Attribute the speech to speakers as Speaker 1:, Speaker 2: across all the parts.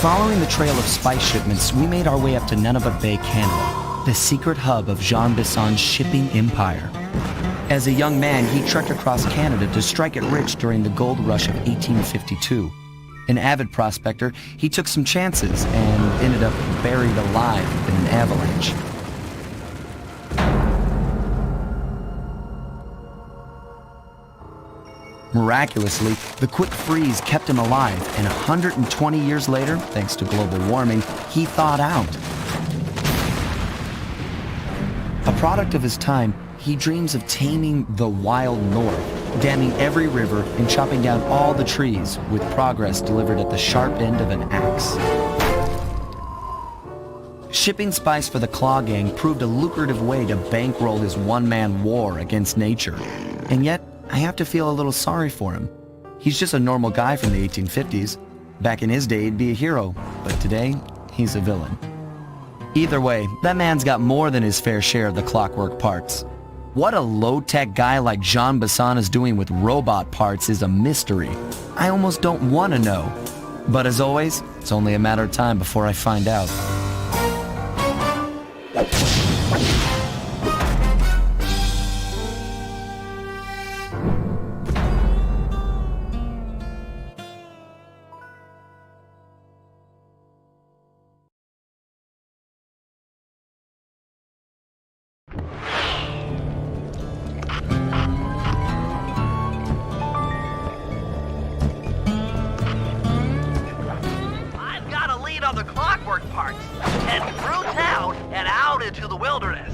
Speaker 1: Following the trail of spice shipments, we made our way up to Nunavut Bay, Canada, the secret hub of Jean Bisson's shipping empire. As a young man, he trekked across Canada to strike it rich during the gold rush of 1852. An avid prospector, he took some chances and ended up buried alive in an avalanche. Miraculously, the quick freeze kept him alive, and 120 years later, thanks to global warming, he thawed out. A product of his time, he dreams of taming the wild north, damming every river and chopping down all the trees, with progress delivered at the sharp end of an axe. Shipping spice for the Claw Gang proved a lucrative way to bankroll his one-man war against nature. And yet, I have to feel a little sorry for him. He's just a normal guy from the 1850s. Back in his day, he'd be a hero, but today, he's a villain. Either way, that man's got more than his fair share of the clockwork parts. What a low-tech guy like Jean Bisson is doing with robot parts is a mystery. I almost don't want to know. But as always, it's only a matter of time before I find out.
Speaker 2: On the clockwork parts, and through town and out into the wilderness.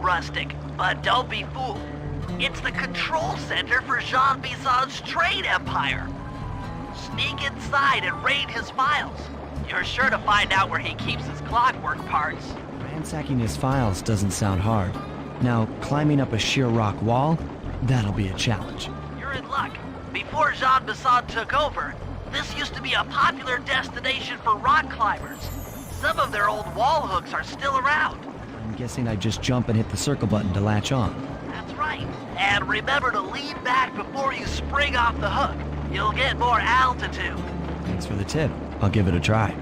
Speaker 2: Rustic, but don't be fooled. It's the control center for Jean Bisson's trade empire. Sneak inside and raid his files. You're sure to find out where he keeps his clockwork parts.
Speaker 1: Ransacking his files doesn't sound hard. Now, climbing up a sheer rock wall, that'll be a challenge.
Speaker 2: You're in luck. Before Jean Bisson took over, this used to be a popular destination for rock climbers. Some of their old wall hooks are still around.
Speaker 1: I'm guessing I just jump and hit the circle button to latch on.
Speaker 2: That's right. And remember to lean back before you spring off the hook. You'll get more altitude.
Speaker 1: Thanks for the tip. I'll give it a try.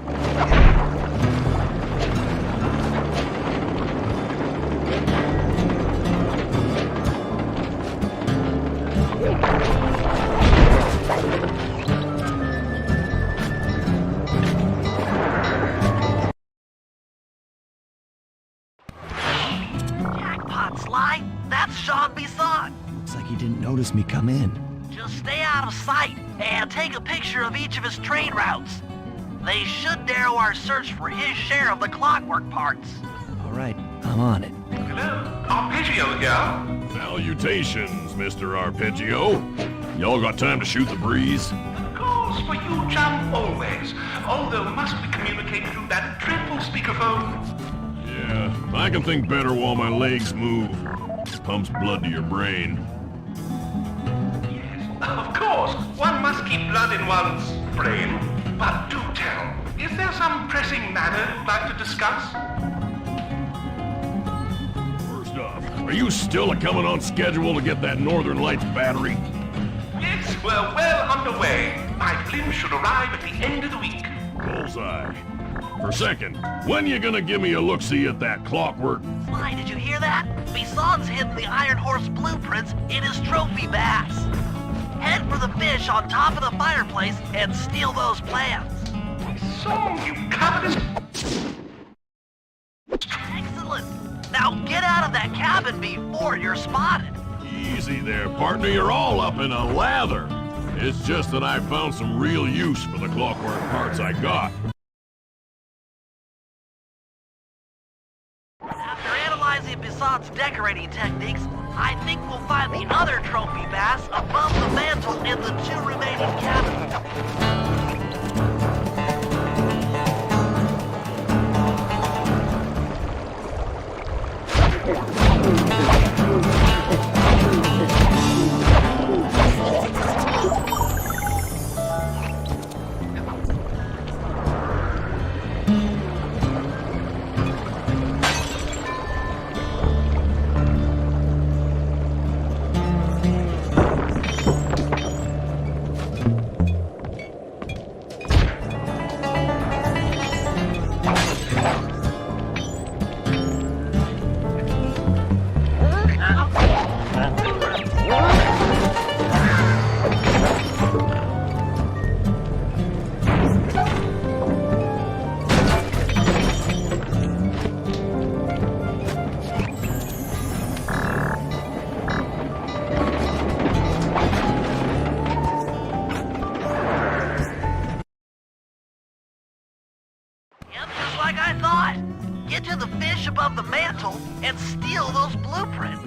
Speaker 2: Jackpot, Sly. That's Jean Bisson.
Speaker 1: Looks like he didn't notice me come in.
Speaker 2: Just stay out of sight and take a picture of each of his trade routes. They should narrow our search for his share of the clockwork parts.
Speaker 1: All right, I'm on it.
Speaker 3: Hello, Arpeggio here.
Speaker 4: Salutations, Mr. Arpeggio. Y'all got time to shoot the breeze?
Speaker 3: Of course, for you, chum, always. Although must we communicate through that dreadful speakerphone?
Speaker 4: Yeah, I can think better while my legs move. Pumps blood to your brain.
Speaker 3: Yes, of course. One must keep blood in one's brain. But do tell, is there some pressing matter you'd like to discuss?
Speaker 4: First off, are you still coming on schedule to get that Northern Lights battery?
Speaker 3: Yes, we're well underway. My blimp should arrive at the end of the week.
Speaker 4: Bullseye. For second, when you gonna give me a look-see at that clockwork?
Speaker 2: Sly, did you hear that? Bison's hidden the Iron Horse blueprints in his trophy bass. Head for the fish on top of the fireplace and steal those plans.
Speaker 3: So you covered his...
Speaker 2: Excellent. Now get out of that cabin before you're spotted.
Speaker 4: Easy there, partner. You're all up in a lather. It's just that I found some real use for the clockwork parts I got.
Speaker 2: After analyzing Bison's decorating techniques, I think we'll find the other trophy bass above the mantle in the 2 remaining cabins. Yep, just like I thought. Get to the fish above the mantle and steal those blueprints.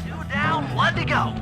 Speaker 2: Two down, 1 to go.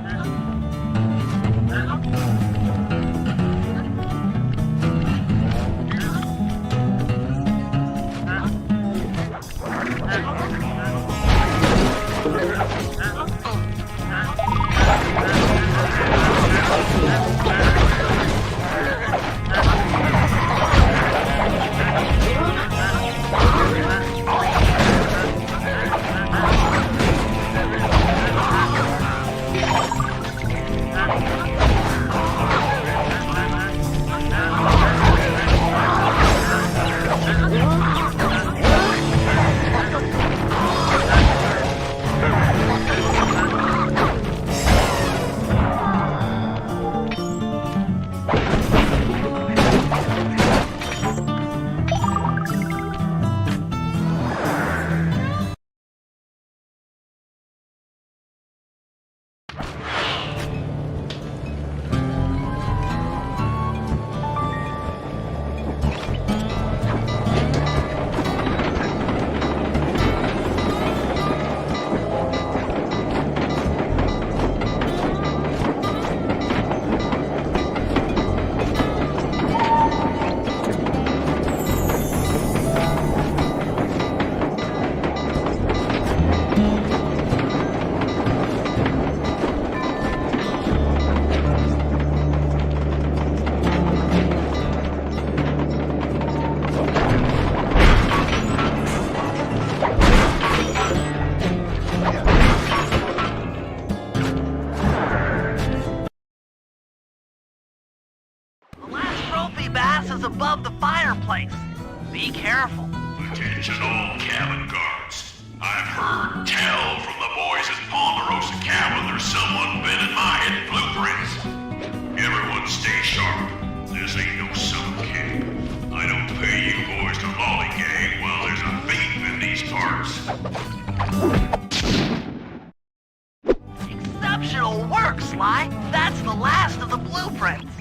Speaker 2: Is above the fireplace. Be careful.
Speaker 5: Attention all cabin guards. I've heard tell from the boys at Ponderosa Cabin there's someone been in my hidden blueprints. Everyone stay sharp. This ain't no summer camp. I don't pay you boys to lollygag while there's a thief in these parts.
Speaker 2: Exceptional work, Sly. That's the last of the blueprints.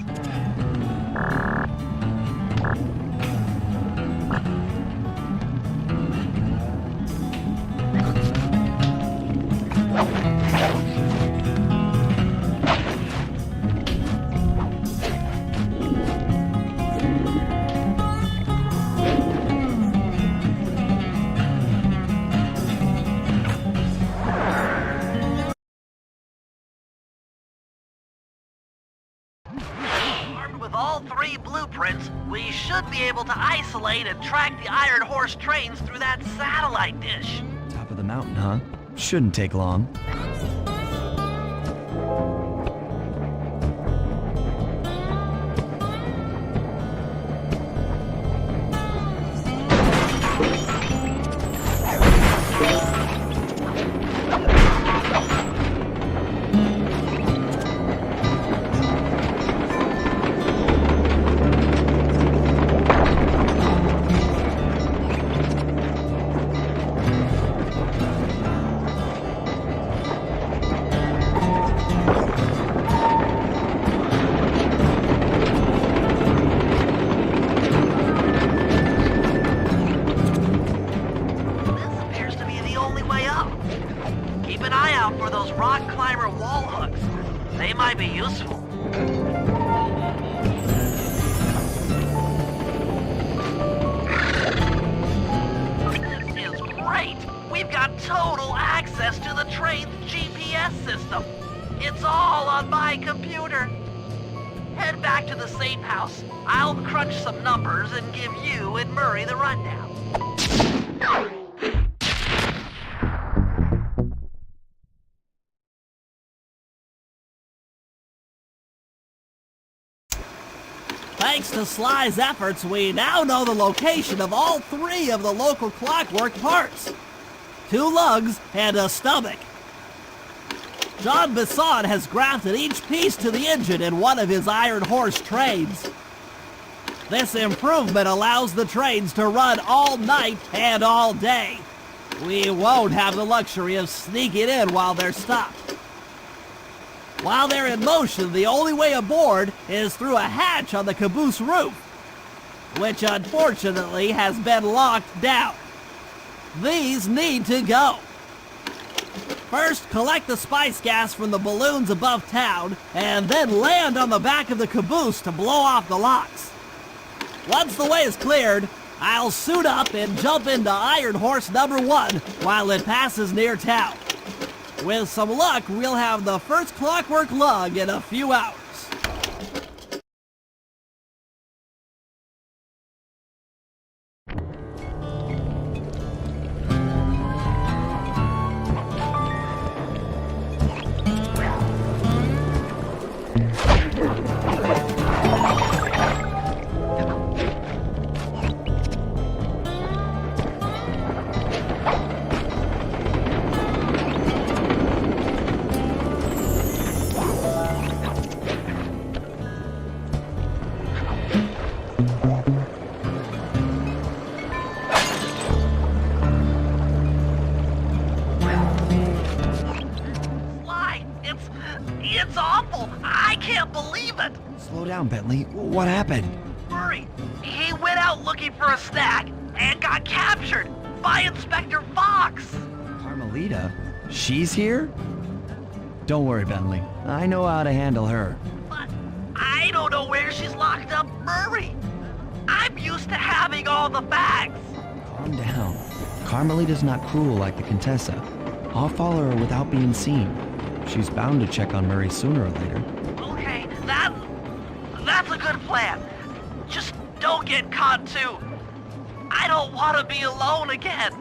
Speaker 2: Armed with all 3 blueprints, we should be able to isolate and track the Iron Horse trains through that satellite dish.
Speaker 1: Top of the mountain, huh? Shouldn't take long.
Speaker 2: This appears to be the only way up. Keep an eye out for those rock climber wall hooks. They might be useful. This is great. We've got total access to the train's GPS system. It's all on my computer. Head back to the safe house. I'll crunch some numbers and give you and Murray the rundown.
Speaker 6: Thanks to Sly's efforts, we now know the location of all 3 of the local clockwork parts. 2 lugs and a stomach. John Bisson has grafted each piece to the engine in one of his Iron Horse trains. This improvement allows the trains to run all night and all day. We won't have the luxury of sneaking in while they're stopped. While they're in motion, the only way aboard is through a hatch on the caboose roof, which unfortunately has been locked down. These need to go. First, collect the spice gas from the balloons above town, and then land on the back of the caboose to blow off the locks. Once the way is cleared, I'll suit up and jump into Iron Horse number 1 while it passes near town. With some luck, we'll have the first clockwork lug in a few hours.
Speaker 2: It's awful. I can't believe it.
Speaker 1: Slow down, Bentley. What happened?
Speaker 2: Murray, he went out looking for a snack and got captured by Inspector Fox.
Speaker 1: Carmelita? She's here? Don't worry, Bentley. I know how to handle her.
Speaker 2: But I don't know where she's locked up Murray. I'm used to having all the facts.
Speaker 1: Calm down. Carmelita's not cruel like the Contessa. I'll follow her without being seen. She's bound to check on Murray sooner or later.
Speaker 2: Okay, that's a good plan. Just don't get caught too. I don't want to be alone again.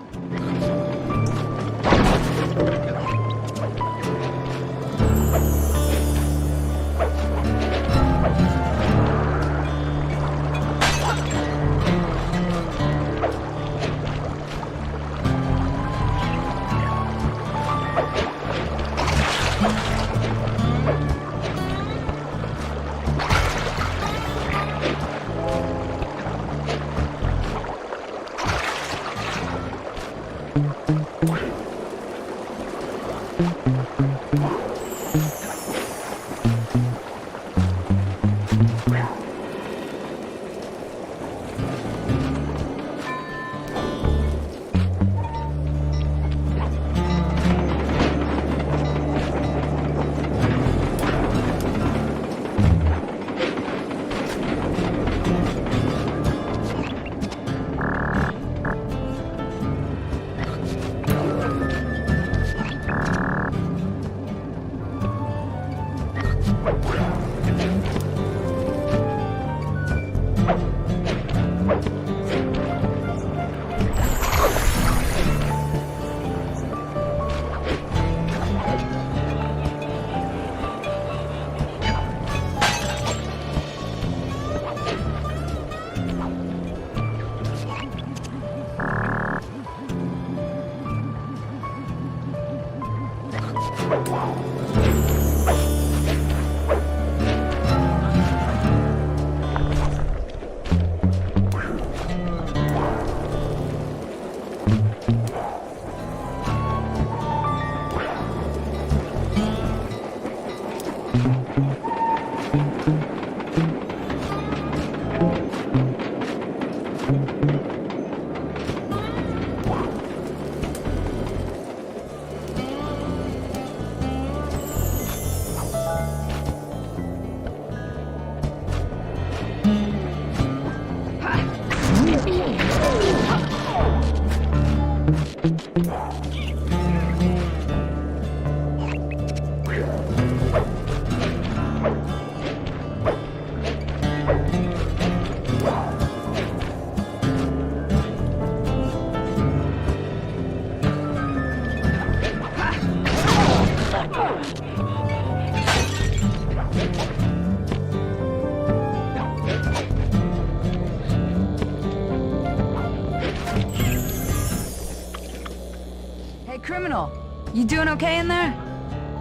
Speaker 7: Hey, criminal. You doing okay in there?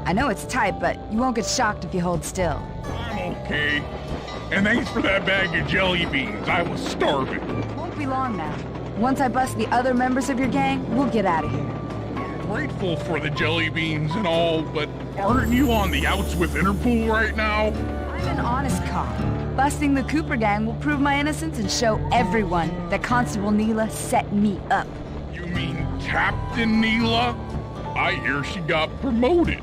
Speaker 7: I know it's tight, but you won't get shocked if you hold still.
Speaker 8: I'm okay. And thanks for that bag of jelly beans. I was starving.
Speaker 7: Won't be long now. Once I bust the other members of your gang, we'll get out of here.
Speaker 8: I'm grateful for the jelly beans and all, but aren't you on the outs with Interpol right now?
Speaker 7: I'm an honest cop. Busting the Cooper gang will prove my innocence and show everyone that Constable Neela set me up.
Speaker 8: You mean Captain Neela? I hear she got promoted.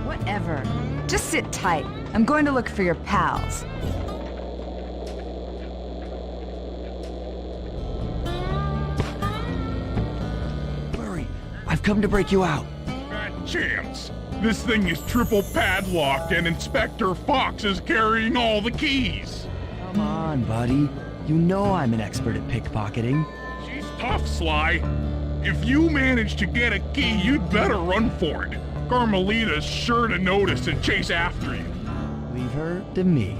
Speaker 7: Whatever. Just sit tight. I'm going to look for your pals.
Speaker 1: Murray, I've come to break you out.
Speaker 8: Bad chance. This thing is triple padlocked and Inspector Fox is carrying all the keys.
Speaker 1: Come on, buddy. You know I'm an expert at pickpocketing.
Speaker 8: She's tough, Sly. If you manage to get a key, you'd better run for it. Carmelita's sure to notice and chase after you.
Speaker 1: Leave her to me.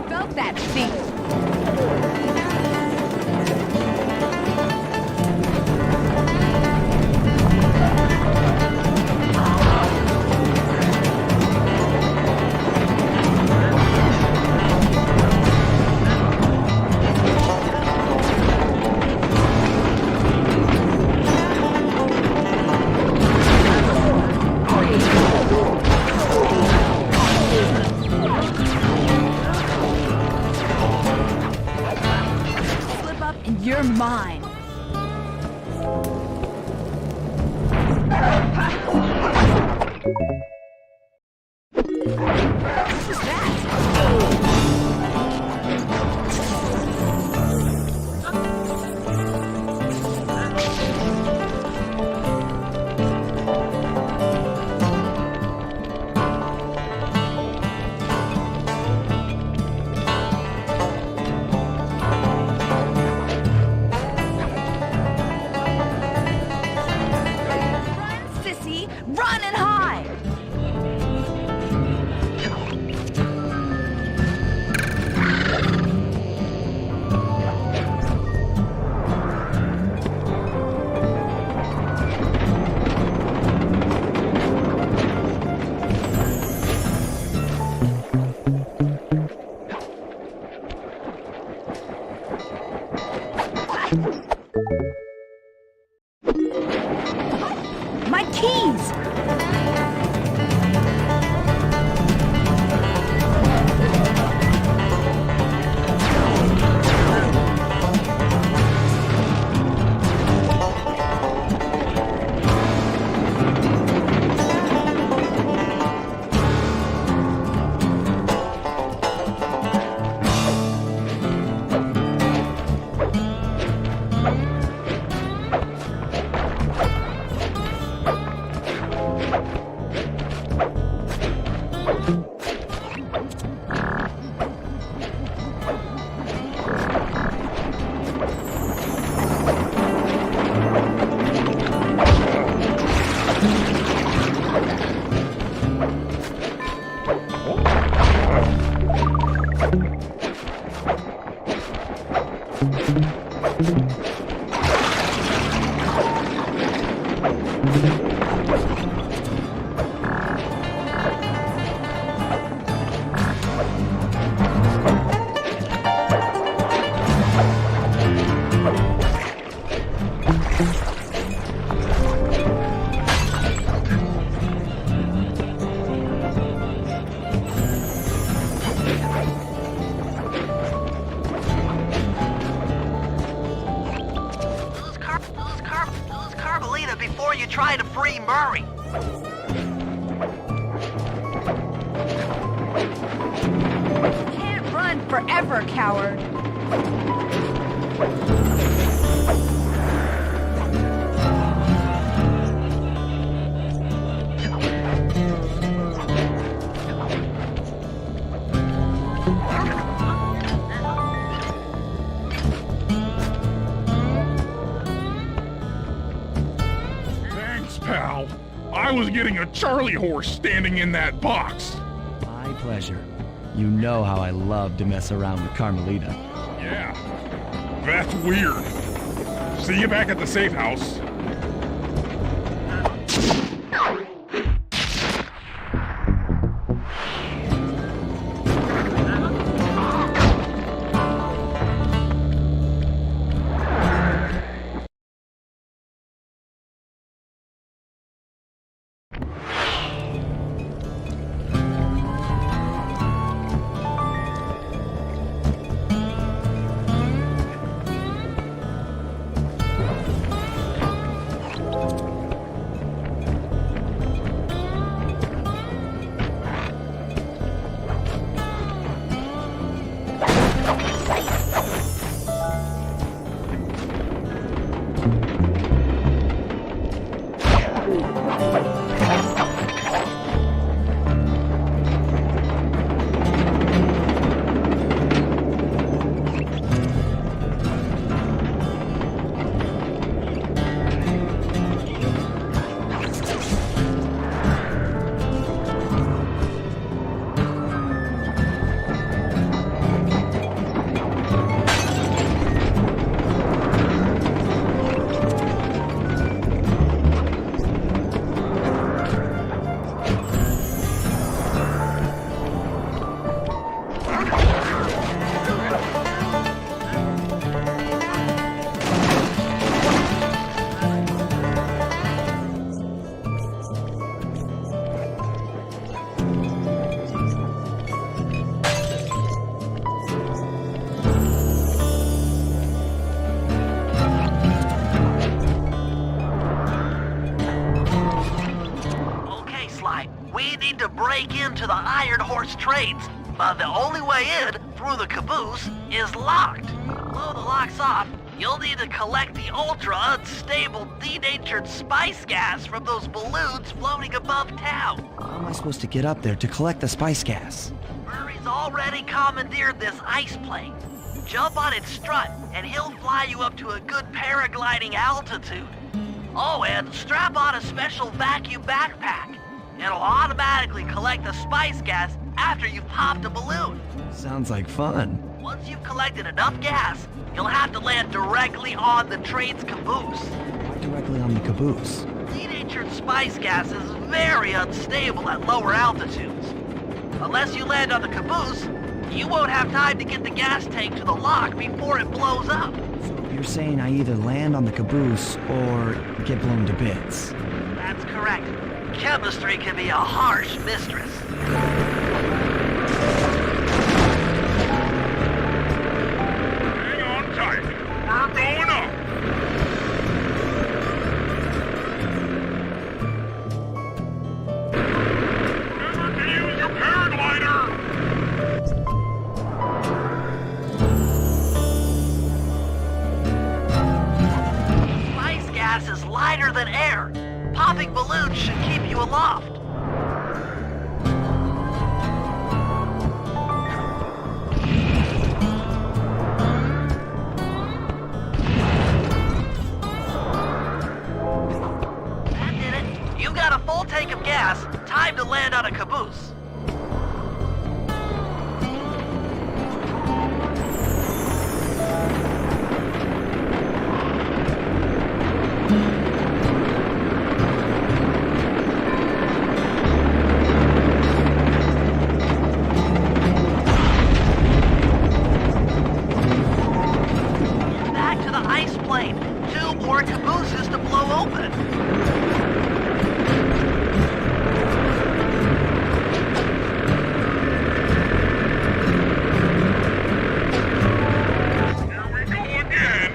Speaker 7: Felt that thing. Slip up and you're mine. What was that? Run, sissy! Run and hide! My keys!
Speaker 2: you try to free Murray.
Speaker 7: Can't run forever, coward.
Speaker 8: Thanks, pal. I was getting a Charlie horse standing in that box.
Speaker 1: My pleasure. You know how I love to mess around with Carmelita.
Speaker 8: Yeah. That's weird. See you back at the safe house.
Speaker 2: into the Iron Horse trades, but the only way in, through the caboose, is locked. Blow the locks off, you'll need to collect the ultra-unstable, denatured spice gas from those balloons floating above town.
Speaker 1: How am I supposed to get up there to collect the spice gas?
Speaker 2: Murray's already commandeered this ice plane. Jump on its strut, and he'll fly you up to a good paragliding altitude. Oh, and strap on a special vacuum backpack. It'll automatically collect the spice gas after you've popped a balloon.
Speaker 1: Sounds like fun.
Speaker 2: Once you've collected enough gas, you'll have to land directly on the train's caboose.
Speaker 1: Why directly on the caboose?
Speaker 2: Denatured spice gas is very unstable at lower altitudes. Unless you land on the caboose, you won't have time to get the gas tank to the lock before it blows up.
Speaker 1: You're saying I either land on the caboose or get blown to bits.
Speaker 2: That's correct. Chemistry can be a harsh mistress.
Speaker 8: Hang on tight. We're going up. Remember to use your paraglider.
Speaker 2: Spice gas is lighter than air. Popping balloons should keep you aloft. That did it. You got a full tank of gas. Time to land on a caboose. Back to the ice plane. 2 more cabooses to blow open.
Speaker 8: Here we go again.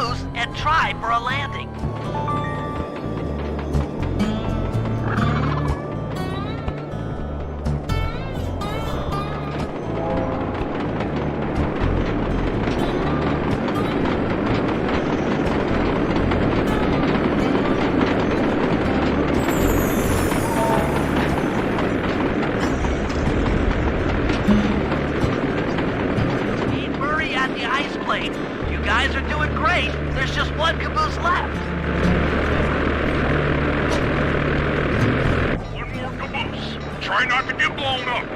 Speaker 2: caboose and try for a landing. Team Murray at the ice plate. You guys are doing great. There's just one caboose left.
Speaker 8: One more caboose. Try not to get blown up.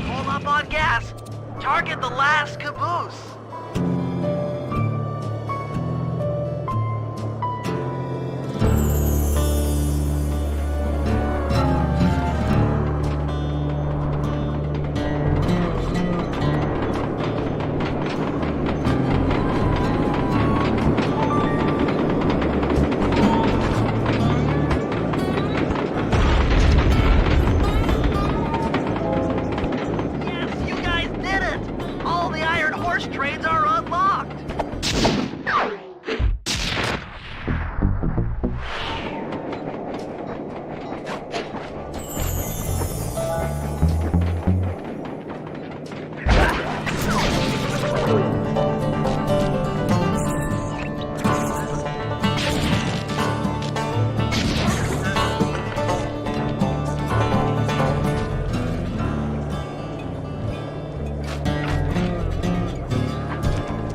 Speaker 2: Pull up on gas. Target the last caboose. Yes, you guys did it! All the Iron Horse trains are unlocked!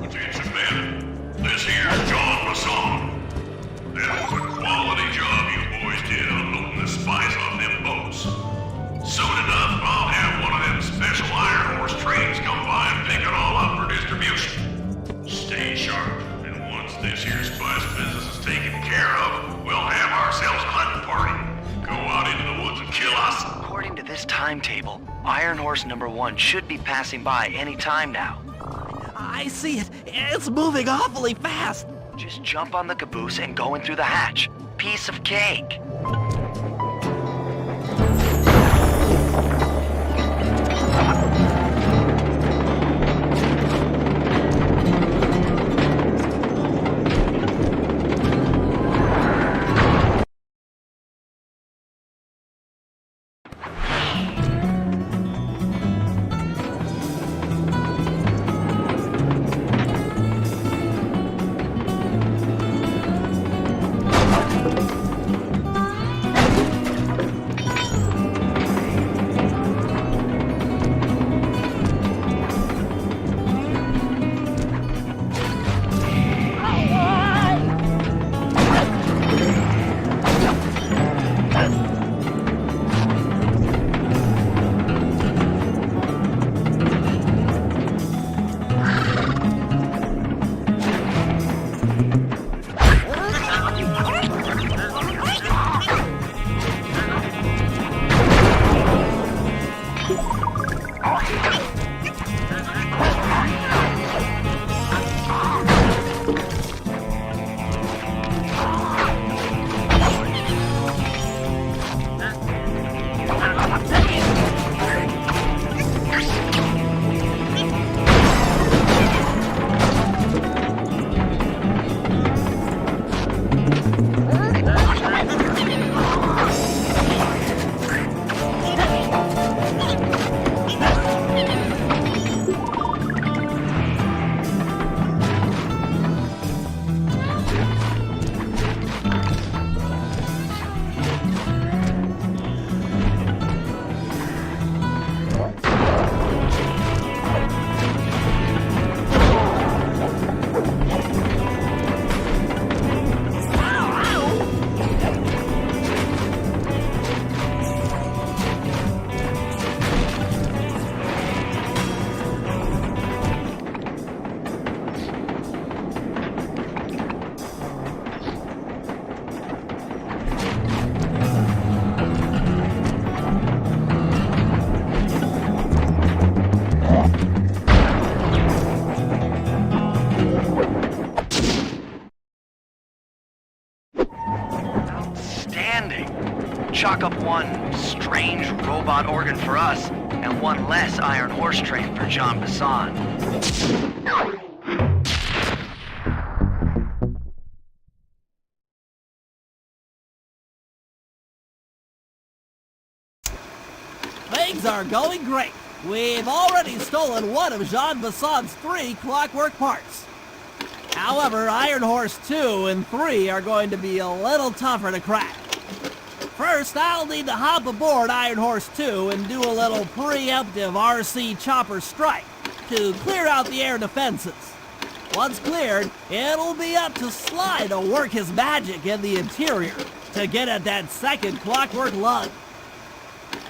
Speaker 5: Attention, men. This here's John Masson. That was a quality job you boys did unloading the spice off them boats. Soon enough, I'll have one of them special Iron Horse trains come by and pick it all up for distribution. Stay sharp, and once this here spice business is taken care of, we'll have ourselves a hunting party. Go out into the woods and kill us.
Speaker 1: According to this timetable, Iron Horse number 1 should be passing by any time now.
Speaker 6: I see it. It's moving awfully fast.
Speaker 1: Just jump on the caboose and go in through the hatch. Piece of cake.
Speaker 2: pick up one strange robot organ for us, and one less Iron Horse train for Jean Bisson.
Speaker 6: Things are going great. We've already stolen one of Jean Bisson's 3 clockwork parts. However, Iron Horse 2 and 3 are going to be a little tougher to crack. First, I'll need to hop aboard Iron Horse 2 and do a little preemptive RC chopper strike to clear out the air defenses. Once cleared, it'll be up to Sly to work his magic in the interior to get at that second clockwork lug.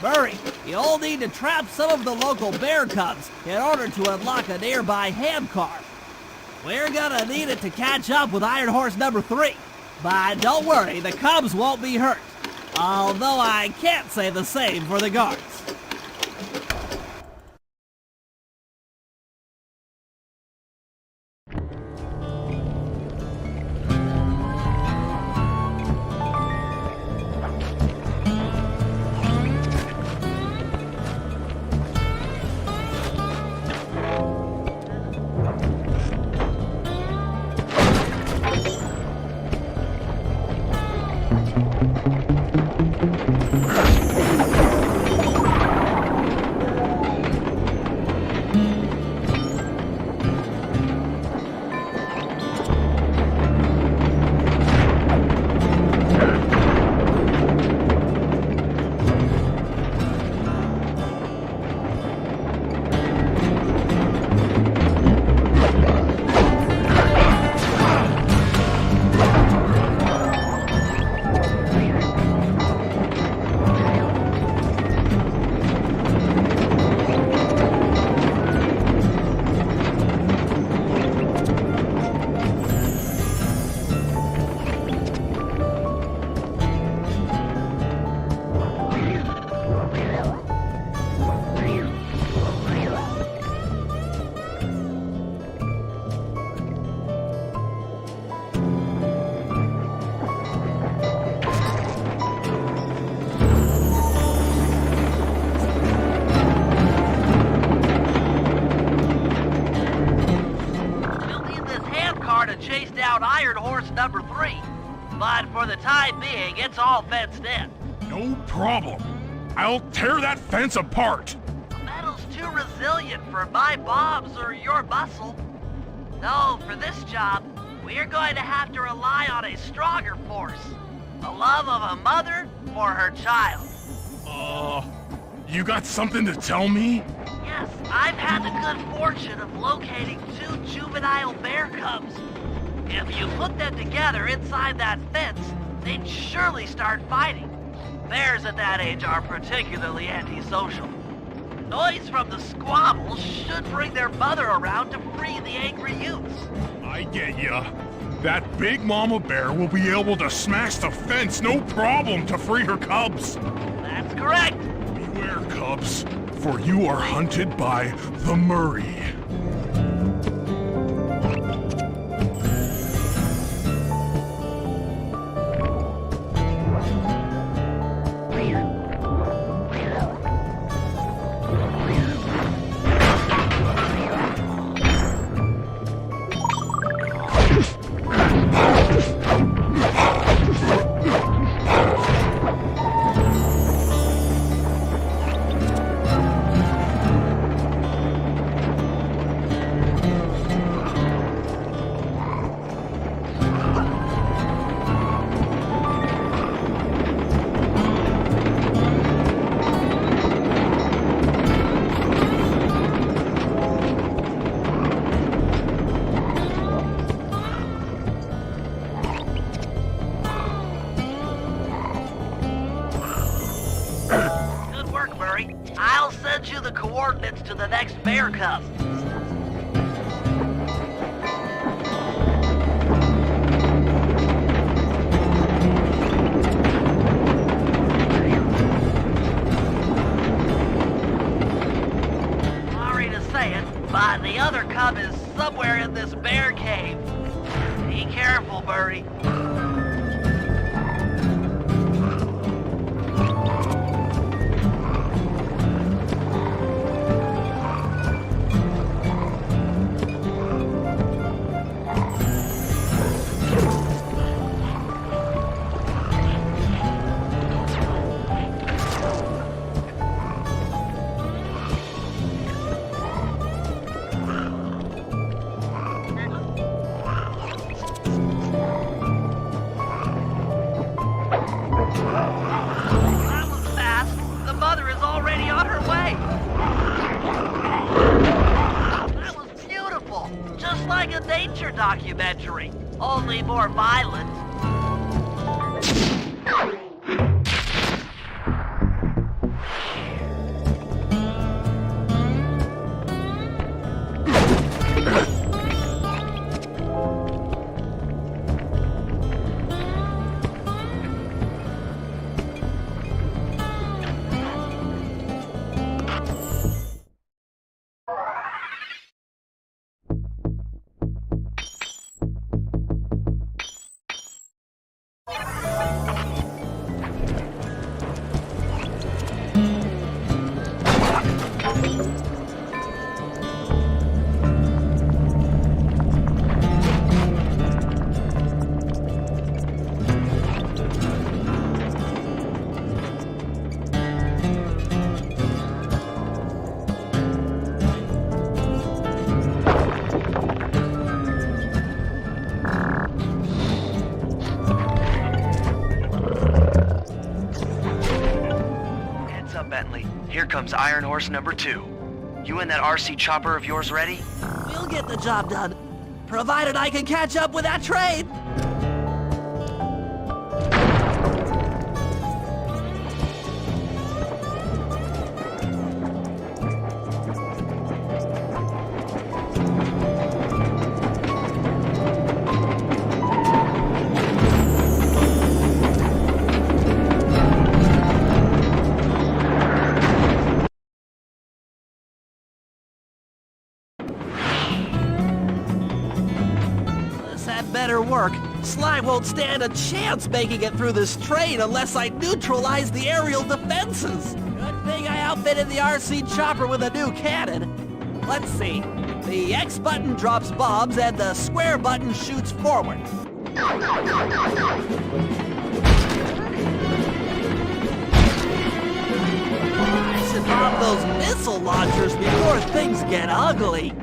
Speaker 6: Murray, you'll need to trap some of the local bear cubs in order to unlock a nearby hand car. We're gonna need it to catch up with Iron Horse number 3. But don't worry, the cubs won't be hurt. Although I can't say the same for the guards.
Speaker 2: Iron Horse number 3. But for the time being, it's all fenced in.
Speaker 8: No problem. I'll tear that fence apart.
Speaker 2: The metal's too resilient for my bombs or your muscle. No, for this job, we're going to have to rely on a stronger force. The love of a mother for her child.
Speaker 8: You got something to tell me?
Speaker 2: Yes, I've had the good fortune of locating 2 juvenile bear cubs. If you put them together inside that fence, they'd surely start fighting. Bears at that age are particularly antisocial. Noise from the squabbles should bring their mother around to free the angry youths.
Speaker 8: I get ya. That big mama bear will be able to smash the fence no problem to free her cubs.
Speaker 2: That's correct.
Speaker 8: Beware, cubs, for you are hunted by the Murray.
Speaker 2: I'll send you the coordinates to the next bear cub. Sorry to say it, but the other cub is somewhere in this bear cave. Be careful, Birdie. already on her way. That was beautiful. Just like a nature documentary, only more violent.
Speaker 1: Bentley. Here comes Iron Horse number 2. You and that RC chopper of yours ready?
Speaker 6: We'll get the job done, provided I can catch up with that train. Better work. Sly won't stand a chance making it through this train unless I neutralize the aerial defenses. Good thing I outfitted the RC chopper with a new cannon. Let's see. The X button drops bombs and the square button shoots forward. I should bomb those missile launchers before things get ugly.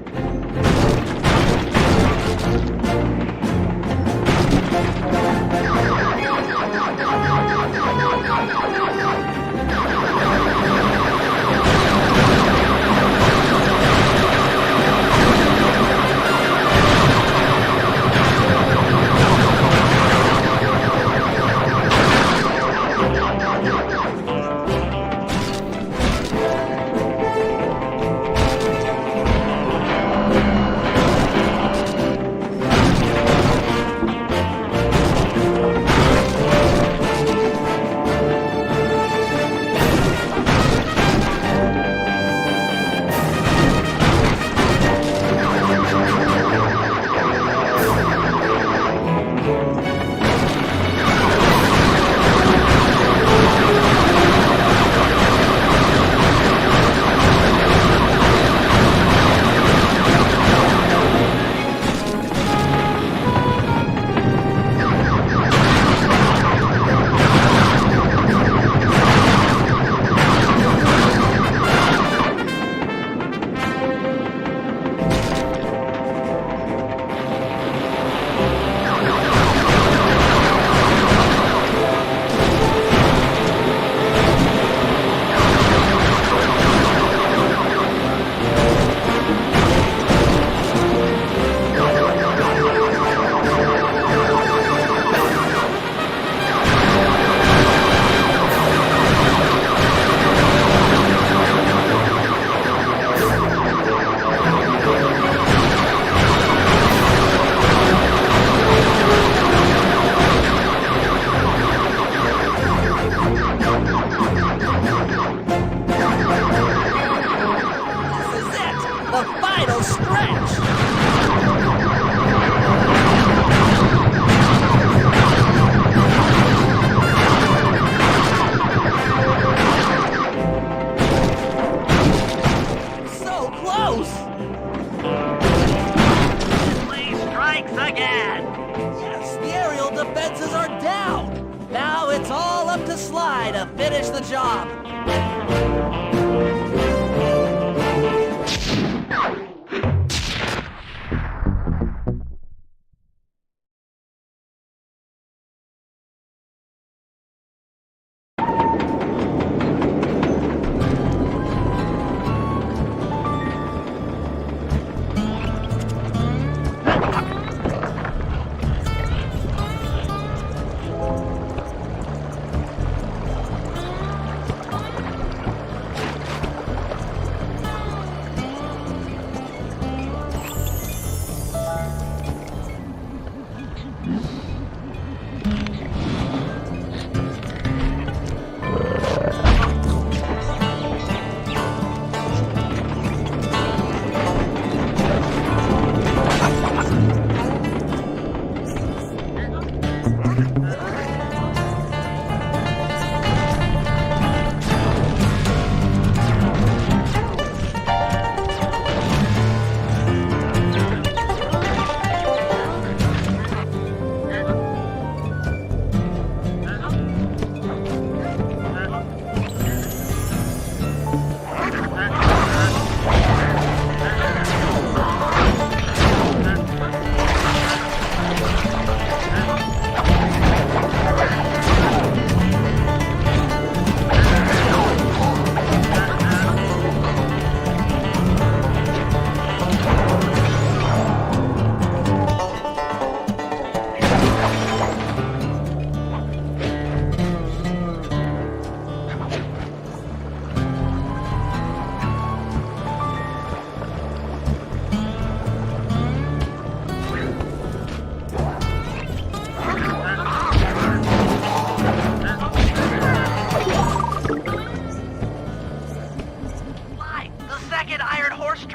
Speaker 6: Sly to finish the job.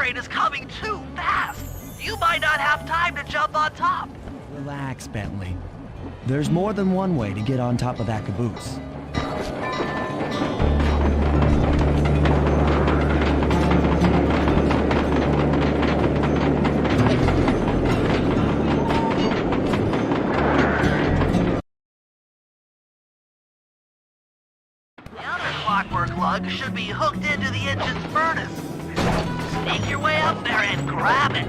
Speaker 2: train is coming too fast. You might not have time to jump on top.
Speaker 1: Relax, Bentley. There's more than one way to get on top of that caboose.
Speaker 2: The other clockwork lug should be hooked into the engine's furnace. Sneak your way up there and grab it.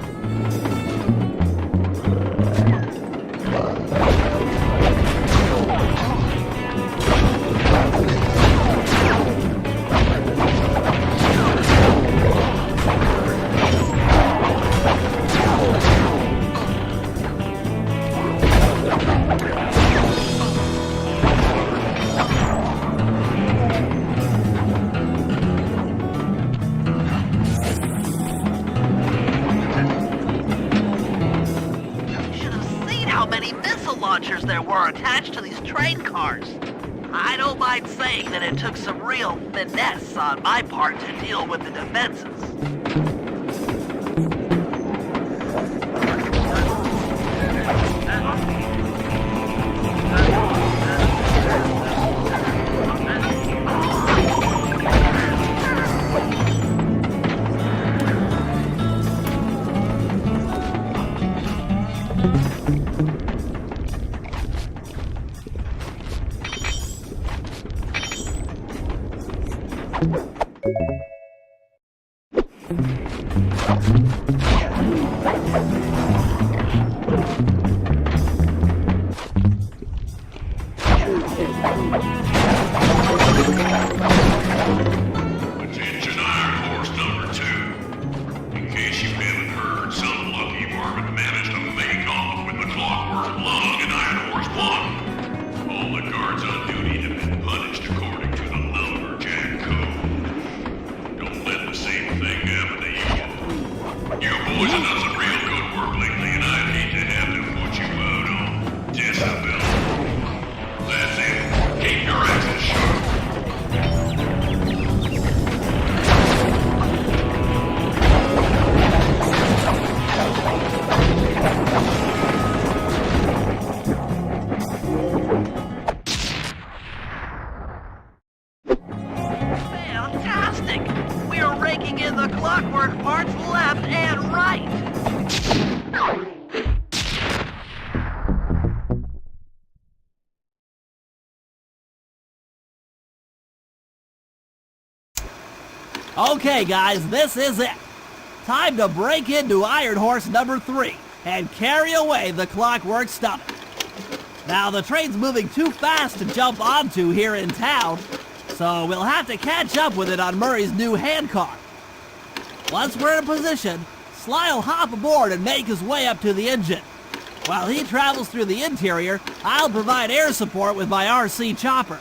Speaker 2: Launchers there were attached to these train cars. I don't mind saying that it took some real finesse on my part to deal with the defenses.
Speaker 5: Attention Iron Horse number 2. In case you haven't heard, some lucky varmint managed to make off with the clockwork lug in Iron Horse 1. All the guards on duty have been punished according to the Lumberjack Code. Don't let the same thing happen to you. You boys have done some real good work lately, and I'd hate to have to put you out on disability. That's it. Keep your axes sharp.
Speaker 2: Fantastic! We're raking in the clockwork parts left and right.
Speaker 6: Okay, guys, this is it. Time to break into Iron Horse number 3 and carry away the clockwork stomach. Now, the train's moving too fast to jump onto here in town, so we'll have to catch up with it on Murray's new handcar. Once we're in position, Sly'll hop aboard and make his way up to the engine. While he travels through the interior, I'll provide air support with my RC chopper.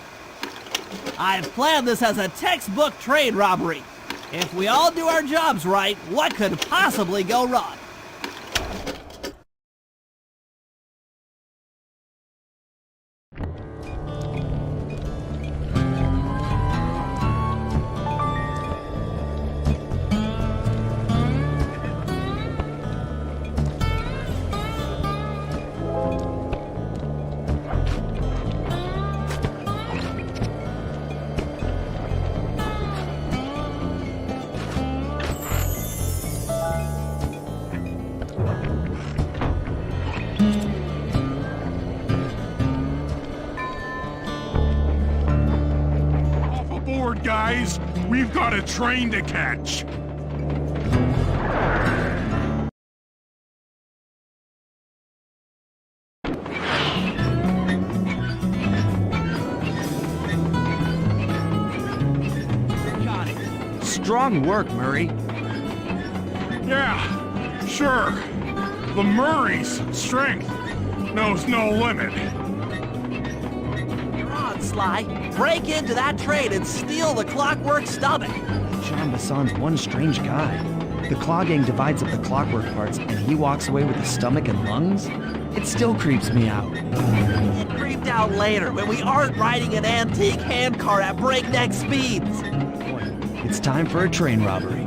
Speaker 6: I've planned this as a textbook train robbery. If we all do our jobs right, what could possibly go wrong?
Speaker 8: Off aboard, guys. We've got a train to catch.
Speaker 1: Strong work, Murray.
Speaker 8: Yeah, sure. The Murray's strength knows no limit.
Speaker 6: You're on, Sly. Break into that train and steal the clockwork stomach.
Speaker 1: Jean Bison's one strange guy. The Claw Gang divides up the clockwork parts and he walks away with the stomach and lungs? It still creeps me out.
Speaker 6: It creeped out later when we aren't riding an antique handcar at breakneck speeds.
Speaker 1: It's time for a train robbery.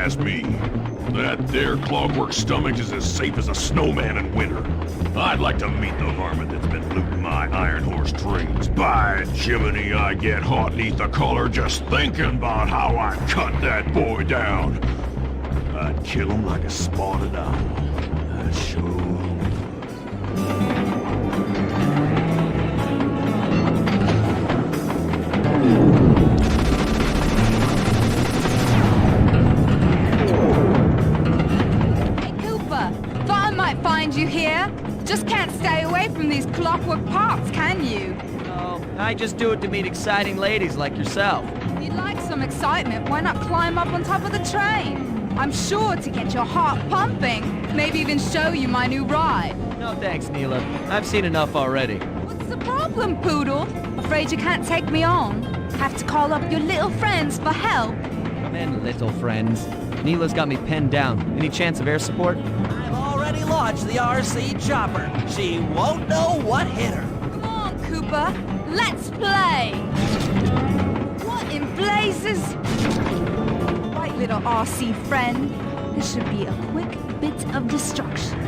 Speaker 4: ask me. That there clockwork stomach is as safe as a snowman in winter. I'd like to meet the varmint that's been looting my iron horse trains. By Jiminy, I get hot neath the collar just thinking about how I cut that boy down. I'd kill him like a spotted owl. I sure would.
Speaker 7: Hey, Cooper. Thought I might find you here. Just can't stay away from these clockwork parts, can you?
Speaker 1: Oh, I just do it to meet exciting ladies like yourself.
Speaker 7: If you'd like some excitement, why not climb up on top of the train? I'm sure to get your heart pumping. Maybe even show you my new ride.
Speaker 1: No thanks, Neela. I've seen enough already.
Speaker 7: What's the problem, Poodle? Afraid you can't take me on? Have to call up your little friends for help?
Speaker 1: Come in, little friends. Neela's got me pinned down. Any chance of air support?
Speaker 6: I've already launched the RC chopper. She won't know what hit her.
Speaker 7: Come on, Cooper. Let's play. What in blazes? Right, little RC friend. This should be a quick bit of destruction.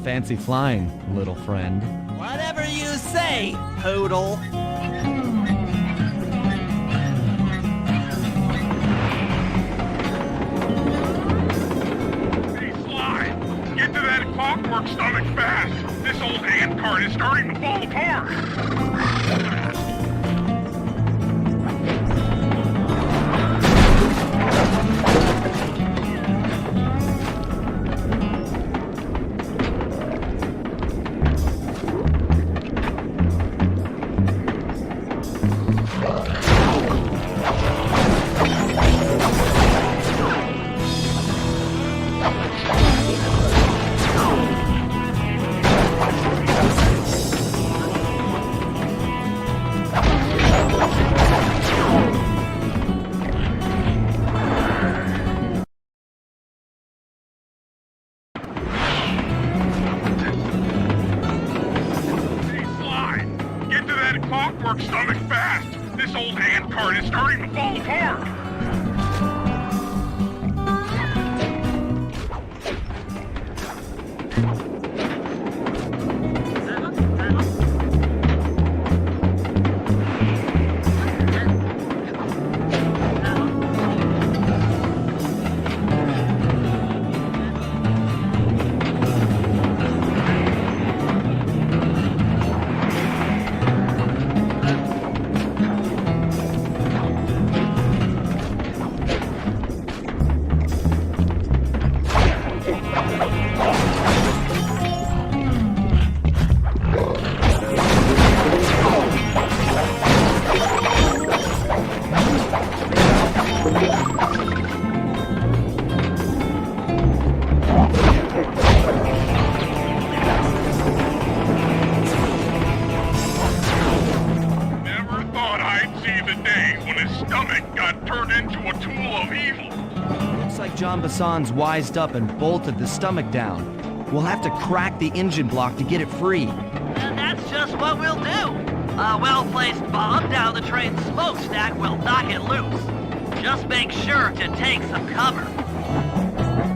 Speaker 1: Fancy flying, little friend.
Speaker 6: Whatever you say, Poodle.
Speaker 8: Hey, Sly, get to that clockwork stomach fast. This old ant cart is starting to fall apart. Clockwork stomach fast! This old ant cart is starting to fall apart!
Speaker 1: John Bassan's wised up and bolted the stomach down. We'll have to crack the engine block to get it free.
Speaker 2: And that's just what we'll do. A well-placed bomb down the train's smokestack will knock it loose. Just make sure to take some cover.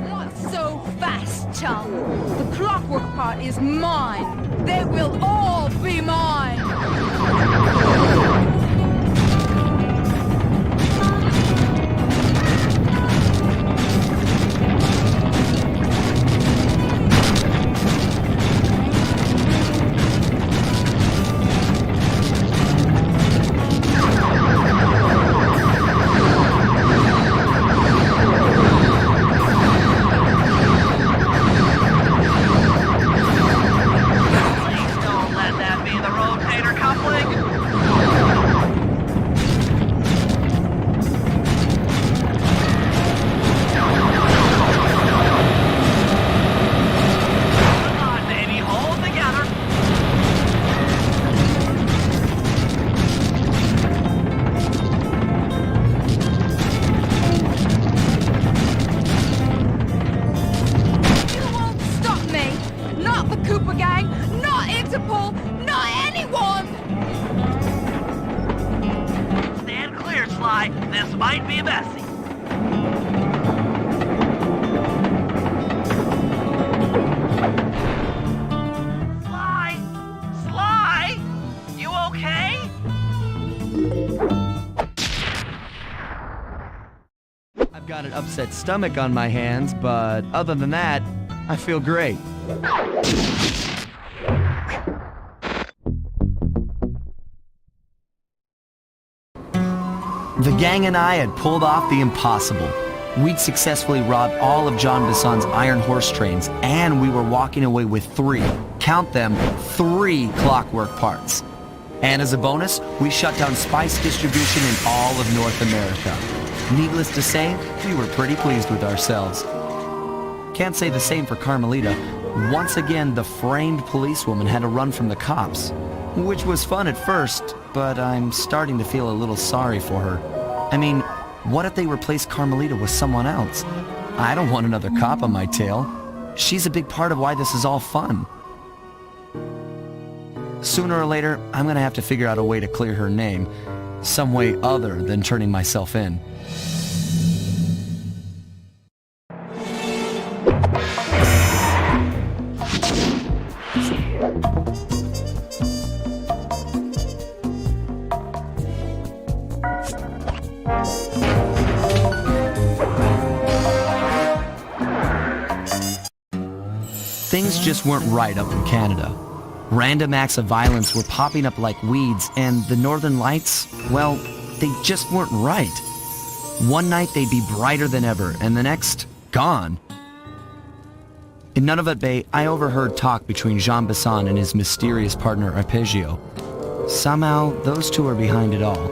Speaker 7: Not so fast, chum. The clockwork part is mine. They will all be mine. Interpol, not anyone!
Speaker 2: Stand clear, Sly. This might be messy. Sly! Sly! You okay?
Speaker 1: I've got an upset stomach on my hands, but other than that, I feel great. The gang and I had pulled off the impossible. We'd successfully robbed all of Jean Bisson's iron horse trains, and we were walking away with 3, count them, 3 clockwork parts. And as a bonus, we shut down spice distribution in all of North America. Needless to say, we were pretty pleased with ourselves. Can't say the same for Carmelita. Once again, the framed policewoman had to run from the cops, which was fun at first, but I'm starting to feel a little sorry for her. I mean, what if they replaced Carmelita with someone else? I don't want another cop on my tail. She's a big part of why this is all fun. Sooner or later, I'm gonna have to figure out a way to clear her name, some way other than turning myself in. Things just weren't right up in Canada. Random acts of violence were popping up like weeds, and the Northern Lights, well, they just weren't right. One night they'd be brighter than ever, and the next, gone. In Nunavut Bay, I overheard talk between Jean Bisson and his mysterious partner Arpeggio. Somehow, those two are behind it all.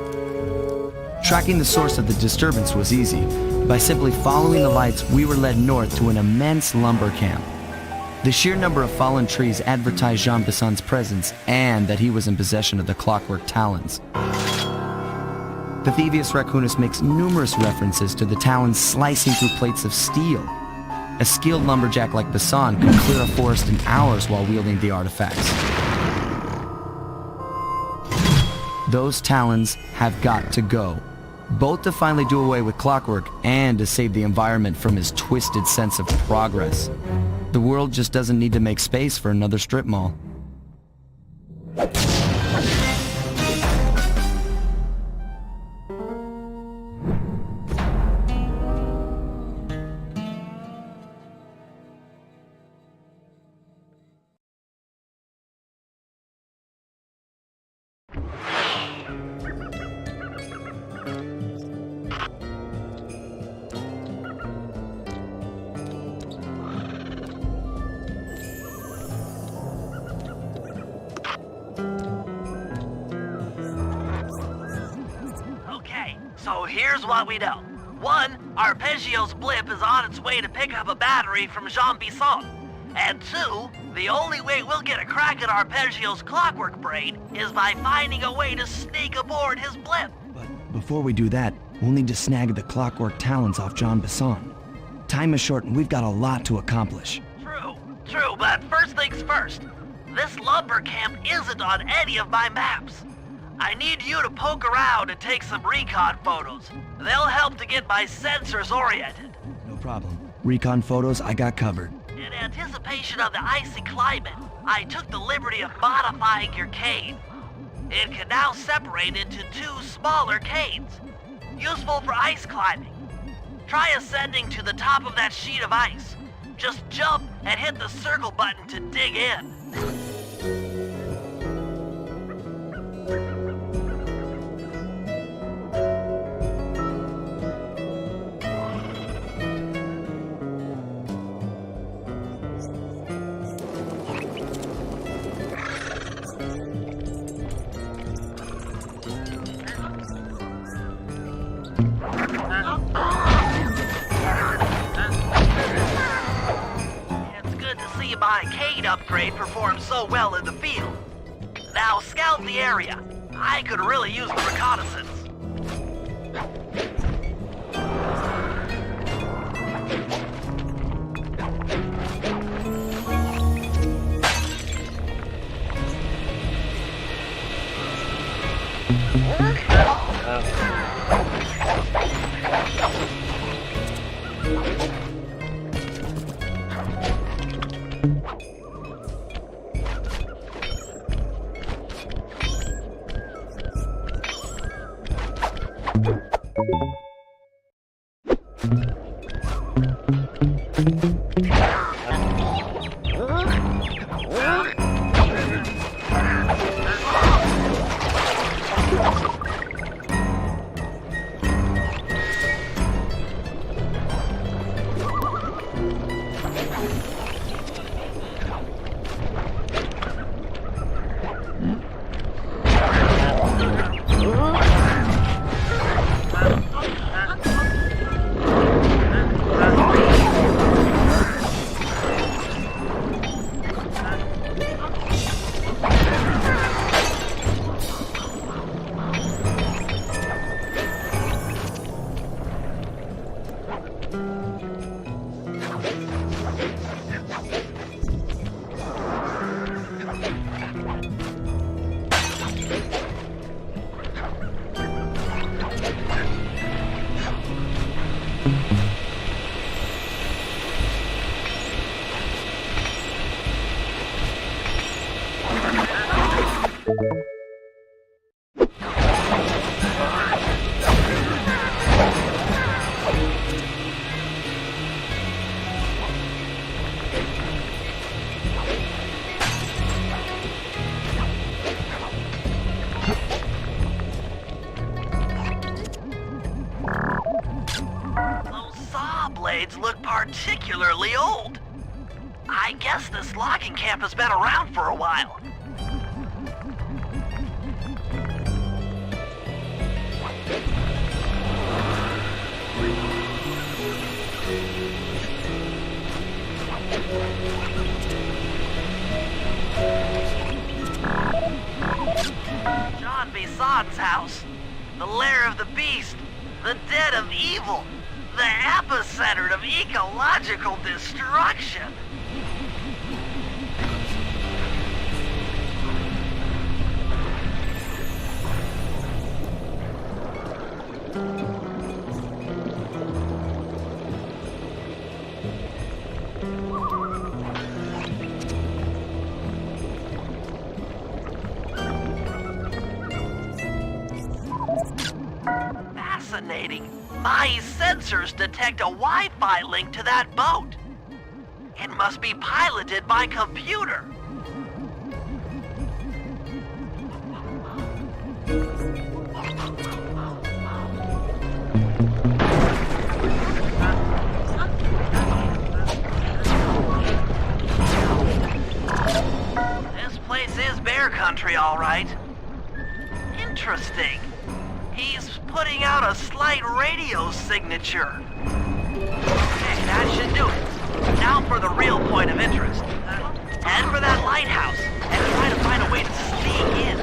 Speaker 1: Tracking the source of the disturbance was easy. By simply following the lights, we were led north to an immense lumber camp. The sheer number of fallen trees advertised Jean Bisson's presence and that he was in possession of the clockwork talons. Pythivius Raccoonus makes numerous references to the talons slicing through plates of steel. A skilled lumberjack like Bisson could clear a forest in hours while wielding the artifacts. Those talons have got to go, both to finally do away with clockwork and to save the environment from his twisted sense of progress. The world just doesn't need to make space for another strip mall.
Speaker 2: So here's what we know. 1, Arpeggio's blip is on its way to pick up a battery from Jean Bisson. And 2, the only way we'll get a crack at Arpeggio's clockwork brain is by finding a way to sneak aboard his blip.
Speaker 1: But before we do that, we'll need to snag the clockwork talons off Jean Bisson. Time is short and we've got a lot to accomplish.
Speaker 2: True, but first things first. This lumber camp isn't on any of my maps. I need you to poke around and take some recon photos. They'll help to get my sensors oriented.
Speaker 1: No problem. Recon photos, I got covered.
Speaker 2: In anticipation of the icy climate, I took the liberty of modifying your cane. It can now separate into 2 smaller canes, useful for ice climbing. Try ascending to the top of that sheet of ice. Just jump and hit the circle button to dig in. My cane upgrade performed so well in the field. Now scout the area. I could really use the reconnaissance. Those saw blades look particularly old. I guess this logging camp has been around for a while. John Bison's house. The lair of the beast. The den of evil. The epicenter of ecological destruction. Fascinating. My sensors detect a Wi-Fi link to that boat. It must be piloted by computer. This place is bear country, all right. Interesting. He's putting out a slight radio signature. Okay, that should do it. Now for the real point of interest. Head for that lighthouse and try to find a way to sneak in.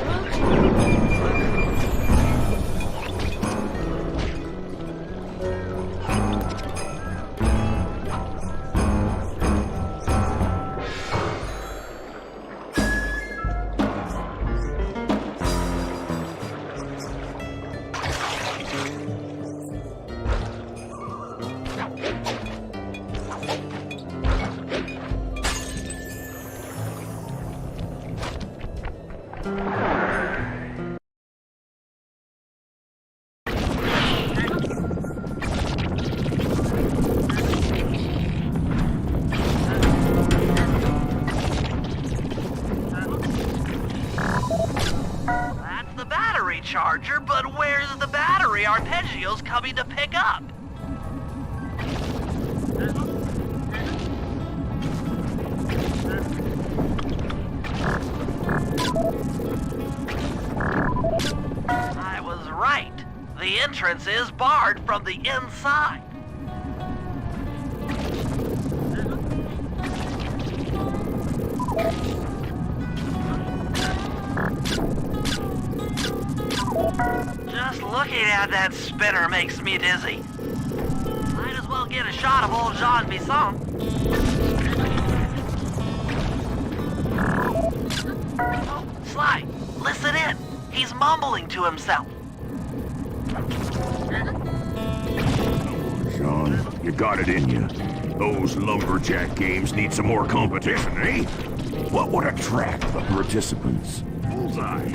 Speaker 2: That's the battery charger, but where's the battery Arpeggio's coming to pick up? I was right. The entrance is barred from the inside. Just looking at that spinner makes me dizzy. Might as well get a shot of old Jean Bison. Oh, Sly, listen in. He's mumbling to himself.
Speaker 4: Sean, you got it in you. Those lumberjack games need some more competition, eh? What would attract the participants? Bullseye.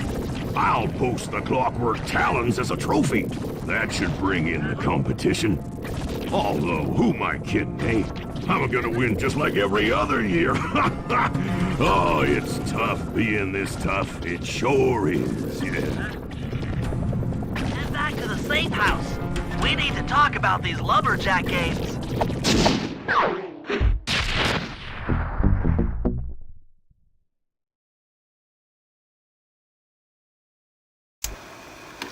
Speaker 4: I'll post the Clockwork Talons as a trophy. That should bring in the competition. Although, who am I kidding, eh? I'm gonna win just like every other year. Oh, it's tough being this tough. It sure is, yeah.
Speaker 2: Head back to the safe house. We need to talk about these lumberjack games.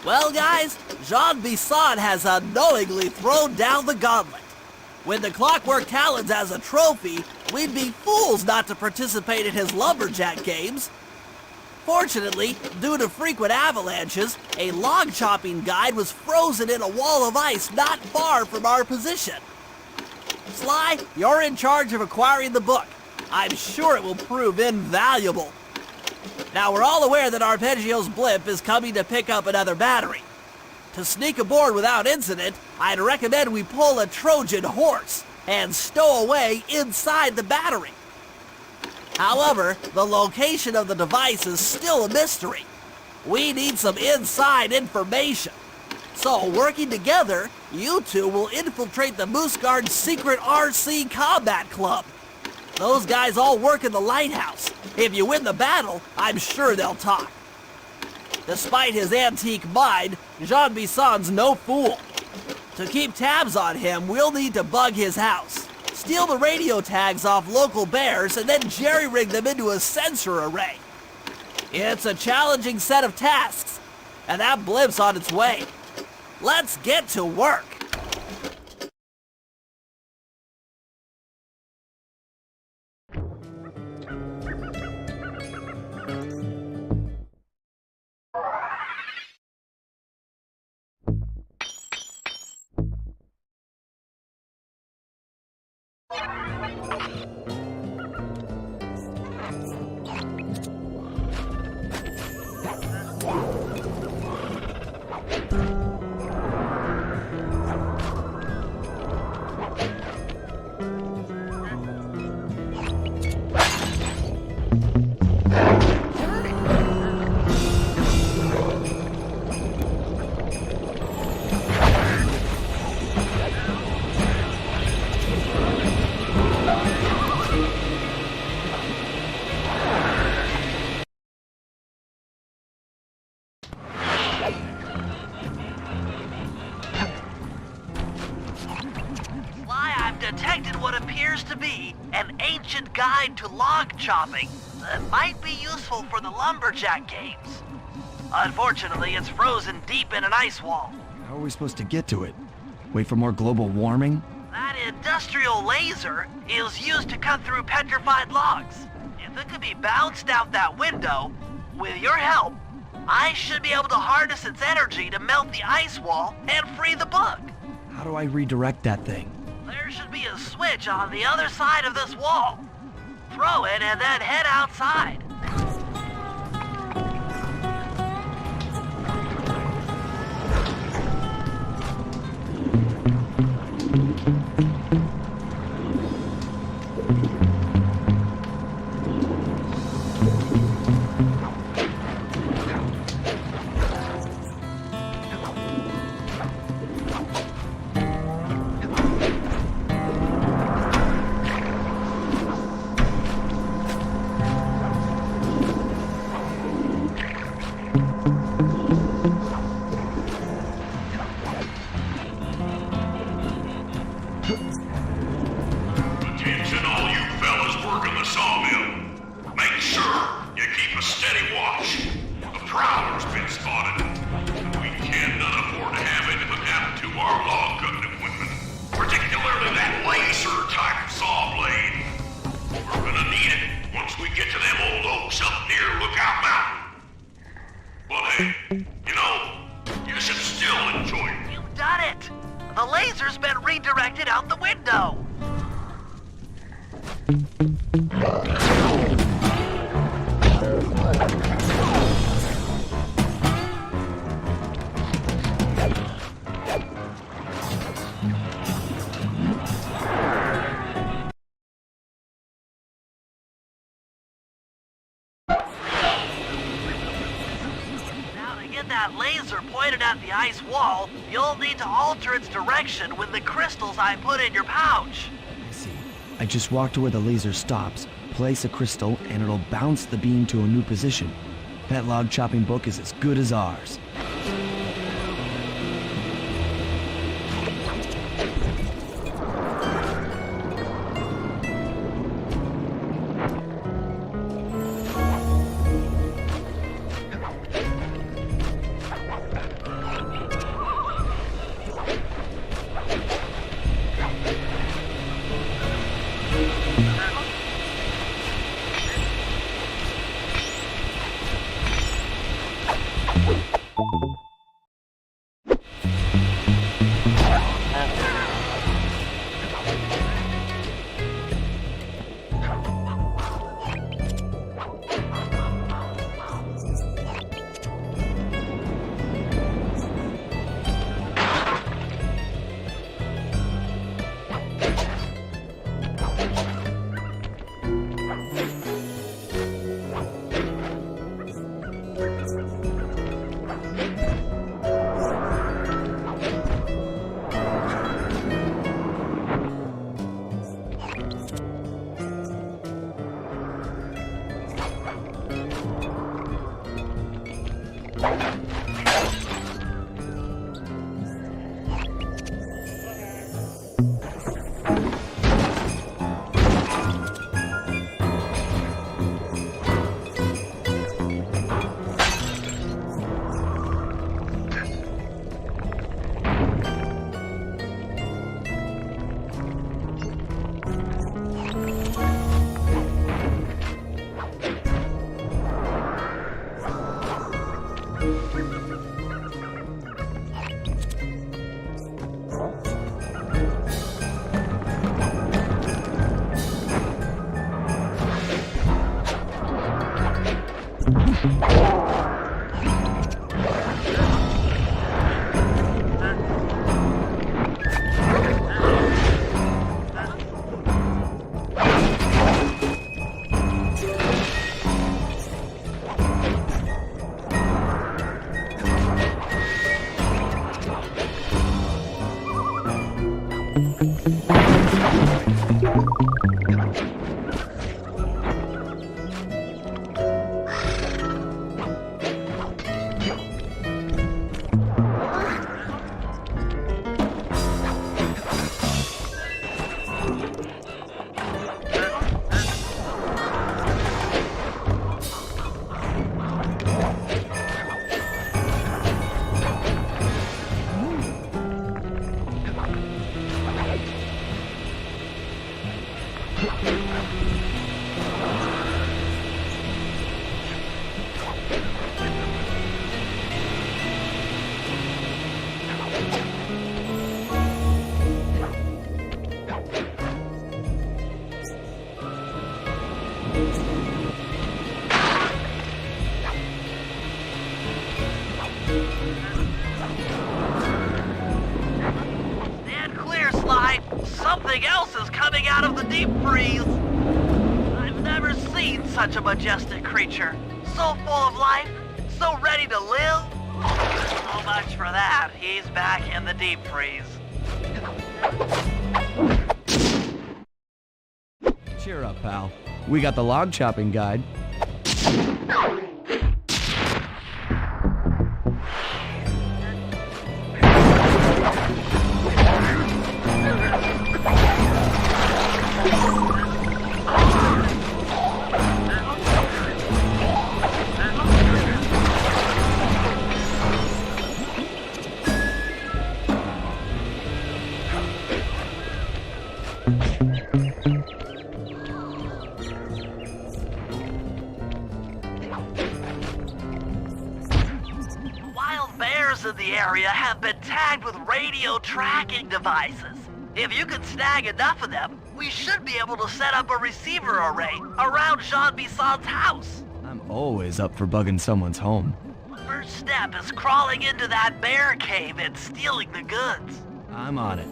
Speaker 6: Well, guys, Jean Bison has unknowingly thrown down the gauntlet. With the Clockwork Talons as a trophy, we'd be fools not to participate in his lumberjack games. Fortunately, due to frequent avalanches, a log chopping guide was frozen in a wall of ice not far from our position. Sly, you're in charge of acquiring the book. I'm sure it will prove invaluable. Now, we're all aware that Arpeggio's blimp is coming to pick up another battery. To sneak aboard without incident, I'd recommend we pull a Trojan horse and stow away inside the battery. However, the location of the device is still a mystery. We need some inside information. So, working together, you two will infiltrate the Moose Guard's secret RC Combat Club. Those guys all work in the lighthouse. If you win the battle, I'm sure they'll talk. Despite his antique mind, Jean Bison's no fool. To keep tabs on him, we'll need to bug his house, steal the radio tags off local bears, and then jerry-rig them into a sensor array. It's a challenging set of tasks, and that blimp's on its way. Let's get to work.
Speaker 2: Detected what appears to be an ancient guide to log chopping that might be useful for the lumberjack games. Unfortunately, it's frozen deep in an ice wall.
Speaker 1: How are we supposed to get to it? Wait for more global warming?
Speaker 2: That industrial laser is used to cut through petrified logs. If it could be bounced out that window, with your help, I should be able to harness its energy to melt the ice wall and free the book.
Speaker 1: How do I redirect that thing?
Speaker 2: There should be a switch on the other side of this wall. Throw it and then head outside.
Speaker 5: Attention all you fellas working the sawmill. Make sure you keep a steady watch. A prowler's been spotted. We cannot afford to have anything happen to our log cutting equipment, particularly that laser-type saw blade. We're gonna need it once we get to them old oaks up near Lookout Mountain. But hey, you know, you should still enjoy it.
Speaker 2: You've done it! The laser's been redirected out the window. that laser pointed at the ice wall, you'll need to alter its direction with the crystals I put in your pouch.
Speaker 1: I see. I just walk to where the laser stops, place a crystal, and it'll bounce the beam to a new position. That log chopping book is as good as ours.
Speaker 2: Stand clear, Sly. Something else is coming out of the deep freeze. I've never seen such a majestic creature. So full of life, so ready to live. So much for that. He's back in the deep freeze.
Speaker 1: Cheer up, pal. We got the log chopping guide.
Speaker 2: Wild bears in the area have been tagged with radio tracking devices. If you can snag enough of them, we should be able to set up a receiver array around Jean Bison's house.
Speaker 1: I'm always up for bugging someone's home.
Speaker 2: First step is crawling into that bear cave and stealing the goods.
Speaker 1: I'm on it.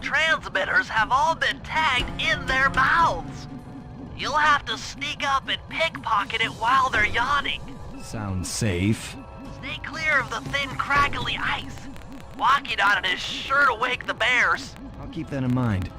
Speaker 2: transmitters have all been tagged in their mouths. You'll have to sneak up and pickpocket it while they're yawning.
Speaker 1: Sounds safe.
Speaker 2: Stay clear of the thin, crackly ice. Walking on it is sure to wake the bears.
Speaker 1: I'll keep that in mind.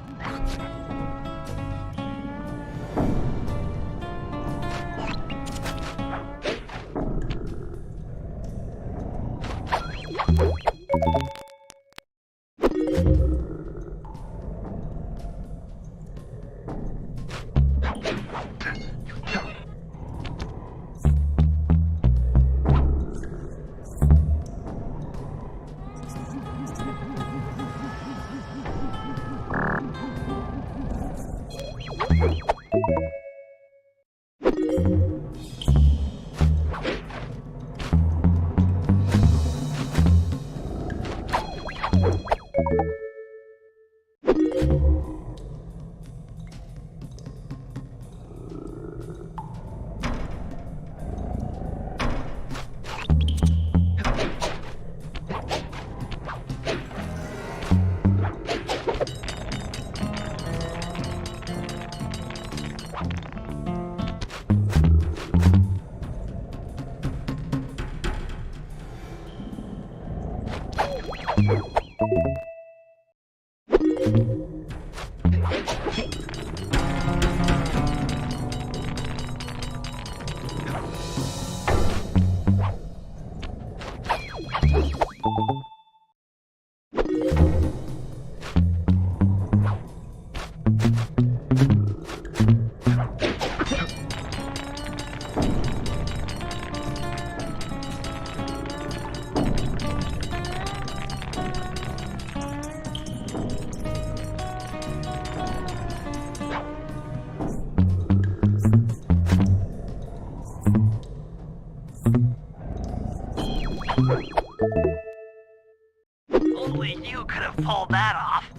Speaker 2: Only you could have pulled that off.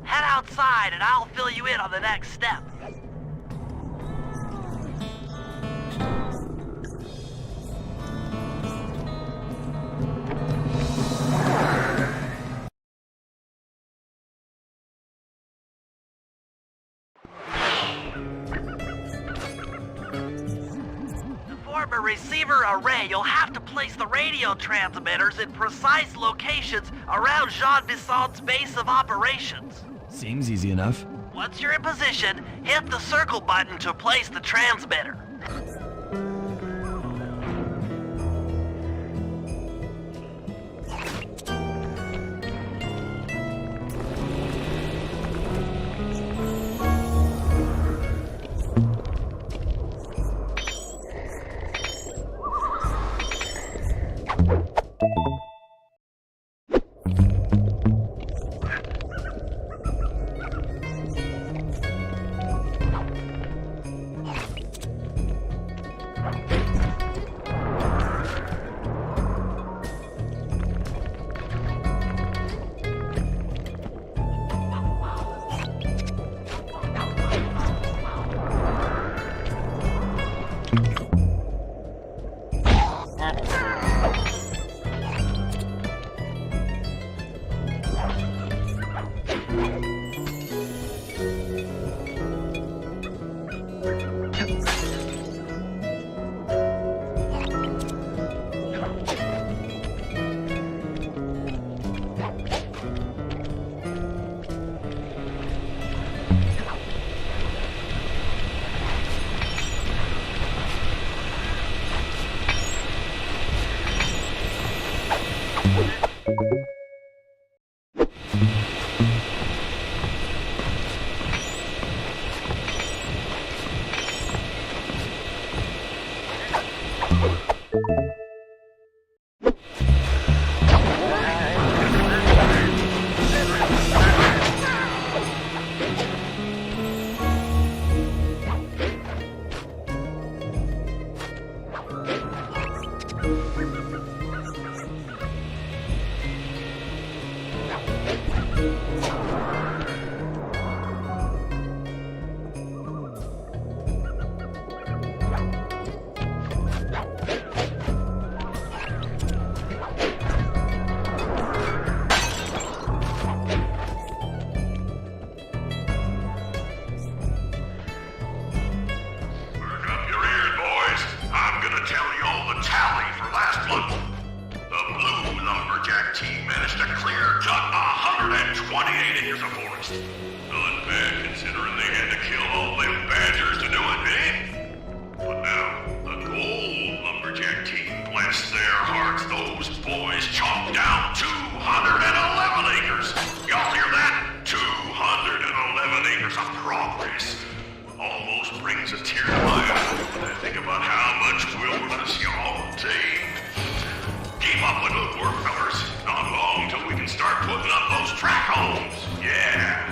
Speaker 2: Head outside and I'll fill you in on the next step. To form a receiver array, you'll have to place the radio transmitters in precise locations around Jean Bison's base of operations.
Speaker 1: Seems easy enough.
Speaker 2: Once you're in position, hit the circle button to place the transmitter.
Speaker 5: acres of forest. Not bad considering they had to kill all them badgers to do it, eh? But now, the gold lumberjack team, bless their hearts, those boys chopped down 211 acres. Y'all hear that? 211 acres of progress. Almost brings a tear to my eye when I think about how much wilderness y'all take. Keep up the good work, fellas. Not long till we can start putting up those track homes. Yeah.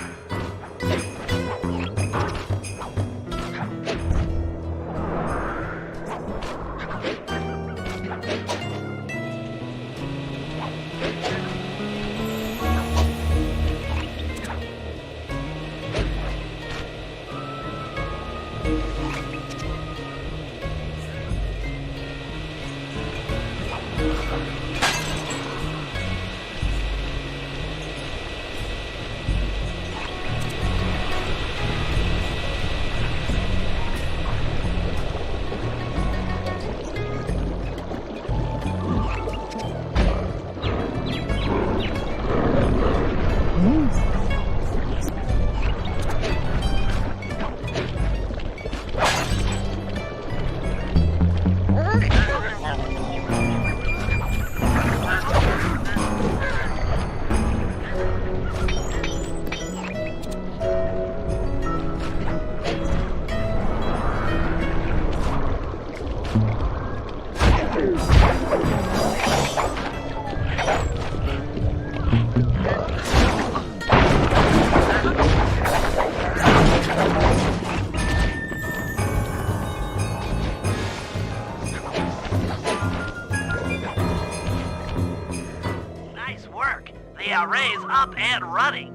Speaker 2: Nice work. The array's up and running.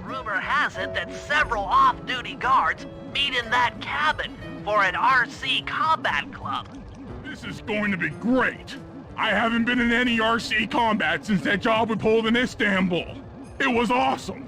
Speaker 2: Rumor has it that several off-duty guards meet in that cabin for an RC combat club.
Speaker 8: This is going to be great. I haven't been in any RC combat since that job we pulled in Istanbul. It was awesome.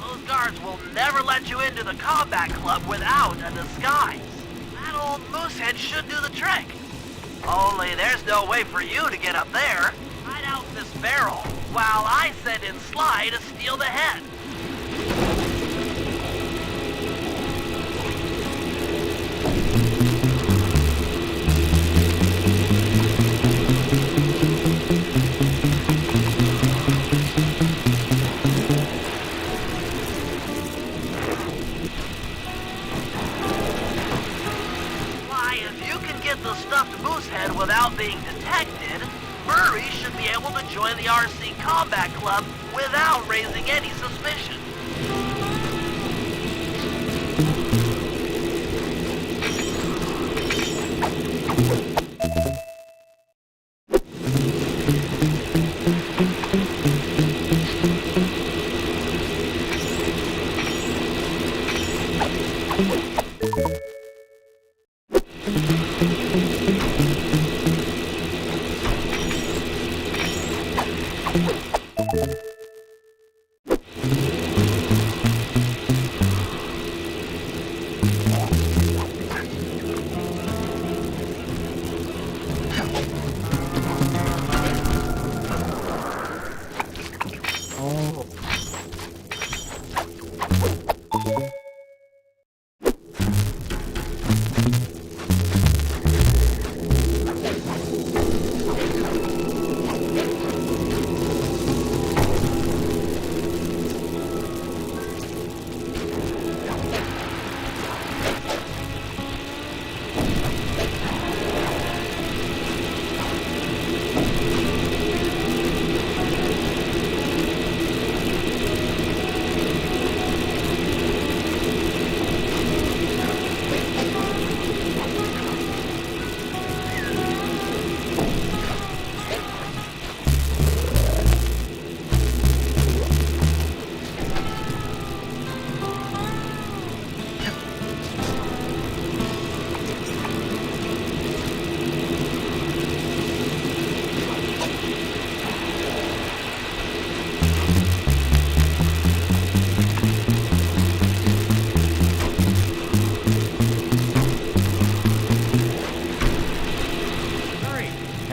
Speaker 2: Those guards will never let you into the combat club without a disguise. That old moosehead should do the trick. Only there's no way for you to get up there. Hide out in this barrel while I send in Sly to steal the head. Why, if you can get the stuffed moosehead without being detected, Murray should be able to join the RC Combat Club without raising any suspicion.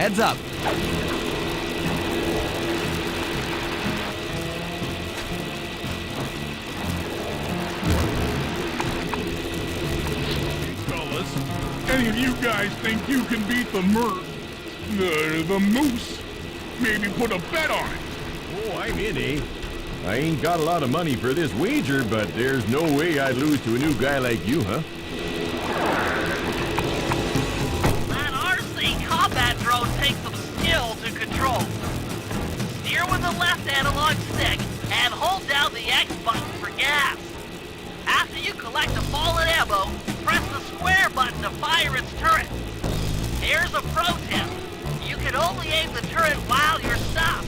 Speaker 1: Heads up.
Speaker 8: Fellas, any of you guys think you can beat the moose? Maybe put a bet on it.
Speaker 9: Oh, I'm in, eh? I ain't got a lot of money for this wager, but there's no way I'd lose to a new guy like you, huh?
Speaker 2: That RC combat drone takes some skill to control. Steer with the left analog stick and hold down the X button for gas. After you collect the fallen ammo, press the square button to fire its turret. Here's a pro tip. You can only aim the turret while you're stopped.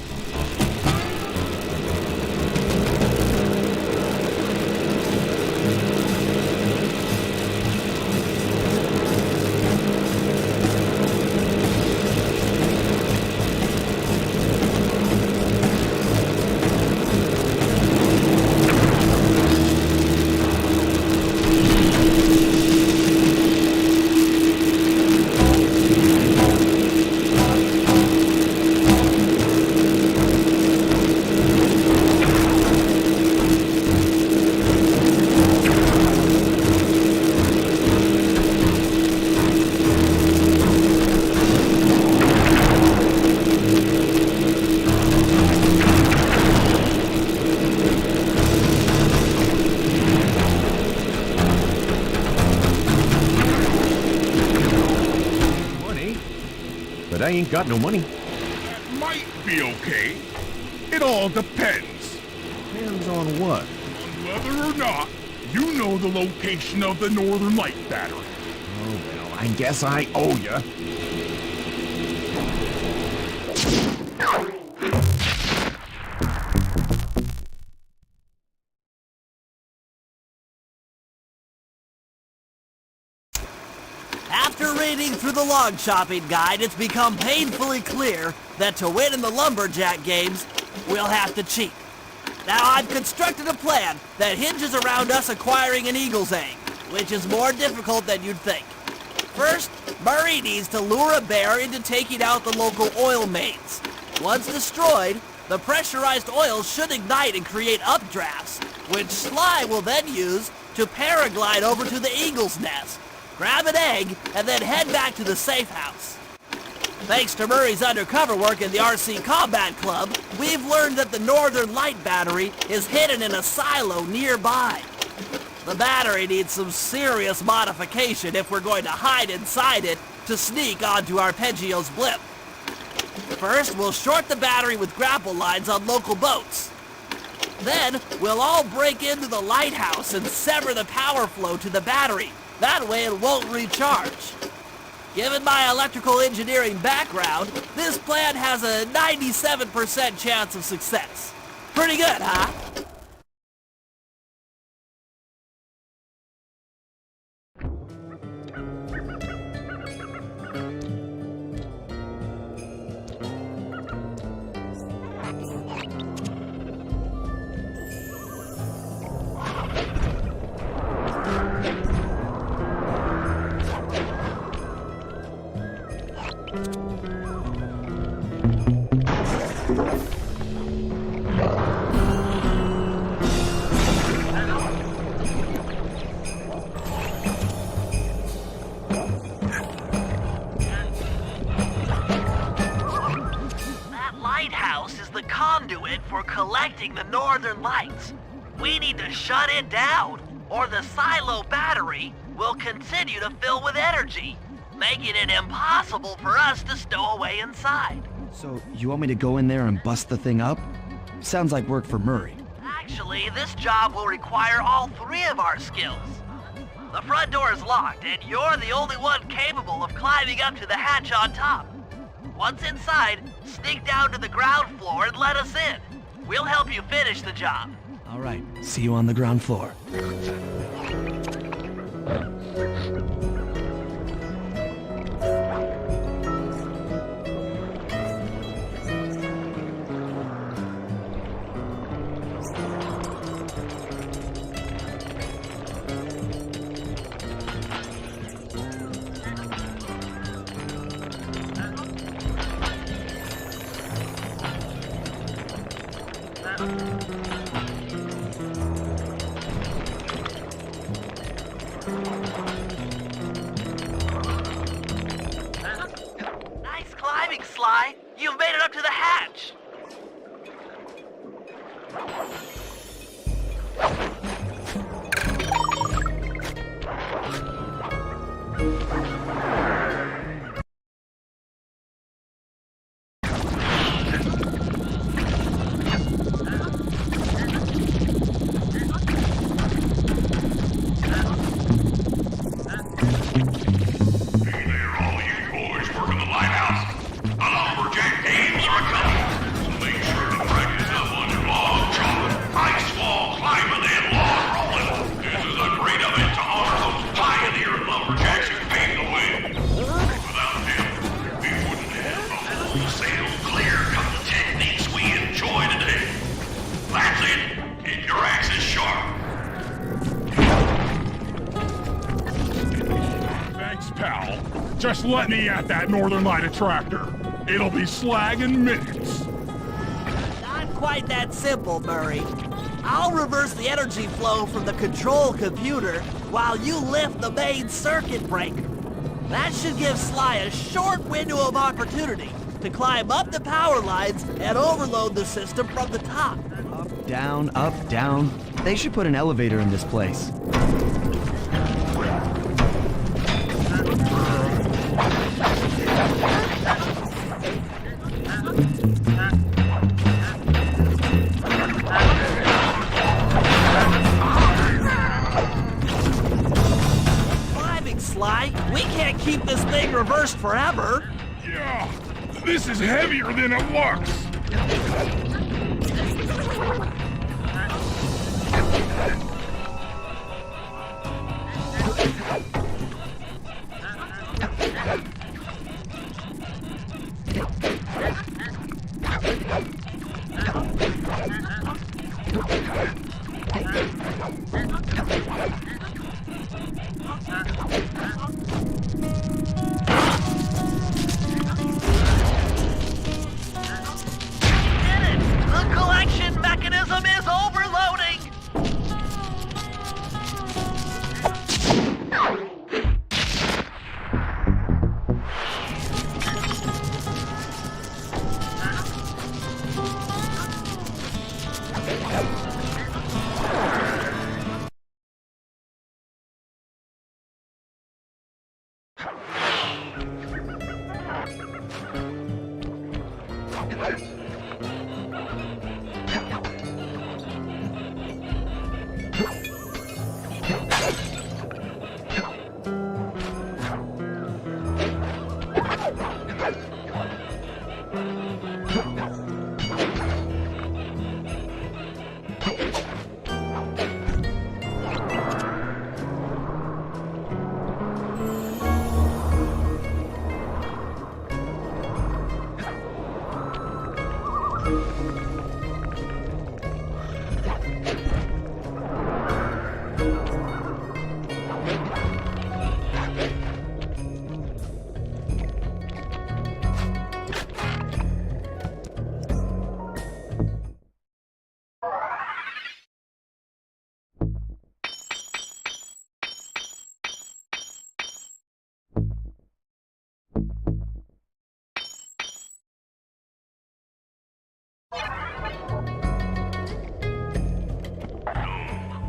Speaker 9: But I ain't got no money.
Speaker 8: That might be okay. It all depends.
Speaker 9: Depends on what?
Speaker 8: On whether or not you know the location of the Northern Light Battery.
Speaker 9: Oh, well, I guess I owe ya.
Speaker 6: After reading through the log shopping guide, it's become painfully clear that to win in the lumberjack games, we'll have to cheat. Now, I've constructed a plan that hinges around us acquiring an eagle's egg, which is more difficult than you'd think. First, Murray needs to lure a bear into taking out the local oil mains. Once destroyed, the pressurized oil should ignite and create updrafts, which Sly will then use to paraglide over to the eagle's nest, grab an egg, and then head back to the safe house. Thanks to Murray's undercover work in the RC Combat Club, we've learned that the Northern Light Battery is hidden in a silo nearby. The battery needs some serious modification if we're going to hide inside it to sneak onto Arpeggio's blimp. First, we'll short the battery with grapple lines on local boats. Then, we'll all break into the lighthouse and sever the power flow to the battery. That way it won't recharge. Given my electrical engineering background, this plan has a 97% chance of success. Pretty good, huh?
Speaker 2: Conduit for collecting the northern lights. We need to shut it down, or the silo battery will continue to fill with energy, making it impossible for us to stow away inside.
Speaker 1: So, you want me to go in there and bust the thing up? Sounds like work for Murray.
Speaker 2: Actually, this job will require all three of our skills. The front door is locked, and you're the only one capable of climbing up to the hatch on top. Once inside, sneak down to the ground floor and let us in. We'll help you finish the job.
Speaker 1: All right, see you on the ground floor.
Speaker 2: Nice climbing, Sly. You've made it up to the hatch.
Speaker 5: Hey there, all you boys working the lighthouse. The lumberjack games are coming. So make sure to practice up on your log chopping, ice wall climbing, and log rolling. This is a great event to honor those pioneer lumberjacks who paved the way. Without them, we wouldn't have the whole sail clear cut techniques we enjoy today. That's it. Keep your axes sharp.
Speaker 8: Thanks, pal. Just let me at that Northern Light attractor. It'll be slag in minutes.
Speaker 6: Not quite that simple, Murray. I'll reverse the energy flow from the control computer while you lift the main circuit breaker. That should give Sly a short window of opportunity to climb up the power lines and overload the system from the top.
Speaker 1: Up, down, up, down. They should put an elevator in this place.
Speaker 6: Climbing, Sly. We can't keep this thing reversed forever.
Speaker 8: Yeah, this is heavier than it looks.
Speaker 2: Did it! The collection mechanism is overloading!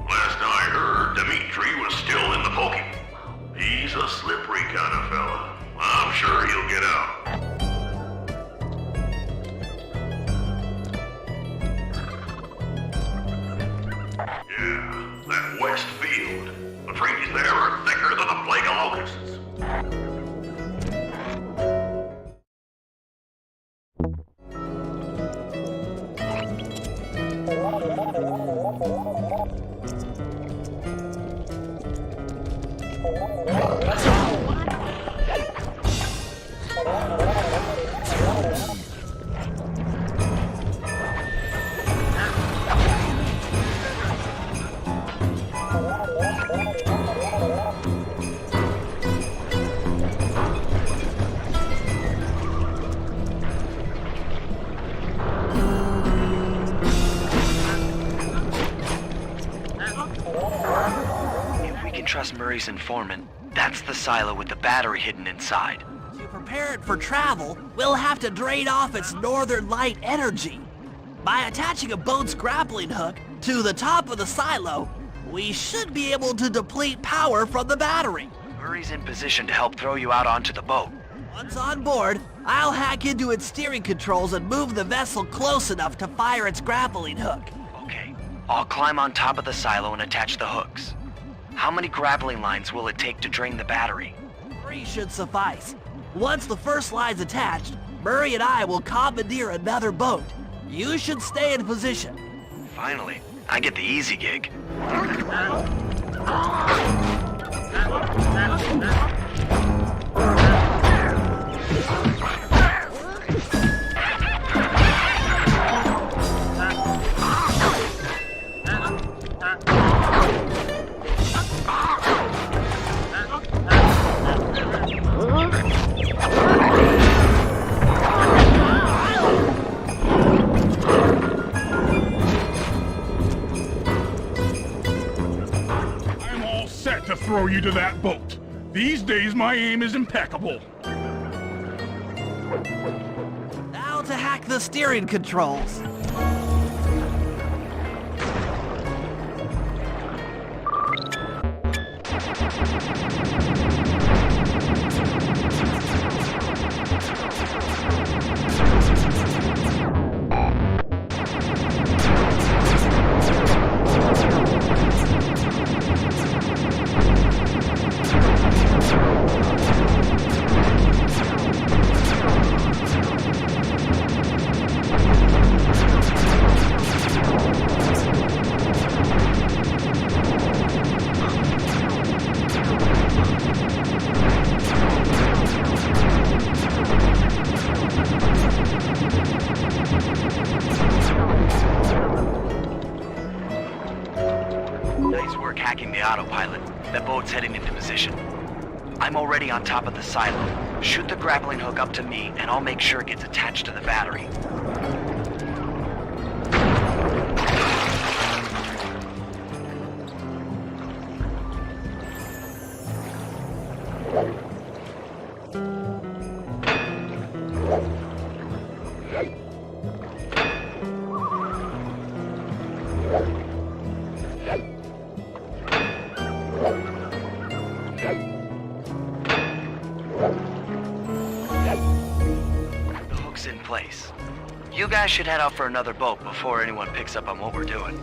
Speaker 5: Last I heard, Dimitri was still in the pokey. He's a slippery kind of fella. I'm sure he'll get out. Yeah, that west field. The trees there are thicker than a plague of locusts.
Speaker 1: trust Murray's informant. That's the silo with the battery hidden inside.
Speaker 6: To prepare it for travel, we'll have to drain off its northern light energy. By attaching a boat's grappling hook to the top of the silo, we should be able to deplete power from the battery.
Speaker 1: Murray's in position to help throw you out onto the boat.
Speaker 6: Once on board, I'll hack into its steering controls and move the vessel close enough to fire its grappling hook.
Speaker 1: Okay, I'll climb on top of the silo and attach the hooks. How many grappling lines will it take to drain the battery?
Speaker 6: 3 should suffice. Once the first line's attached, Murray and I will commandeer another boat. You should stay in position.
Speaker 1: Finally, I get the easy gig.
Speaker 8: I'm all set to throw you to that boat. These days, my aim is impeccable.
Speaker 6: Now to hack the steering controls.
Speaker 1: Nice work hacking the autopilot. That boat's heading into position. I'm already on top of the silo. Shoot the grappling hook up to me, and I'll make sure it gets attached to the battery. The hook's in place. You guys should head out for another boat before anyone picks up on what we're doing.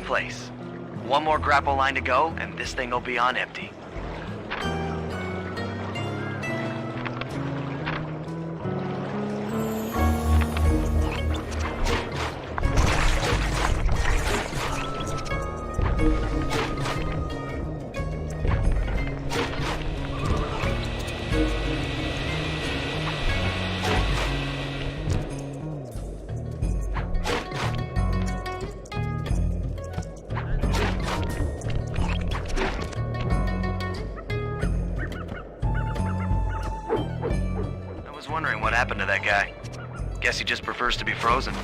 Speaker 2: place. One more grapple line to go, and this thing will be on empty. Wondering what happened to that guy. Guess he just prefers to be frozen.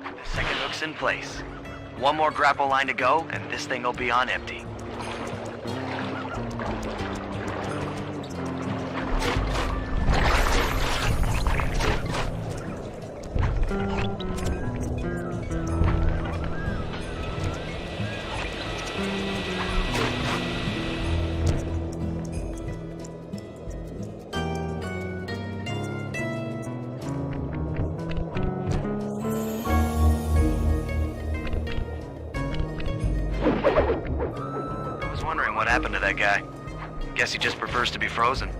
Speaker 2: The second hook's in place. One more grapple line to go, and this thing will be on empty. What happened to that guy? Guess he just prefers to be frozen.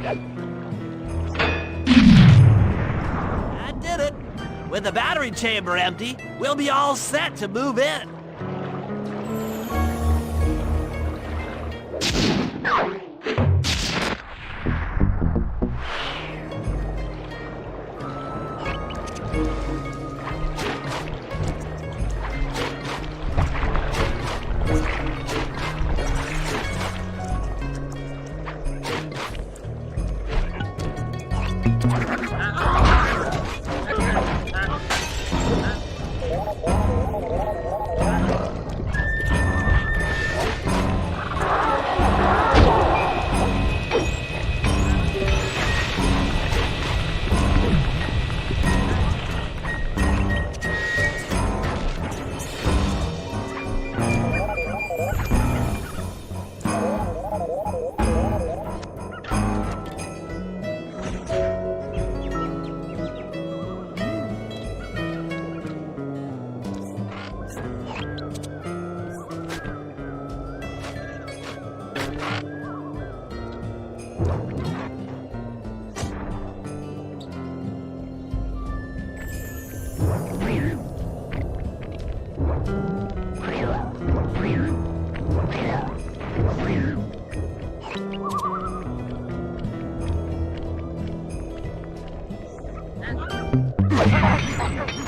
Speaker 6: I did it. With the battery chamber empty, we'll be all set to move in.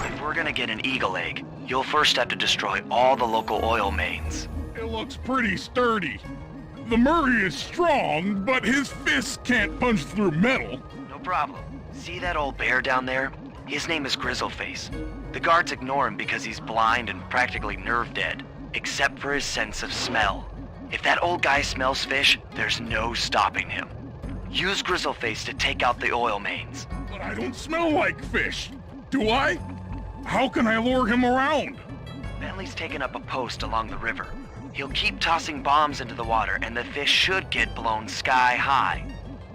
Speaker 1: If we're gonna get an eagle egg, you'll first have to destroy all the local oil mains.
Speaker 8: It looks pretty sturdy. The Murray is strong, but his fists can't punch through metal.
Speaker 1: No problem. See that old bear down there? His name is Grizzleface. The guards ignore him because he's blind and practically nerve dead, except for his sense of smell. If that old guy smells fish, there's no stopping him. Use Grizzleface to take out the oil mains.
Speaker 8: But I don't smell like fish, do I? How can I lure him around?
Speaker 1: Bentley's taken up a post along the river. He'll keep tossing bombs into the water, and the fish should get blown sky high.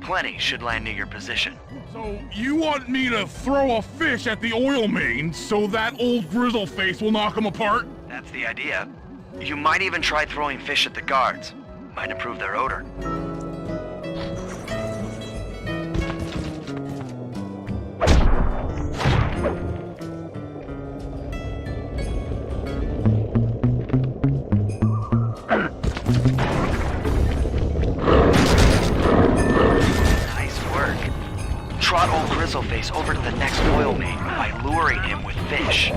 Speaker 1: Plenty should land near your position.
Speaker 8: So you want me to throw a fish at the oil main so that old Grizzleface will knock him apart?
Speaker 1: That's the idea. You might even try throwing fish at the guards. Might improve their odor. Trot old Grizzleface over to the next oil main by luring him with fish.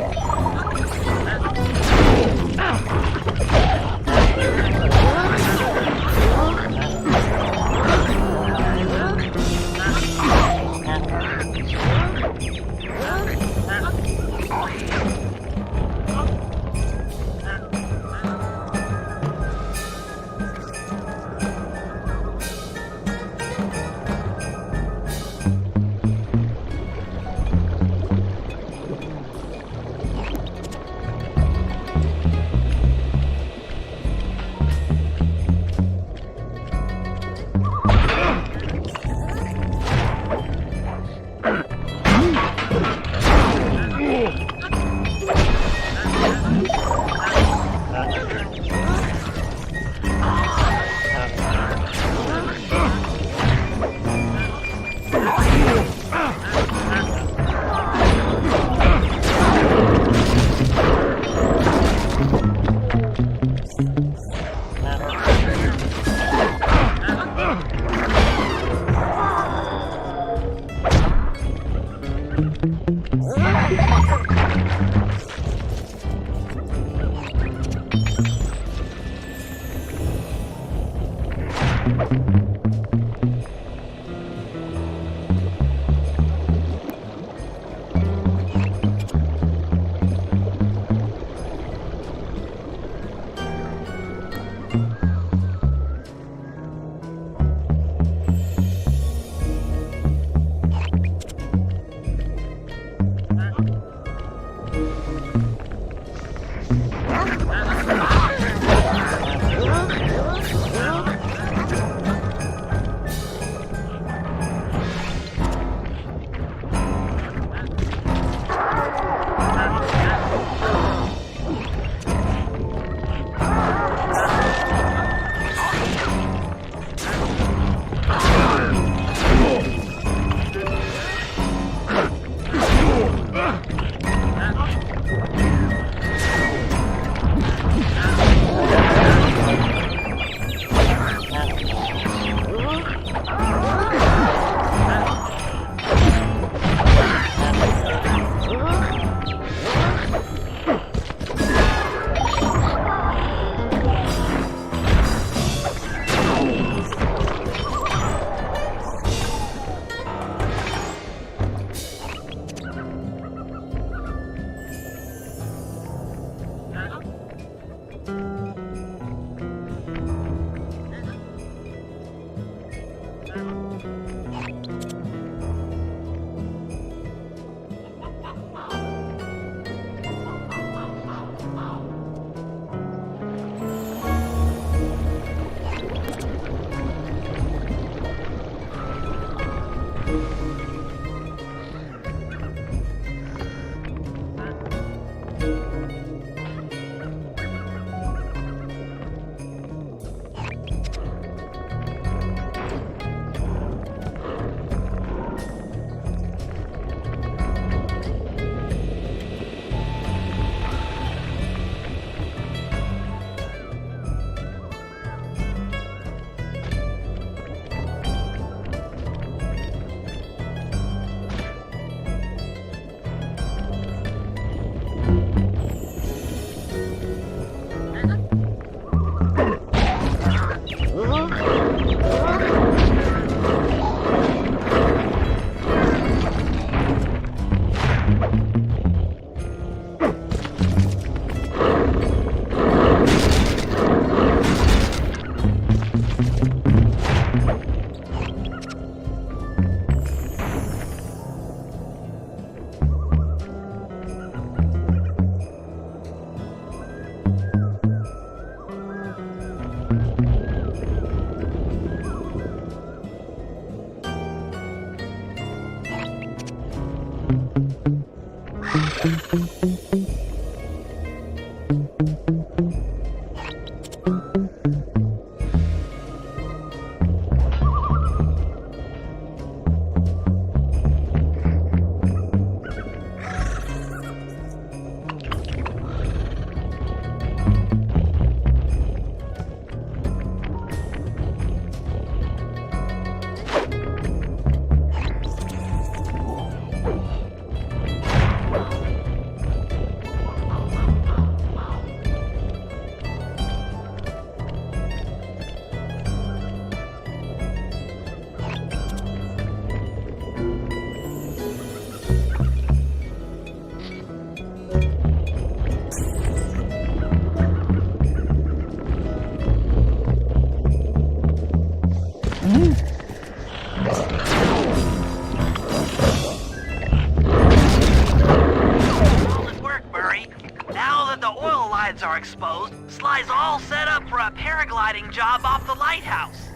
Speaker 2: Solid work, Murray. Now that the oil lines are exposed, Sly's all set up for a paragliding job off the lighthouse.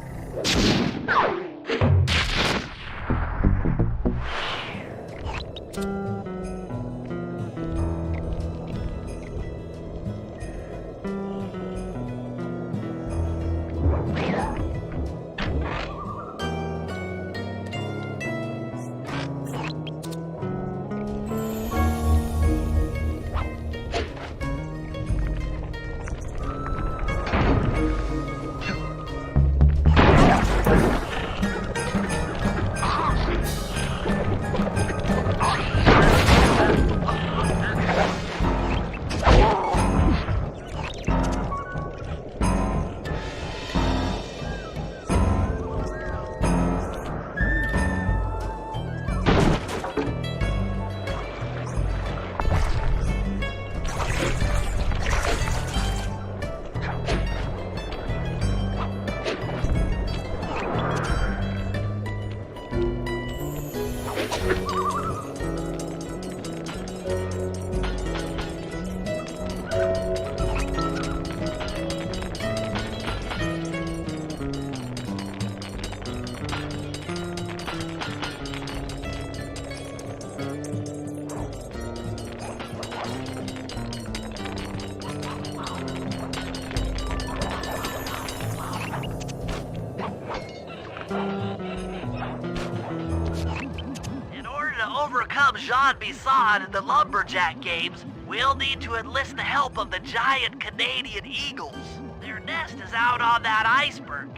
Speaker 2: Overcome Jean Bison in the Lumberjack games, we'll need to enlist the help of the giant Canadian eagles. Their nest is out on that iceberg.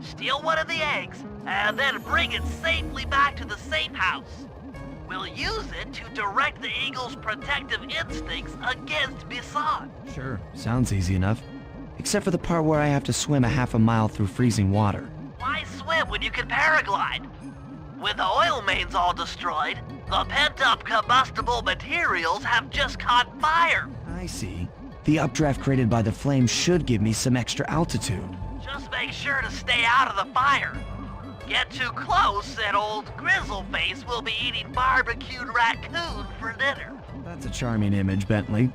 Speaker 2: Steal one of the eggs, and then bring it safely back to the safe house. We'll use it to direct the eagles' protective instincts against Bison.
Speaker 1: Sure, sounds easy enough. Except for the part where I have to swim a half a mile through freezing water.
Speaker 2: Why swim when you can paraglide? With the oil mains all destroyed, the pent-up combustible materials have just caught fire.
Speaker 1: I see. The updraft created by the flames should give me some extra altitude.
Speaker 2: Just make sure to stay out of the fire. Get too close and old Grizzleface will be eating barbecued raccoon for dinner.
Speaker 1: That's a charming image, Bentley.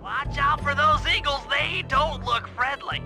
Speaker 2: Watch out for those eagles, they don't look friendly.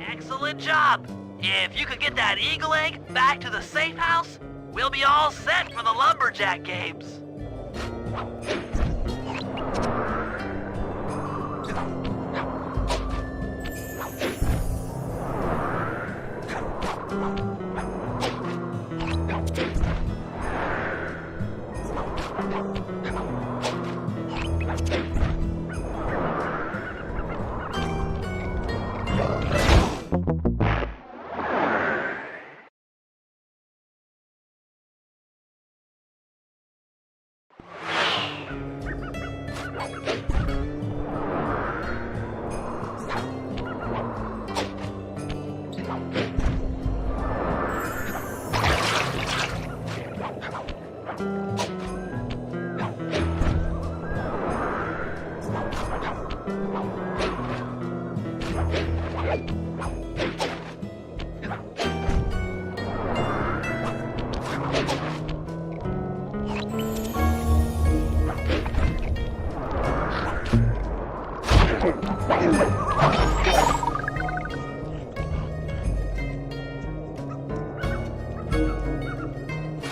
Speaker 2: Excellent job! If you could get that eagle egg back to the safe house, we'll be all set for the lumberjack games.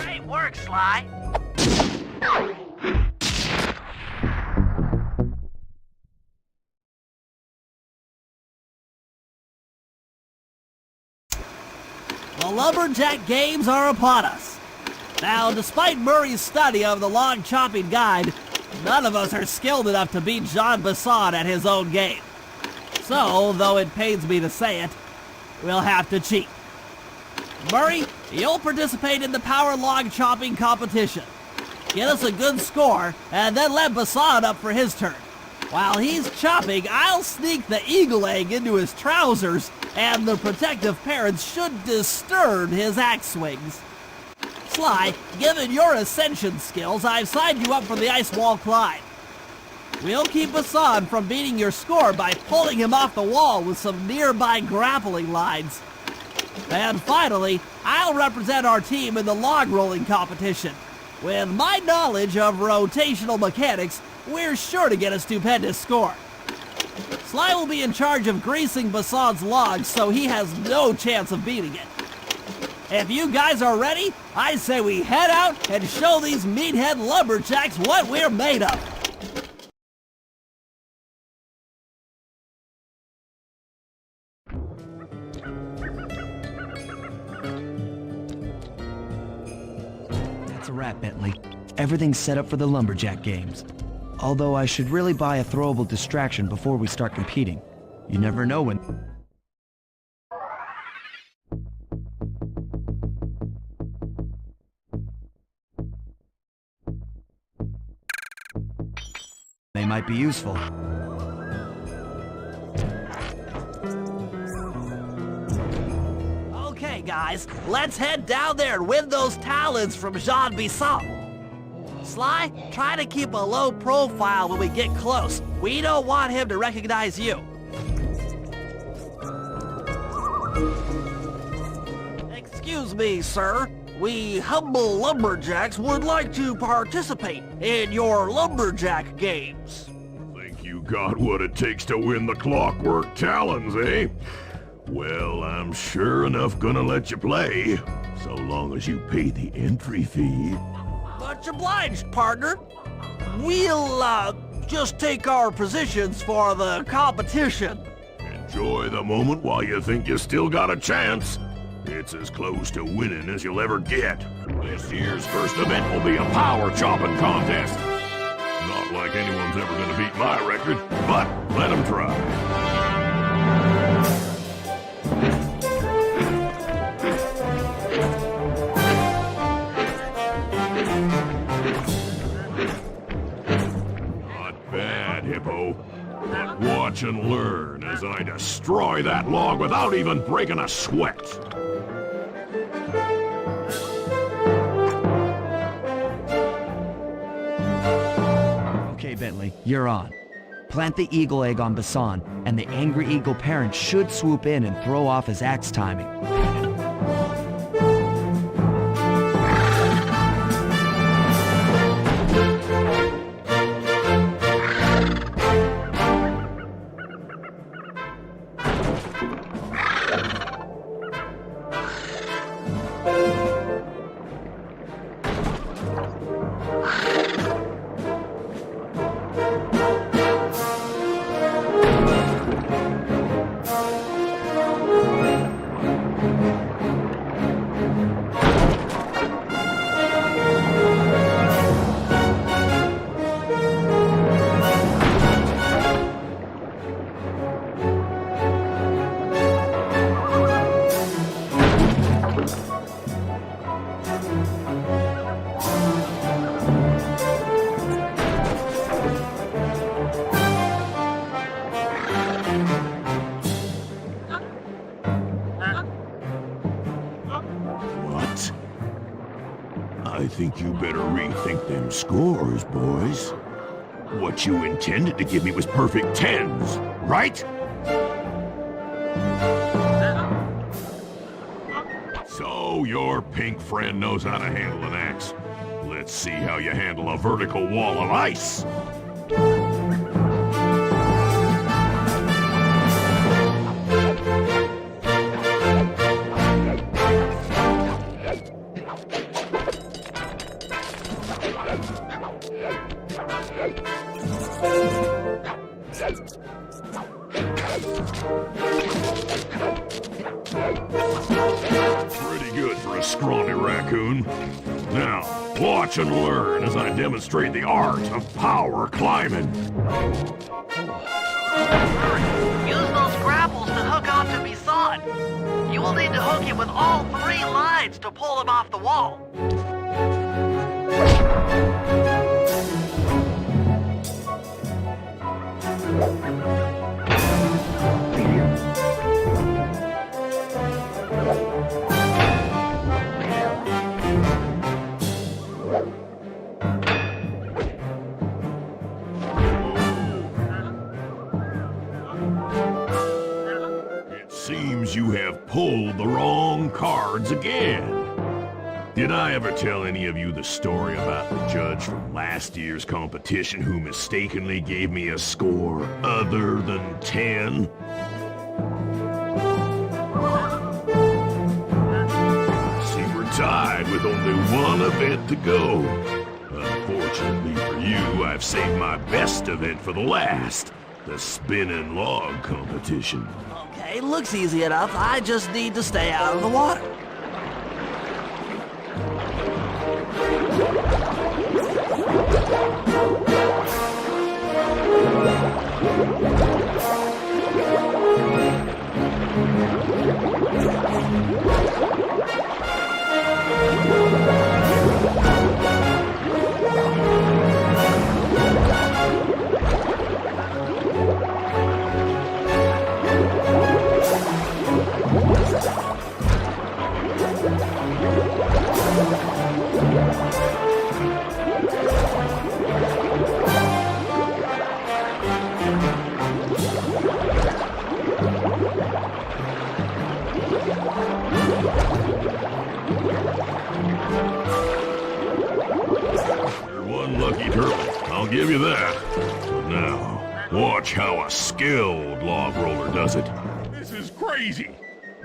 Speaker 2: Great work, Sly.
Speaker 6: The lumberjack games are upon us. Now, despite Murray's study of the log chopping guide, none of us are skilled enough to beat Jean Bison at his own game. So, though it pains me to say it, we'll have to cheat. Murray, you'll participate in the power log chopping competition. Get us a good score, and then let Bison up for his turn. While he's chopping, I'll sneak the eagle egg into his trousers, and the protective parents should disturb his axe swings. Sly, given your ascension skills, I've signed you up for the ice wall climb. We'll keep Bison from beating your score by pulling him off the wall with some nearby grappling lines. And finally, I'll represent our team in the log rolling competition. With my knowledge of rotational mechanics, we're sure to get a stupendous score. Sly will be in charge of greasing Bason's logs, so he has no chance of beating it. If you guys are ready, I say we head out and show these meathead lumberjacks what we're made of.
Speaker 1: That's a wrap, Bentley. Everything's set up for the lumberjack games. Although I should really buy a throwable distraction before we start competing. You never know when they might be useful.
Speaker 6: Okay, guys, let's head down there and win those talons from Jean Bisson. Sly, try to keep a low profile when we get close. We don't want him to recognize you. Excuse me, sir. We humble lumberjacks would like to participate in your lumberjack games.
Speaker 4: Think you got what it takes to win the Clockwork Talons, eh? Well, I'm sure enough gonna let you play, so long as you pay the entry fee.
Speaker 6: Much obliged, partner. We'll, just take our positions for the competition.
Speaker 4: Enjoy the moment while you think you still got a chance. It's as close to winning as you'll ever get. This year's first event will be a power chopping contest. Not like anyone's ever gonna beat my record, but let them try. Not bad, Hippo. But watch and learn as I destroy that log without even breaking a sweat.
Speaker 1: Okay, Bentley, you're on. Plant the eagle egg on Bassan, and the angry eagle parent should swoop in and throw off his axe timing.
Speaker 4: What? I think you better rethink them scores, boys. What you intended to give me was perfect tens, right? So your pink friend knows how to handle an axe. Let's see how you handle a vertical wall of ice. Pretty good for a scrawny raccoon. Now, watch and learn as I demonstrate the art of power climbing.
Speaker 2: Use those grapples to hook onto Bisson. You will need to hook him with all 3 lines to pull him off the wall.
Speaker 4: Seems you have pulled the wrong cards again. Did I ever tell any of you the story about the judge from last year's competition who mistakenly gave me a score other than 10? See, we're tied with only one event to go. Unfortunately for you, I've saved my best event for the last, the spinning log competition.
Speaker 6: Okay, looks easy enough. I just need to stay out of the water.
Speaker 4: I'll give you that. But now, watch how a skilled log roller does it.
Speaker 8: This is crazy.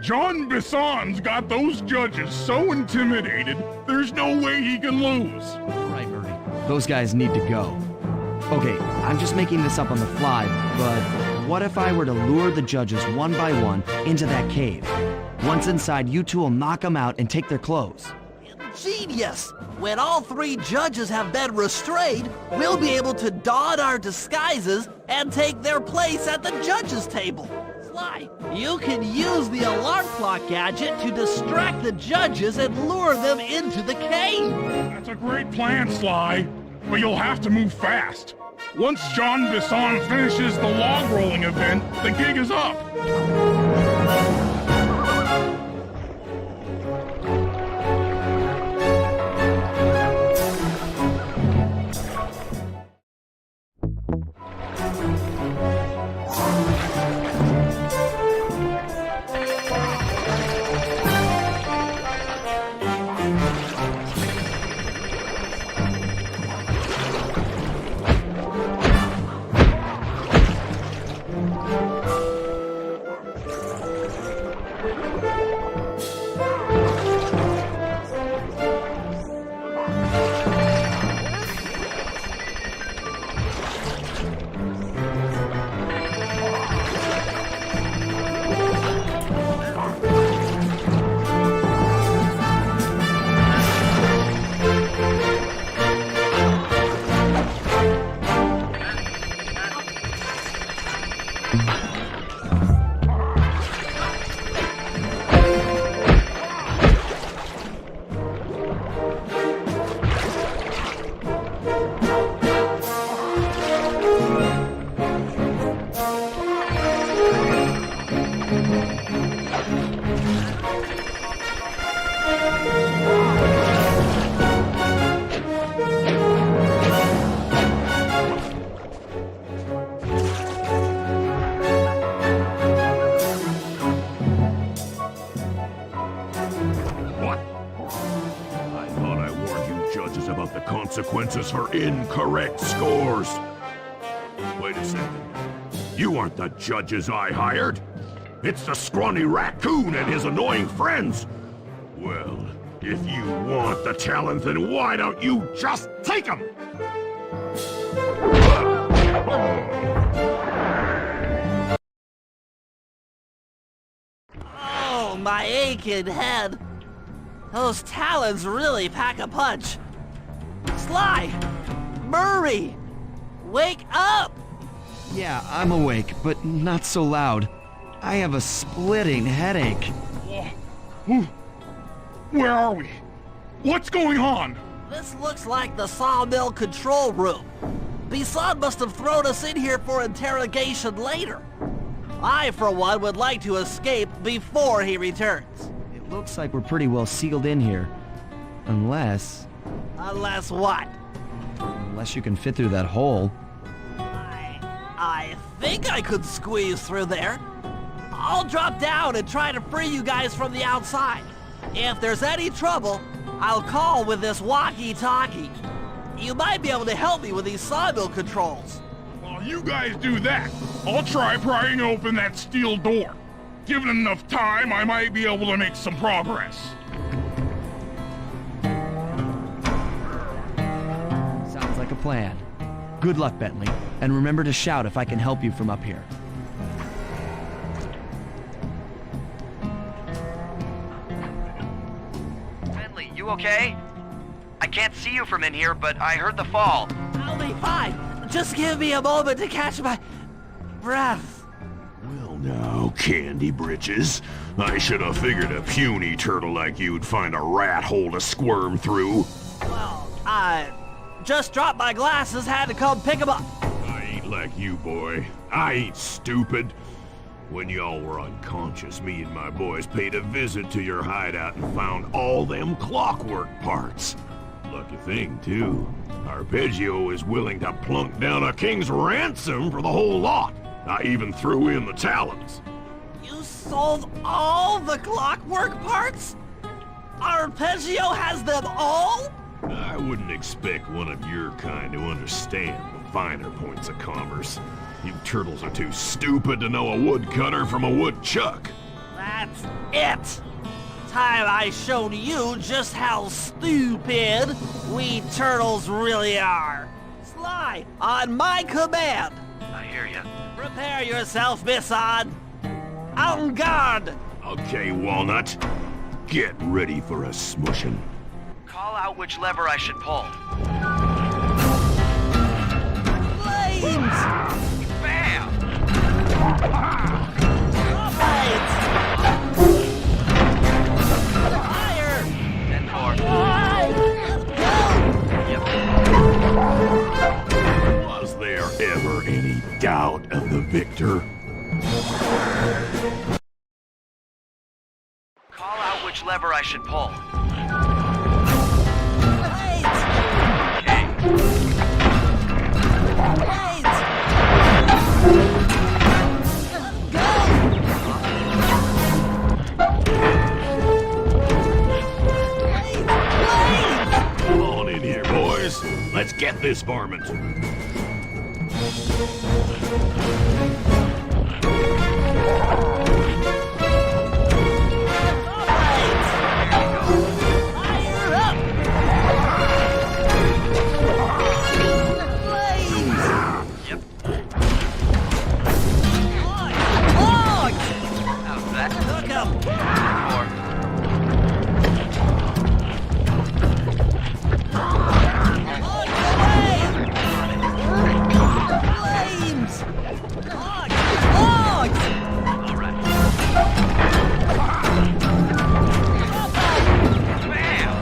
Speaker 8: John Bisson's got those judges so intimidated, there's no way he can lose.
Speaker 1: Right, Murray. Those guys need to go. Okay, I'm just making this up on the fly, but what if I were to lure the judges one by one into that cave? Once inside, you two will knock them out and take their clothes.
Speaker 6: Genius! When all 3 judges have been restrained, we'll be able to don our disguises and take their place at the judges' table. Sly, you can use the alarm clock gadget to distract the judges and lure them into the cave.
Speaker 8: That's a great plan, Sly. But you'll have to move fast. Once John Bisson finishes the log rolling event, the gig is up.
Speaker 4: about the consequences for incorrect scores. Wait a second. You aren't the judges I hired. It's the scrawny raccoon and his annoying friends. Well, if you want the talent, then why don't you just take them?
Speaker 6: Oh, my aching head. Those talons really pack a punch. Sly! Murray! Wake up!
Speaker 1: Yeah, I'm awake, but not so loud. I have a splitting headache.
Speaker 8: Where are we? What's going on?
Speaker 6: This looks like the sawmill control room. Bisson must have thrown us in here for interrogation later. I, for one, would like to escape before he returns.
Speaker 1: It looks like we're pretty well sealed in here. Unless...
Speaker 6: Unless what?
Speaker 1: Unless you can fit through that hole.
Speaker 6: I think I could squeeze through there. I'll drop down and try to free you guys from the outside. If there's any trouble, I'll call with this walkie-talkie. You might be able to help me with these sawmill controls.
Speaker 8: While you guys do that, I'll try prying open that steel door. Given enough time, I might be able to make some progress.
Speaker 1: Sounds like a plan. Good luck, Bentley, and remember to shout if I can help you from up here.
Speaker 2: Bentley, you okay? I can't see you from in here, but I heard the fall.
Speaker 6: I'll be fine. Just give me a moment to catch my breath.
Speaker 4: Well now, Candy Britches. I should have figured a puny turtle like you'd find a rat hole to squirm through.
Speaker 6: Well, I just dropped my glasses, had to come pick them up.
Speaker 4: I ain't like you, boy. I ain't stupid. When y'all were unconscious, me and my boys paid a visit to your hideout and found all them clockwork parts. Lucky thing, too. Arpeggio is willing to plunk down a king's ransom for the whole lot. I even threw in the talons.
Speaker 6: You sold all the clockwork parts? Arpeggio has them all?
Speaker 4: I wouldn't expect one of your kind to understand finer points of commerce. You turtles are too stupid to know a woodcutter from a woodchuck.
Speaker 6: That's it! Time I showed you just how stupid we turtles really are. Sly, on my command!
Speaker 2: I hear you.
Speaker 6: Prepare yourself, Bisson! En garde!
Speaker 4: Okay, Walnut. Get ready for a smushing.
Speaker 2: Call out which lever I should pull.
Speaker 6: Flames!
Speaker 2: Bam!
Speaker 6: Lights! Fire!
Speaker 2: 10-4. Yep.
Speaker 4: Was there ever any doubt of the victor?
Speaker 2: Call out which lever I should pull.
Speaker 6: Lights!
Speaker 2: Okay.
Speaker 6: Lights! Go! Lights!
Speaker 4: Come on in here, boys. Let's get this varmint.
Speaker 6: Fire up! Flames!
Speaker 2: Yep.
Speaker 6: Logs!
Speaker 2: How's that?
Speaker 6: Hook 'em!
Speaker 2: 10-4.
Speaker 6: Logs away! Flames! Logs! Logs!
Speaker 2: All right. Bam!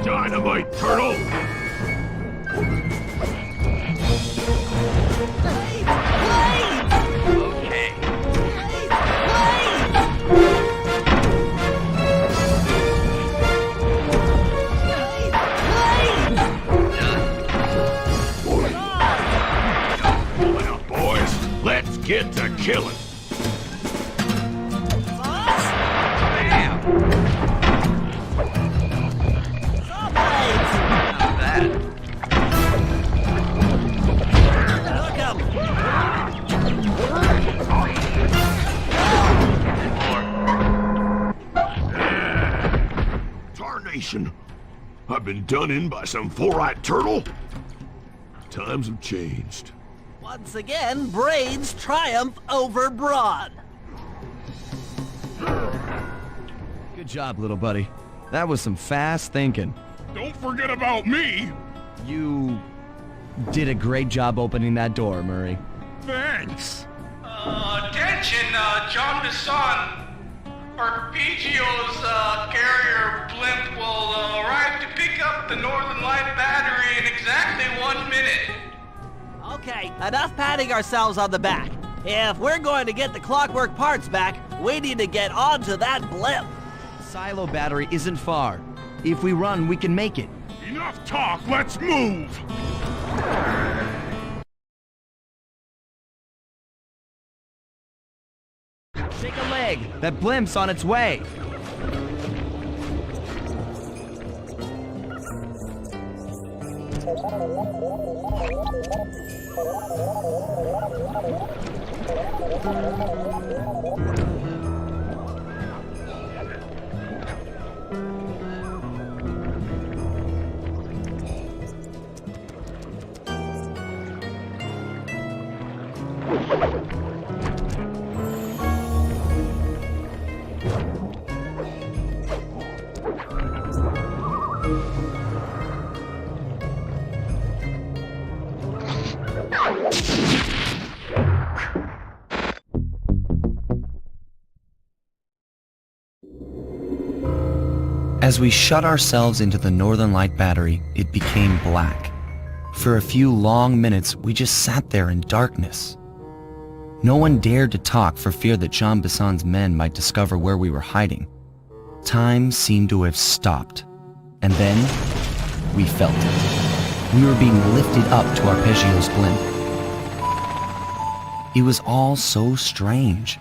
Speaker 4: Dynamite, turtle!
Speaker 2: Okay.
Speaker 4: Well, boys, let's get to killing.
Speaker 2: Bam! How's that?
Speaker 4: Tarnation! I've been done in by some four-eyed turtle? Times have changed.
Speaker 6: Once again, brains triumph over brawn.
Speaker 1: Good job, little buddy. That was some fast thinking.
Speaker 8: Don't forget about me.
Speaker 1: You did a great job opening that door, Murray.
Speaker 8: Thanks.
Speaker 3: Attention, John Bisson. Arpeggio's carrier blimp will arrive to pick up the Northern Light battery in exactly 1 minute.
Speaker 6: Okay, enough patting ourselves on the back. If we're going to get the Clockwork parts back, we need to get onto that blimp.
Speaker 1: Silo battery isn't far. If we run, we can make it.
Speaker 8: Enough talk, let's move.
Speaker 1: Shake a leg. That blimp's on its way. As we shut ourselves into the Northern Light battery, it became black. For a few long minutes, we just sat there in darkness. No one dared to talk for fear that Jean Bisson's men might discover where we were hiding. Time seemed to have stopped. And then, we felt it. We were being lifted up to Arpeggio's blimp. It was all so strange.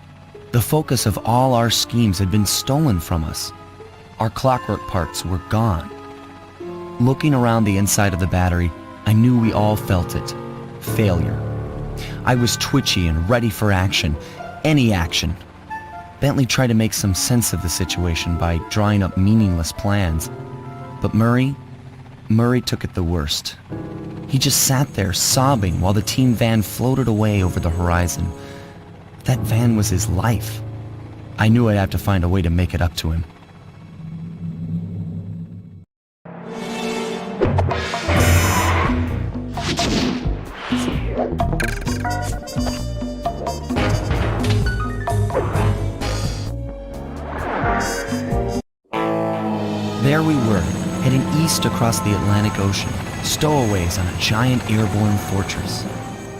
Speaker 1: The focus of all our schemes had been stolen from us. Our clockwork parts were gone. Looking around the inside of the battery, I knew we all felt it. Failure. I was twitchy and ready for action. Any action. Bentley tried to make some sense of the situation by drawing up meaningless plans. But Murray took it the worst. He just sat there sobbing while the team van floated away over the horizon. That van was his life. I knew I'd have to find a way to make it up to him. There we were, heading east across the Atlantic Ocean, stowaways on a giant airborne fortress.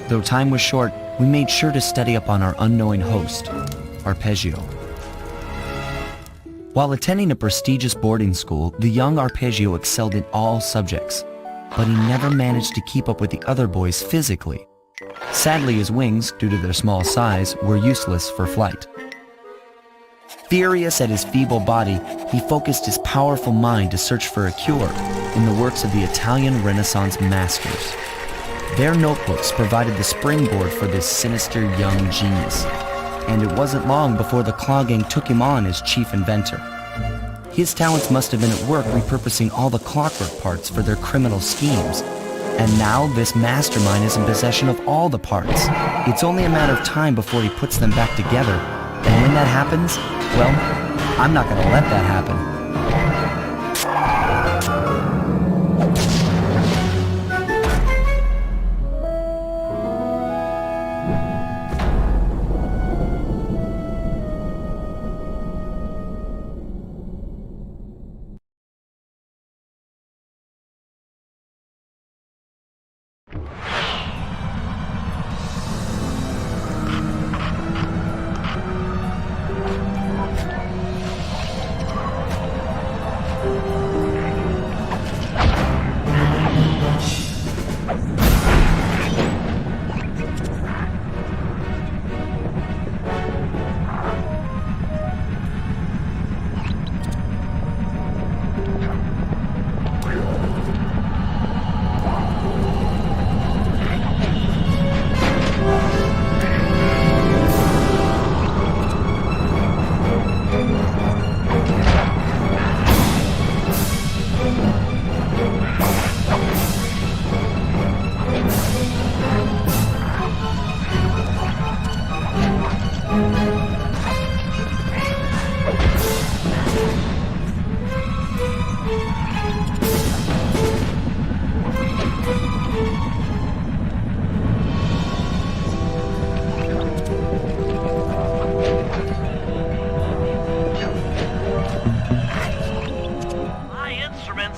Speaker 1: Though time was short, we made sure to study up on our unknowing host, Arpeggio. While attending a prestigious boarding school, the young Arpeggio excelled in all subjects, but he never managed to keep up with the other boys physically. Sadly, his wings, due to their small size, were useless for flight. Furious at his feeble body, he focused his powerful mind to search for a cure in the works of the Italian Renaissance masters. Their notebooks provided the springboard for this sinister young genius, and it wasn't long before the Claw Gang took him on as chief inventor. His talents must have been at work repurposing all the clockwork parts for their criminal schemes. And now this mastermind is in possession of all the parts. It's only a matter of time before he puts them back together. And when that happens, well, I'm not going to let that happen.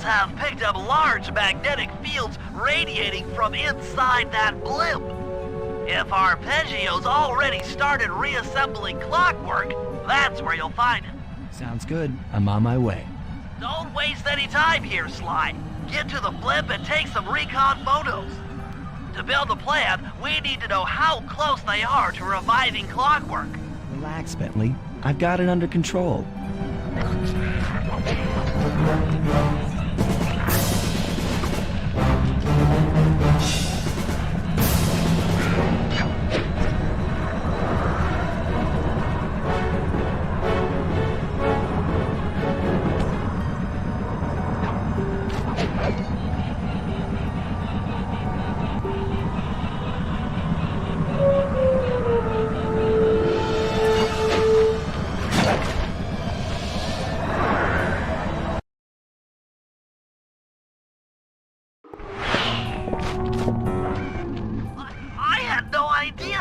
Speaker 2: Have picked up large magnetic fields radiating from inside that blimp. If Arpeggio's already started reassembling clockwork, that's where you'll find it.
Speaker 1: Sounds good. I'm on my way.
Speaker 2: Don't waste any time here, Sly. Get to the blimp and take some recon photos. To build a plan, we need to know how close they are to reviving clockwork.
Speaker 1: Relax, Bentley. I've got it under control.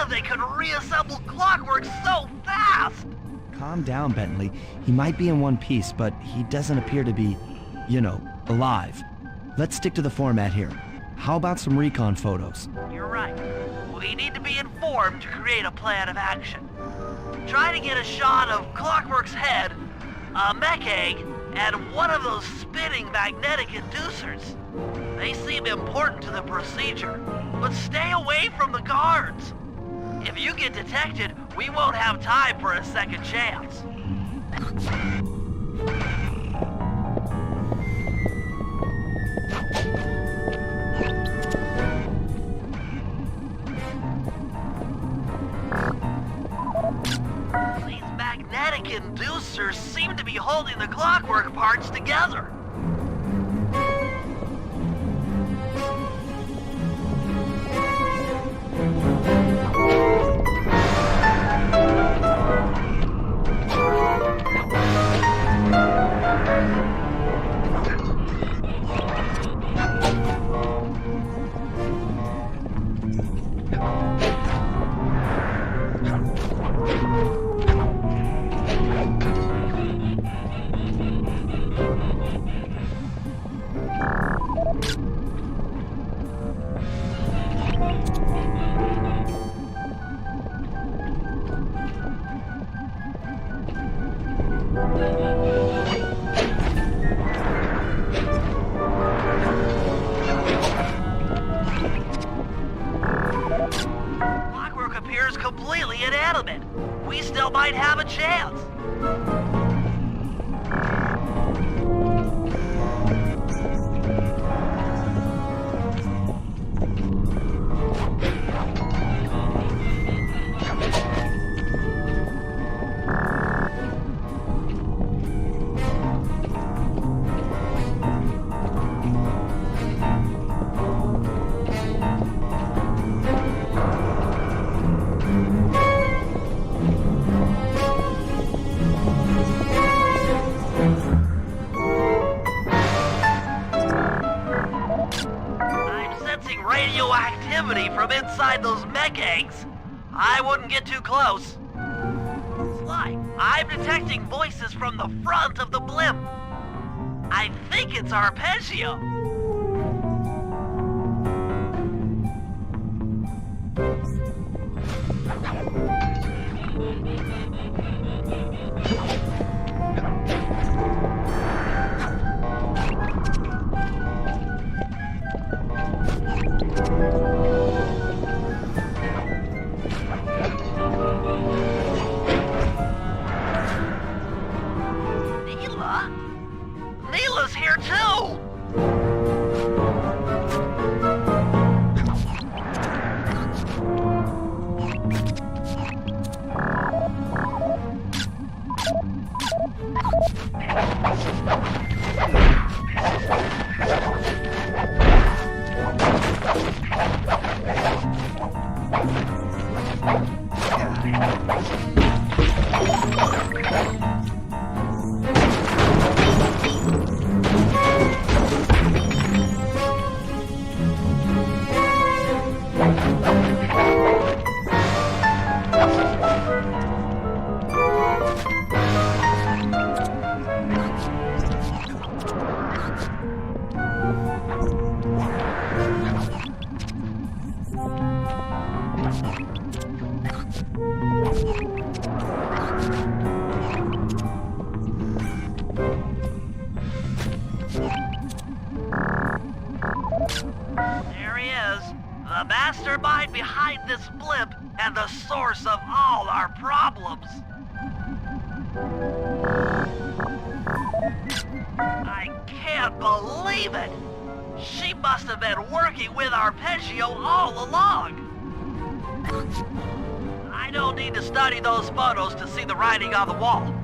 Speaker 2: They could reassemble clockwork so fast!
Speaker 1: Calm down, Bentley. He might be in one piece, but he doesn't appear to be, alive. Let's stick to the format here. How about some recon photos?
Speaker 2: You're right. We need to be informed to create a plan of action. Try to get a shot of Clockwork's head, a mech egg, and one of those spinning magnetic inducers. They seem important to the procedure, but stay away from the guards. If you get detected, we won't have time for a second chance. These magnetic inducers seem to be holding the clockwork parts together. Clockwork appears completely inanimate. We still might have a chance. Radioactivity from inside those mech eggs. I wouldn't get too close. Sly, I'm detecting voices from the front of the blimp. I think it's Arpeggio. Neela's here too! There he is, the mastermind behind this blimp and the source of all our problems. I can't believe it! She must have been working with Arpeggio all along. I don't need to study those photos to see the writing on the wall.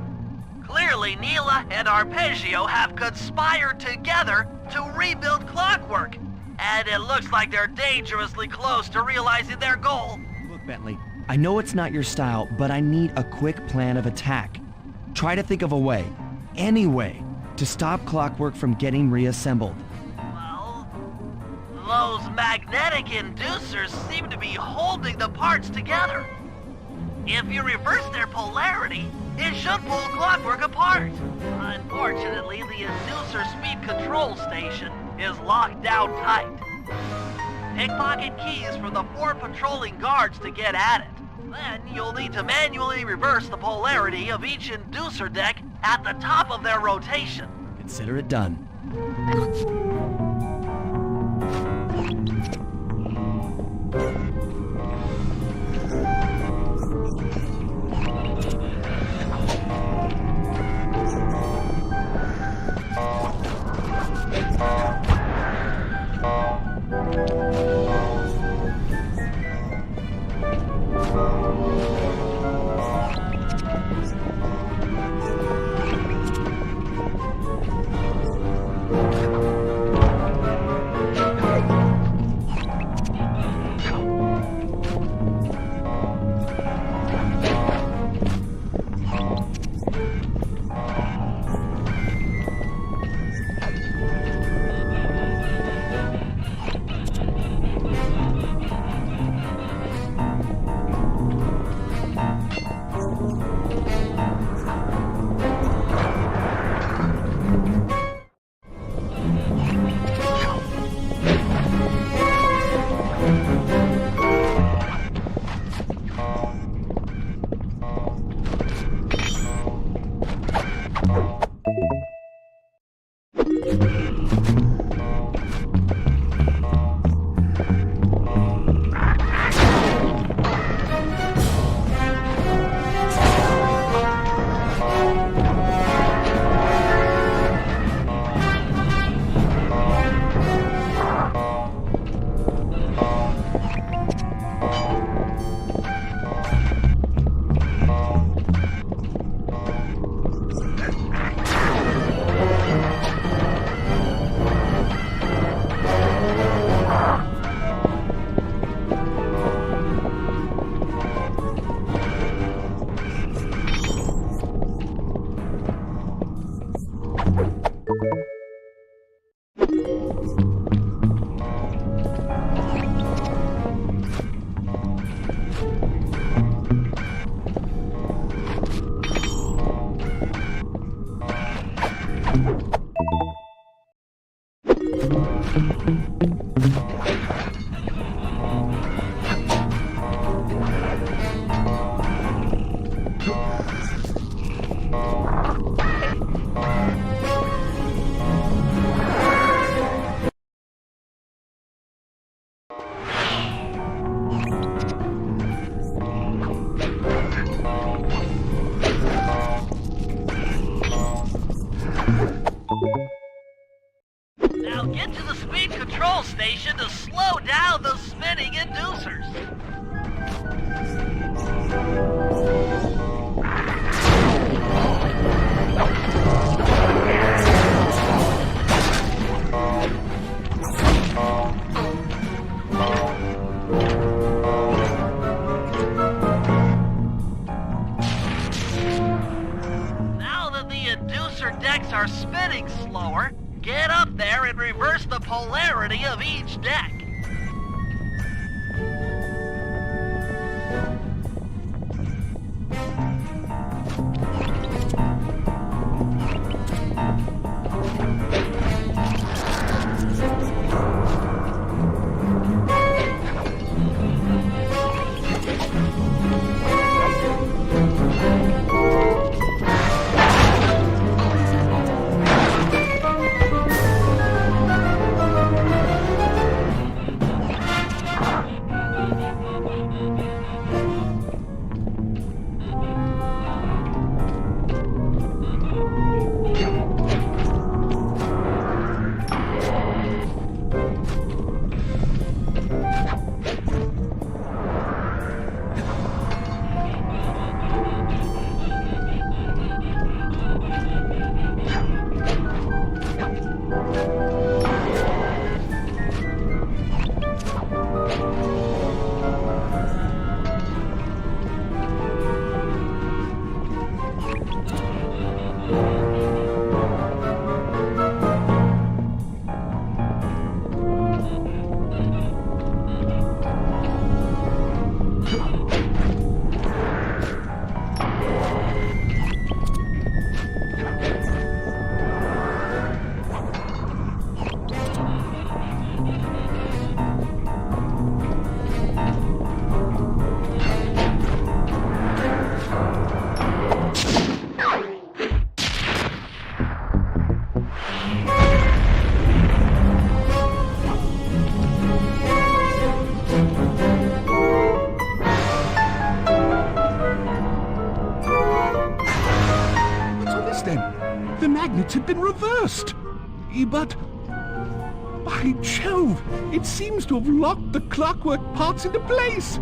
Speaker 2: Clearly, Neela and Arpeggio have conspired together to rebuild Clockwork. And it looks like they're dangerously close to realizing their goal.
Speaker 1: Look, Bentley, I know it's not your style, but I need a quick plan of attack. Try to think of a way, any way, to stop Clockwork from getting reassembled.
Speaker 2: Well, those magnetic inducers seem to be holding the parts together. If you reverse their polarity, it should pull Clockwork apart. Unfortunately, the inducer speed control station is locked down tight. Pickpocket keys from the 4 patrolling guards to get at it. Then you'll need to manually reverse the polarity of each inducer deck at the top of their rotation.
Speaker 1: Consider it done.
Speaker 2: blower. Get up there and reverse the polarity of each deck.
Speaker 8: The magnets had been reversed. But, by Jove, it seems to have locked the clockwork parts into place.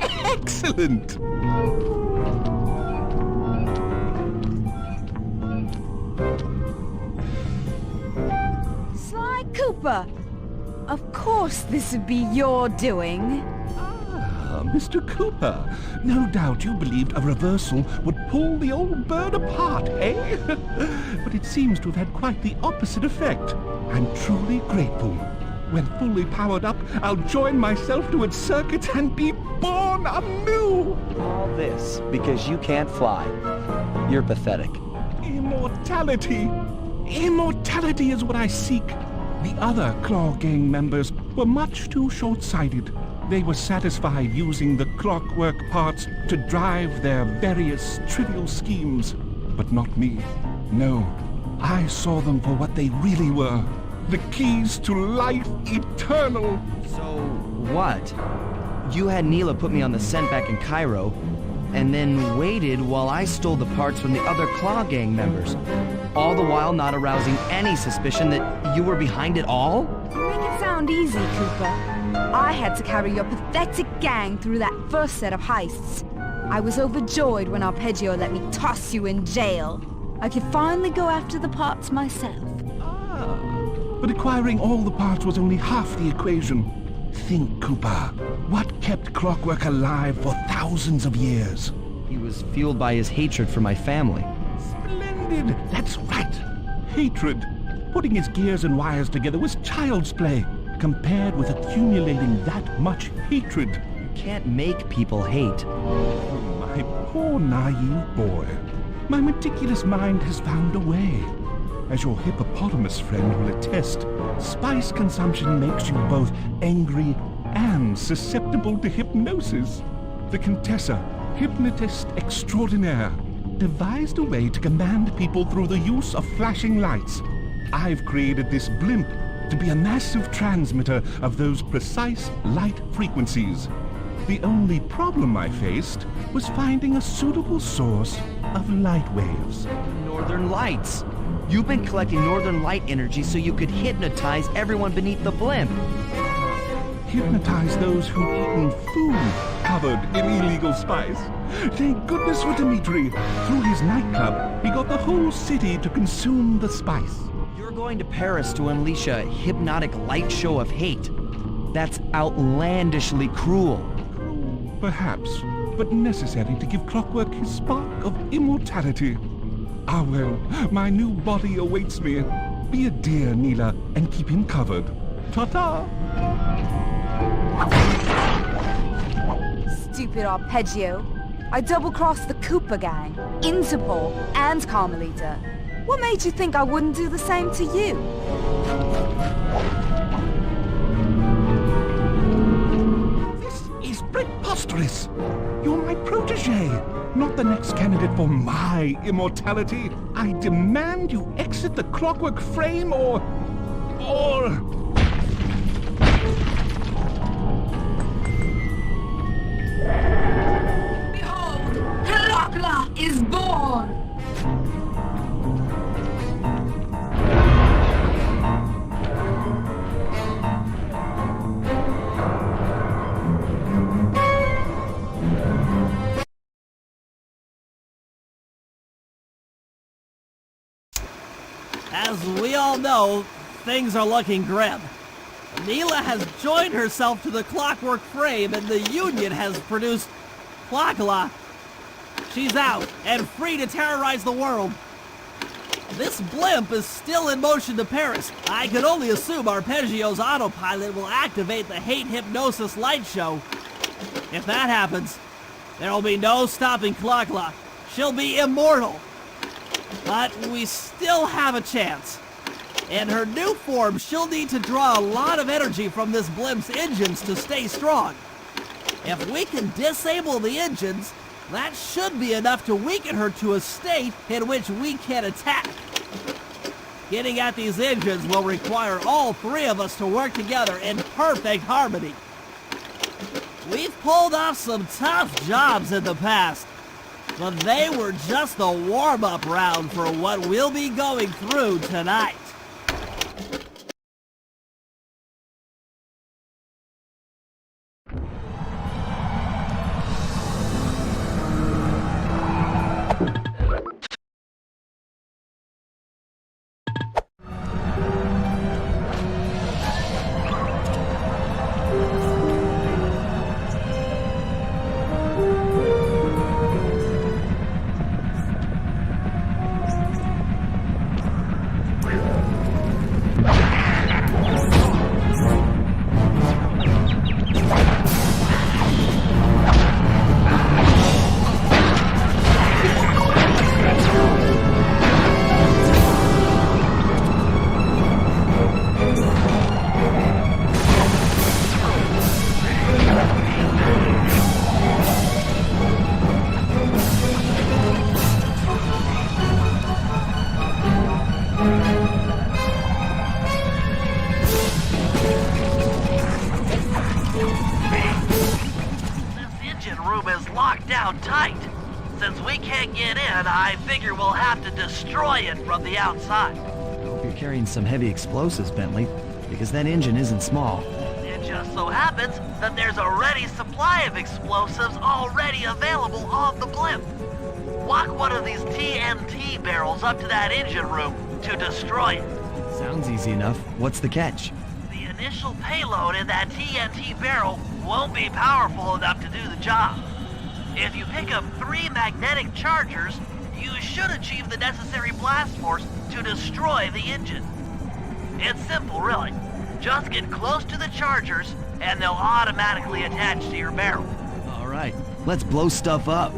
Speaker 8: Excellent!
Speaker 7: Sly Cooper! Of course this would be your doing.
Speaker 8: Mr. Cooper, no doubt you believed a reversal would pull the old bird apart, eh? But it seems to have had quite the opposite effect. I'm truly grateful. When fully powered up, I'll join myself to its circuit and be born anew!
Speaker 1: All this because you can't fly. You're pathetic.
Speaker 8: Immortality! Immortality is what I seek. The other Claw Gang members were much too short-sighted. They were satisfied using the clockwork parts to drive their various trivial schemes. But not me. No, I saw them for what they really were. The keys to life eternal.
Speaker 1: So, what? You had Neela put me on the scent back in Cairo, and then waited while I stole the parts from the other Claw Gang members. All the while not arousing any suspicion that you were behind it all?
Speaker 7: You make it sound easy, Cooper. I had to carry your pathetic gang through that first set of heists. I was overjoyed when Arpeggio let me toss you in jail. I could finally go after the parts myself.
Speaker 8: But acquiring all the parts was only half the equation. Think, Cooper. What kept Clockwork alive for thousands of years?
Speaker 1: He was fueled by his hatred for my family.
Speaker 8: Splendid! That's right! Hatred. Putting his gears and wires together was child's play, compared with accumulating that much hatred.
Speaker 1: You can't make people hate.
Speaker 8: Oh, my poor naive boy. My meticulous mind has found a way. As your hippopotamus friend will attest, spice consumption makes you both angry and susceptible to hypnosis. The Contessa, hypnotist extraordinaire, devised a way to command people through the use of flashing lights. I've created this blimp to be a massive transmitter of those precise light frequencies. The only problem I faced was finding a suitable source of light waves.
Speaker 1: Northern Lights. You've been collecting Northern Light energy so you could hypnotize everyone beneath the blimp.
Speaker 8: Hypnotize those who'd eaten food covered in illegal spice. Thank goodness for Dimitri. Through his nightclub, he got the whole city to consume the spice.
Speaker 1: You're going to Paris to unleash a hypnotic light show of hate. That's outlandishly cruel.
Speaker 8: Perhaps, but necessary to give Clockwork his spark of immortality. Ah well, my new body awaits me. Be a dear, Neela, and keep him covered. Ta-ta!
Speaker 7: Stupid Arpeggio. I double-crossed the Cooper gang, Interpol, and Carmelita. What made you think I wouldn't do the same to you?
Speaker 8: This is preposterous! You're my protege, not the next candidate for my immortality. I demand you exit the clockwork frame or...
Speaker 7: Behold, Herakla is born!
Speaker 6: As we all know, things are looking grim. Neela has joined herself to the clockwork frame and the Union has produced Clockla. She's out and free to terrorize the world. This blimp is still in motion to Paris. I can only assume Arpeggio's autopilot will activate the hate hypnosis light show. If that happens, there will be no stopping Clockla. She'll be immortal. But we still have a chance. In her new form, she'll need to draw a lot of energy from this blimp's engines to stay strong. If we can disable the engines, that should be enough to weaken her to a state in which we can attack. Getting at these engines will require all three of us to work together in perfect harmony. We've pulled off some tough jobs in the past, but they were just the warm-up round for what we'll be going through tonight.
Speaker 2: Tight. Since we can't get in, I figure we'll have to destroy it from the outside.
Speaker 1: I hope you're carrying some heavy explosives, Bentley, because that engine isn't small.
Speaker 2: It just so happens that there's a ready supply of explosives already available on the blimp. Walk one of these TNT barrels up to that engine room to destroy it.
Speaker 1: Sounds easy enough. What's the catch?
Speaker 2: The initial payload in that TNT barrel won't be powerful enough to do the job. If you pick up 3 magnetic chargers, you should achieve the necessary blast force to destroy the engine. It's simple, really. Just get close to the chargers, and they'll automatically attach to your barrel.
Speaker 1: All right, let's blow stuff up.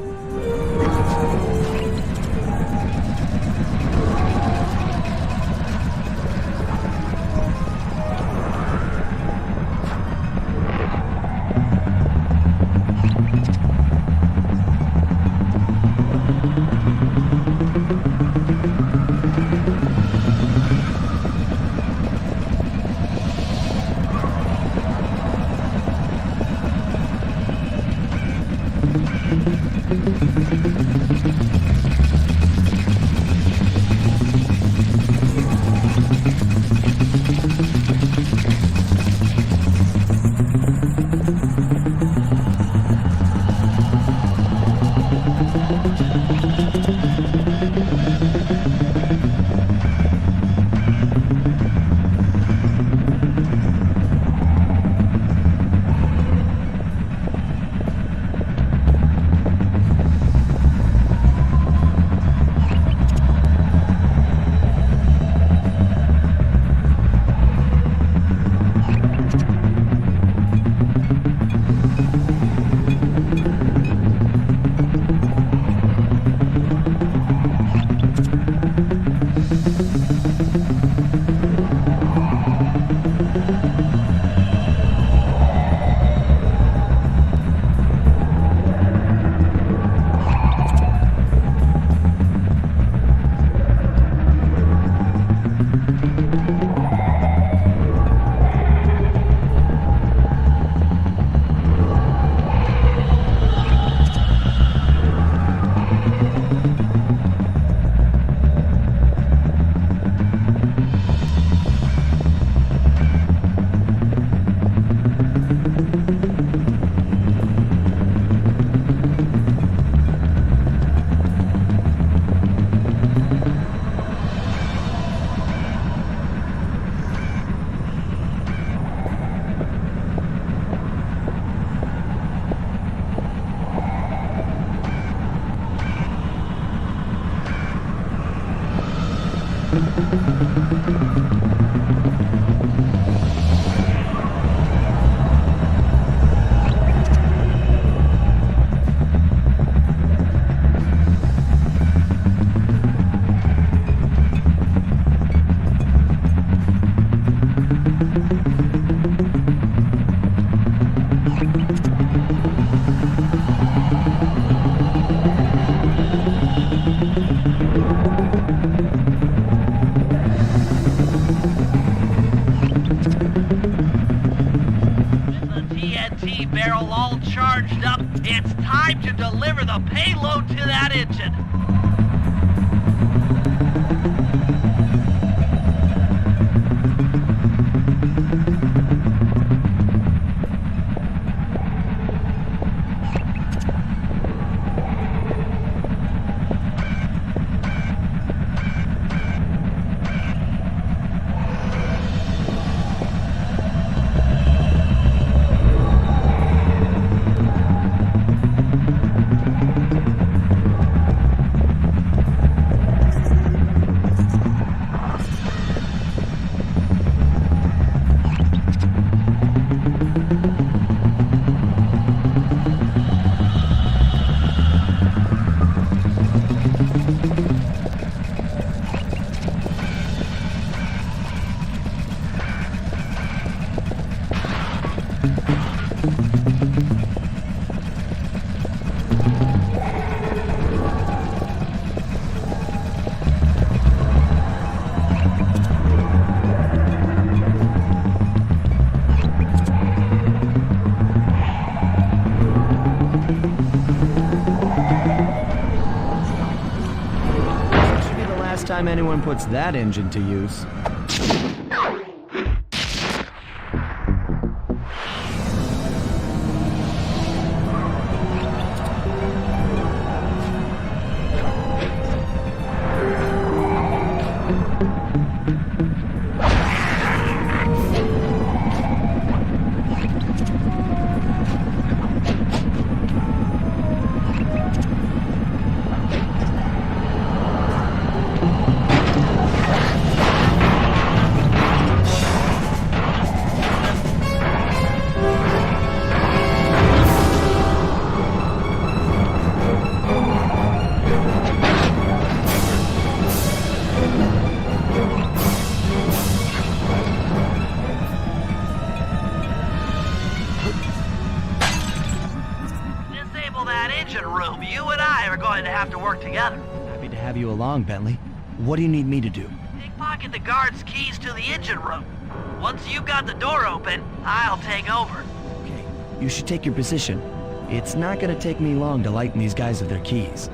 Speaker 2: TNT barrel all charged up, it's time to deliver the payload to that engine.
Speaker 1: Time anyone puts that engine to use.
Speaker 2: Room, you and I are going to have to work together.
Speaker 1: Happy to have you along, Bentley. What do you need me to do?
Speaker 2: Pickpocket the guard's keys to the engine room. Once you've got the door open, I'll take over.
Speaker 1: Okay, you should take your position. It's not gonna take me long to lighten these guys of their keys.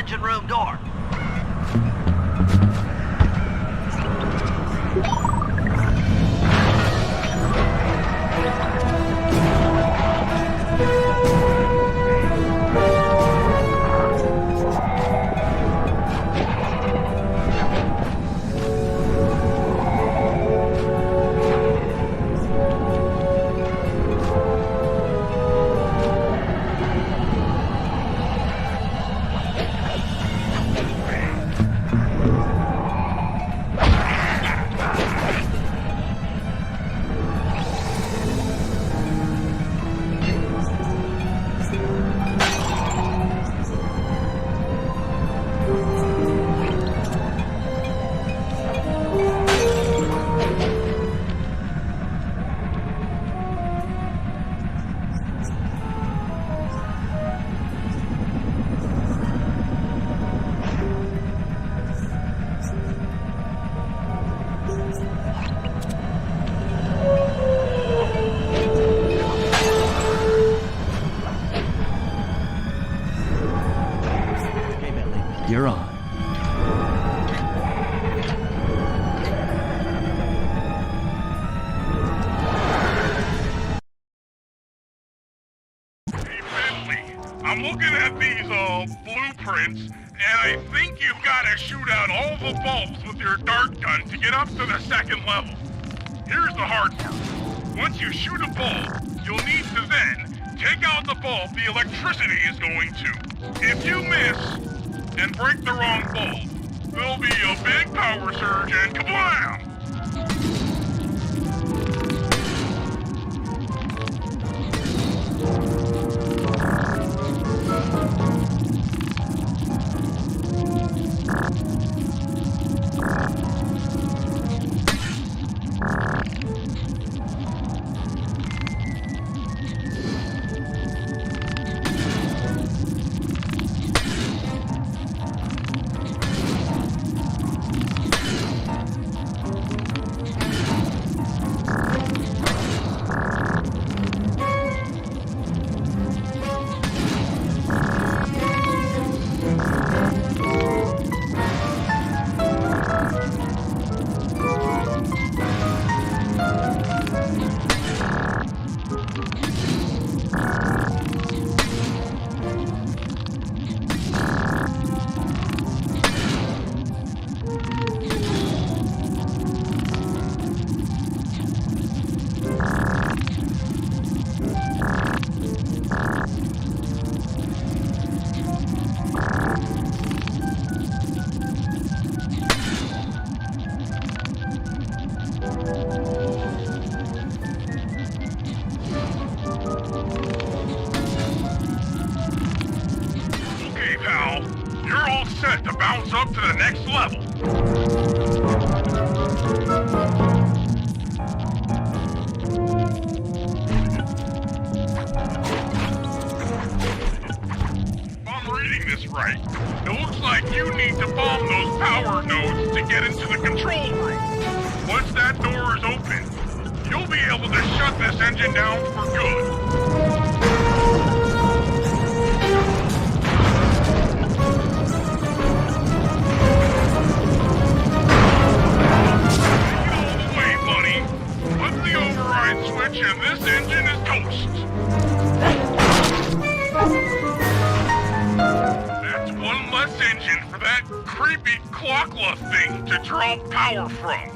Speaker 2: engine room door.
Speaker 1: You're on.
Speaker 5: Hey, Bentley, I'm looking at these, blueprints, and I think you've got to shoot out all the bulbs with your dart gun to get up to the second level. Here's the hard part. Once you shoot a bulb, you'll need to then take out the bulb the electricity is going to. If you miss and break the wrong bulb, there'll be a big power surge and kablam! Okay, pal. You're all set to bounce up to the next level. If I'm reading this right, it looks like you need to bomb those power nodes to get into the control room. Once that door is open, you'll be able to shut this engine down for good. Switch and this engine is toast. That's one less engine for that creepy Clockla thing to draw power from.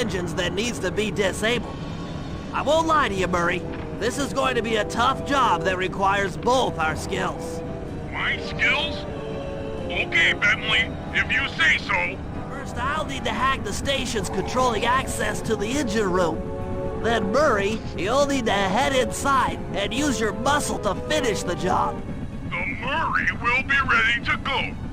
Speaker 6: engines that needs to be disabled. I won't lie to you, Murray. This is going to be a tough job that requires both our skills.
Speaker 5: My skills? Okay, Bentley, if you say so.
Speaker 6: First, I'll need to hack the stations controlling access to the engine room. Then, Murray, you'll need to head inside and use your muscle to finish the job.
Speaker 5: The Murray will be ready to go.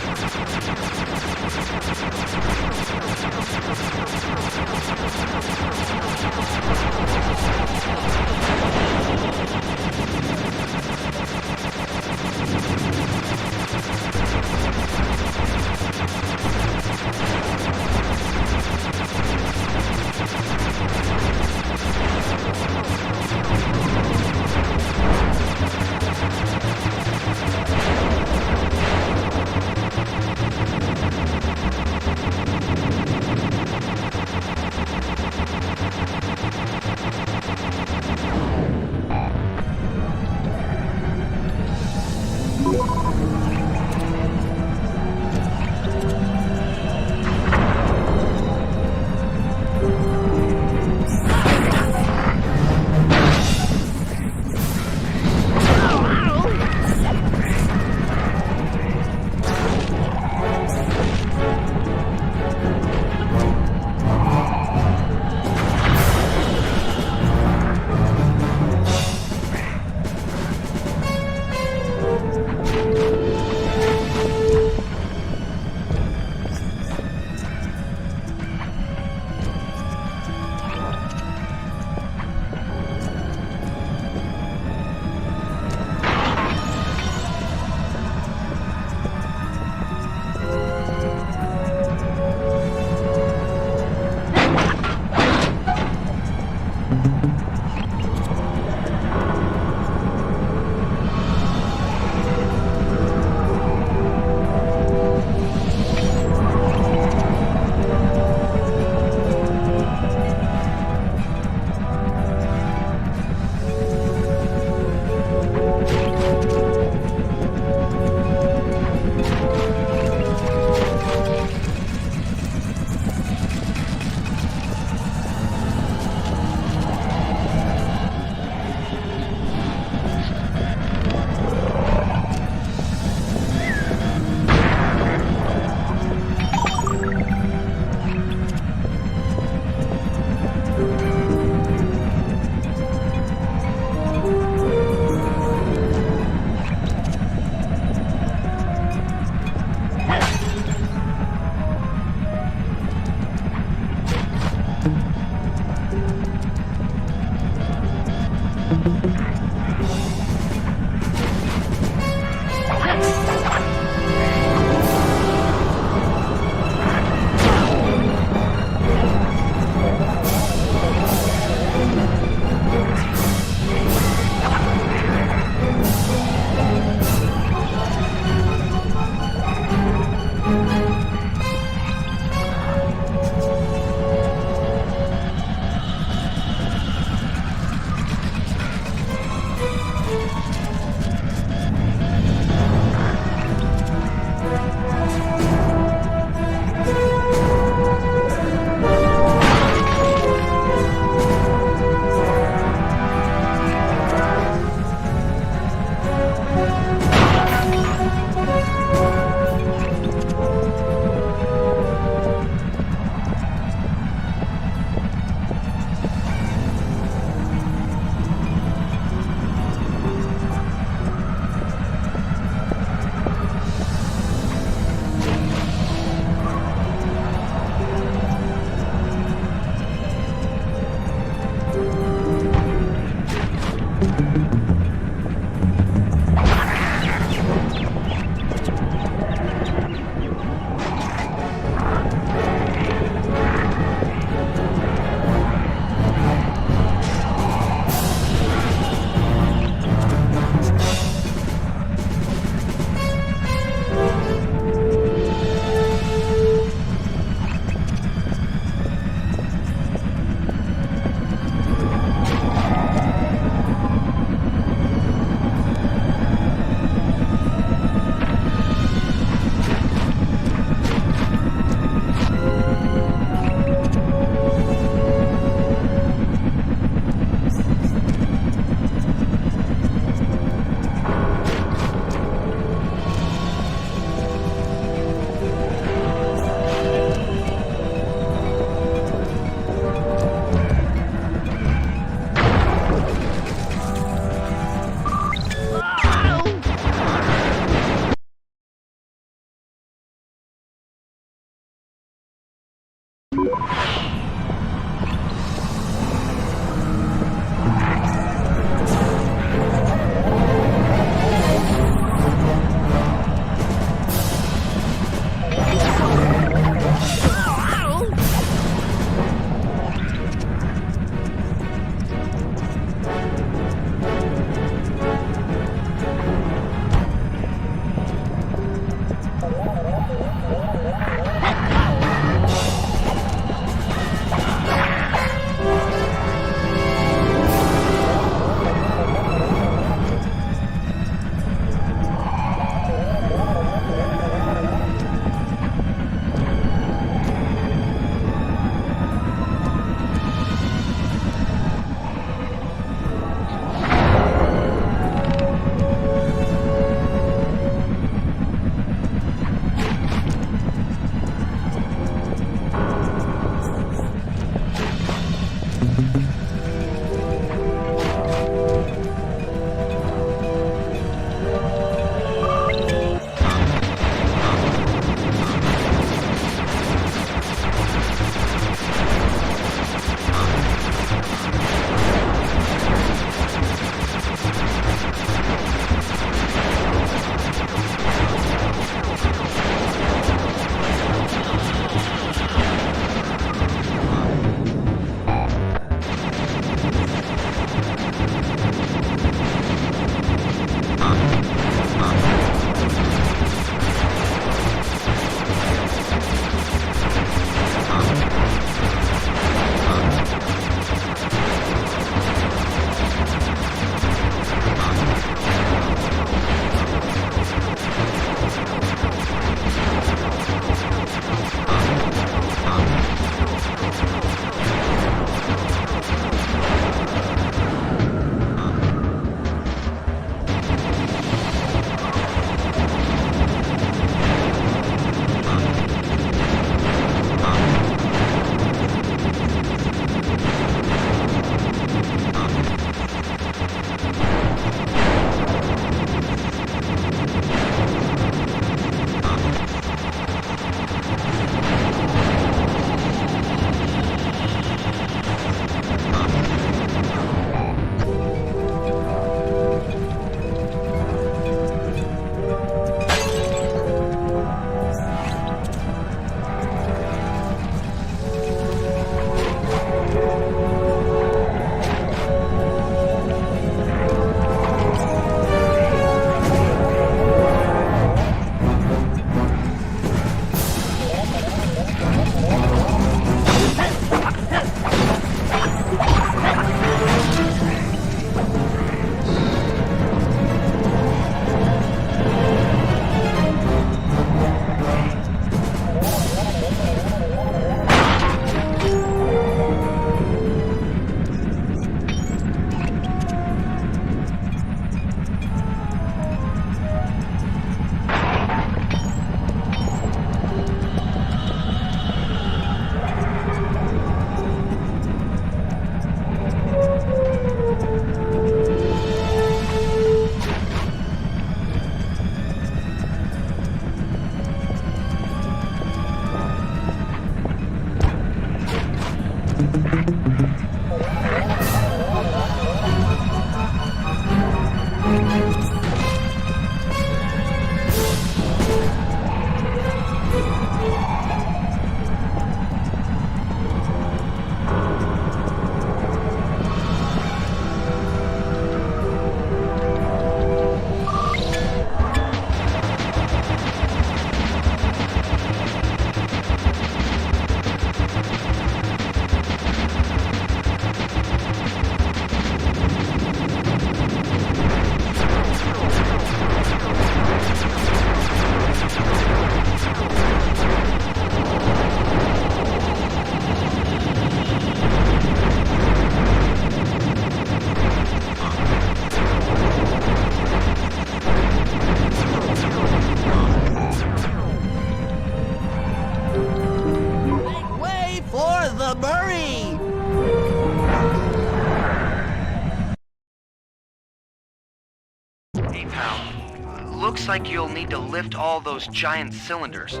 Speaker 1: like you'll need to lift all those giant cylinders.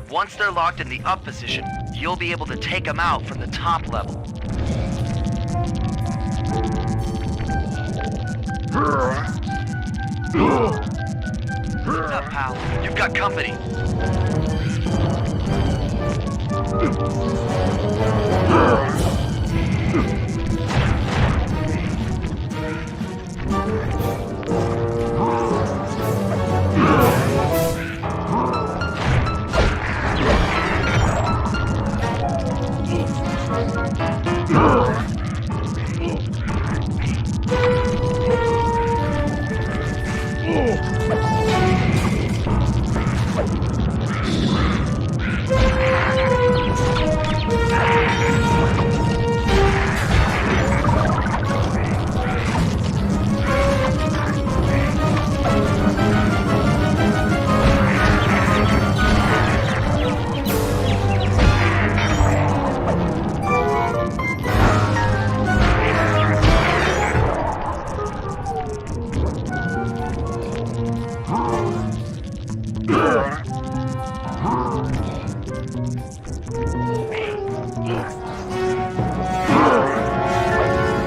Speaker 1: Once they're locked in the up position, you'll be able to take them out from the top level. What's up, pal? You've got company.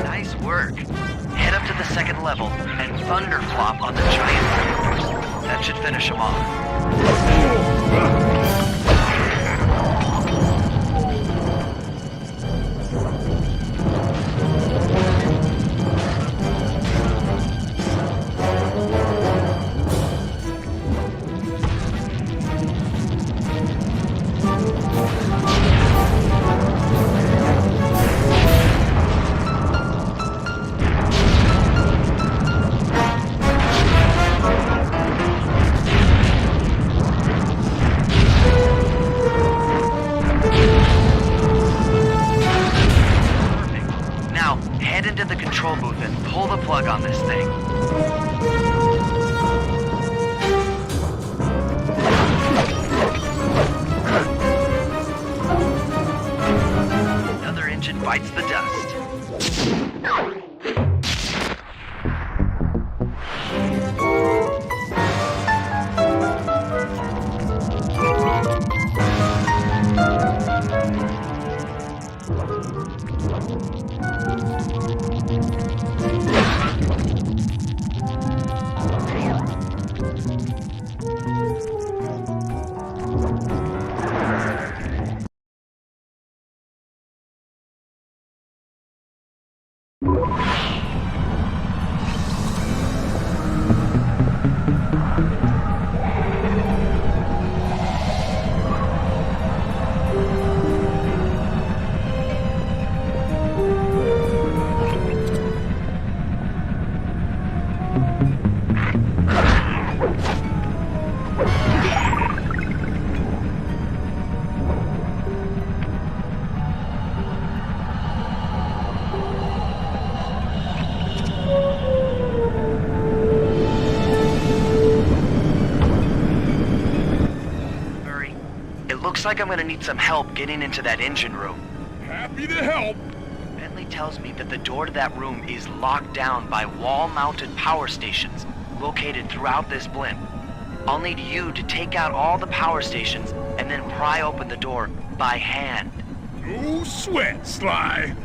Speaker 1: Nice work. Head up to the second level and thunderflop on the giant cylinders. That should finish them off. Control booth and pull the plug on this thing. Another engine bites the dust. Looks like I'm gonna need some help getting into that engine room.
Speaker 4: Happy to help.
Speaker 1: Bentley tells me that the door to that room is locked down by wall-mounted power stations located throughout this blimp. I'll need you to take out all the power stations and then pry open the door by hand.
Speaker 4: No sweat, Sly.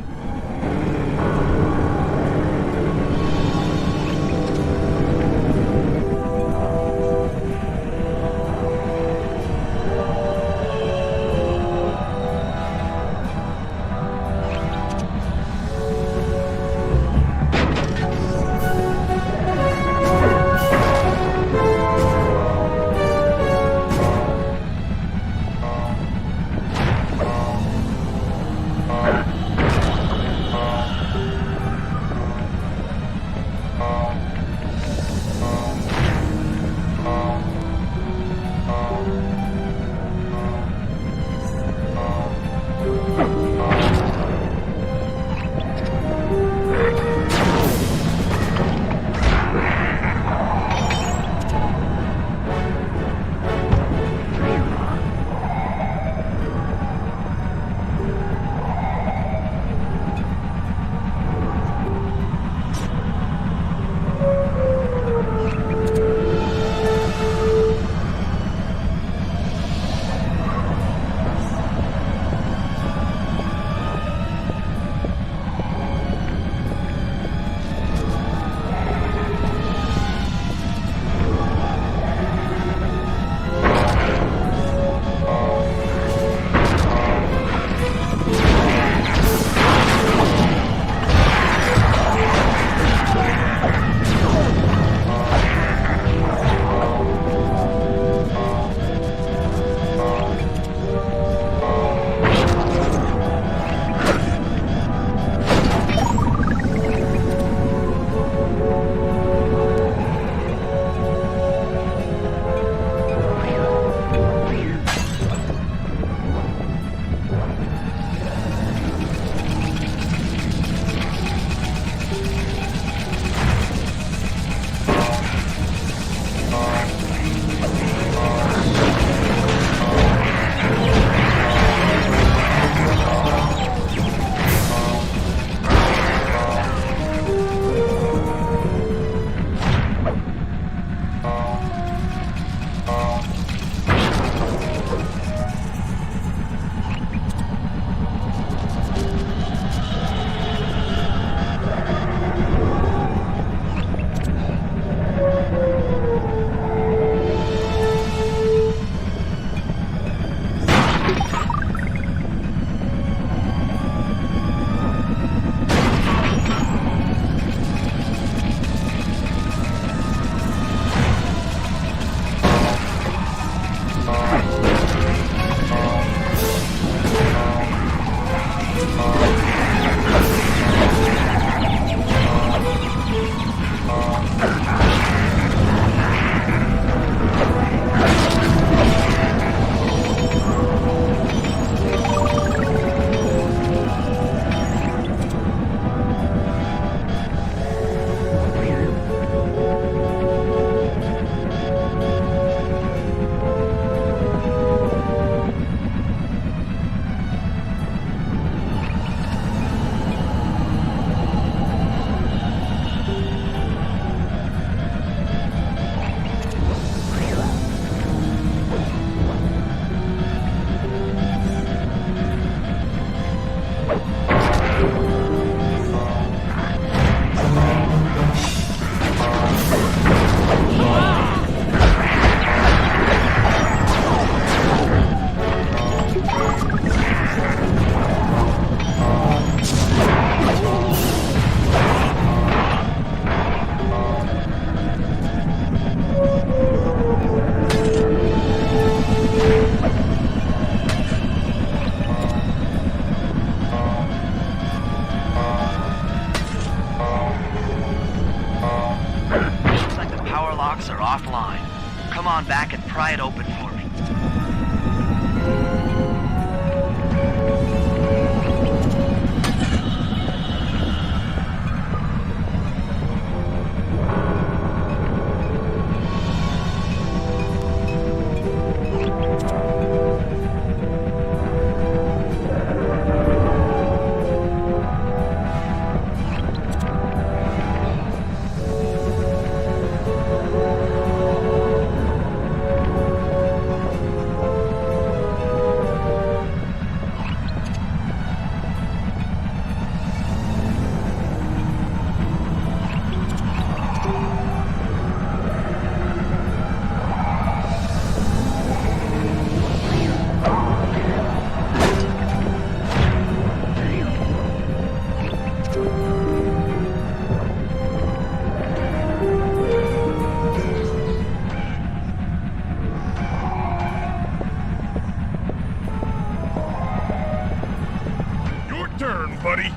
Speaker 4: turn, buddy.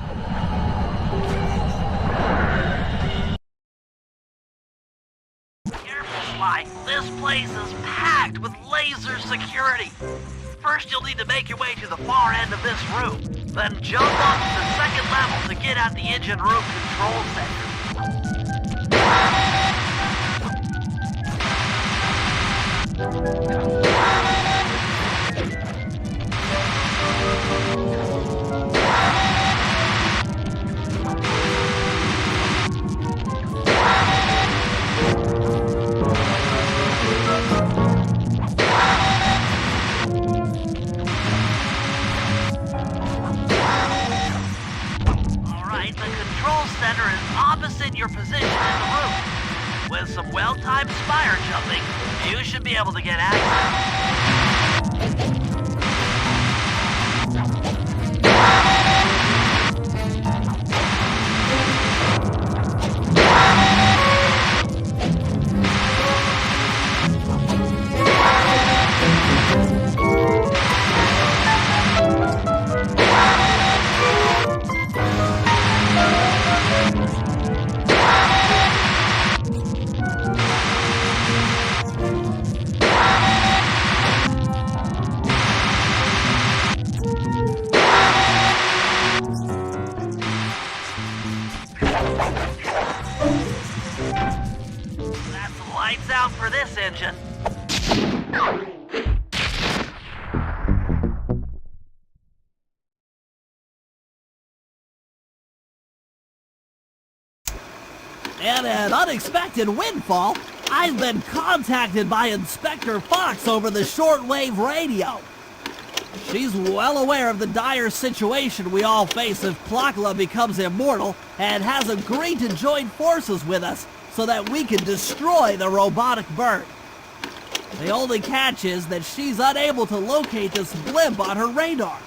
Speaker 2: Careful, Sly. This place is packed with laser security. First, you'll need to make your way to the far end of this room. Then jump up to the second level to get at the engine room control center. Alright, the control center is opposite your position in the room. With some well-timed spire jumping, you should be able to get access. That's lights out for this engine.
Speaker 6: And an unexpected windfall, I've been contacted by Inspector Fox over the shortwave radio. She's well aware of the dire situation we all face if Klakla becomes immortal and has agreed to join forces with us so that we can destroy the robotic bird. The only catch is that she's unable to locate this blimp on her radar.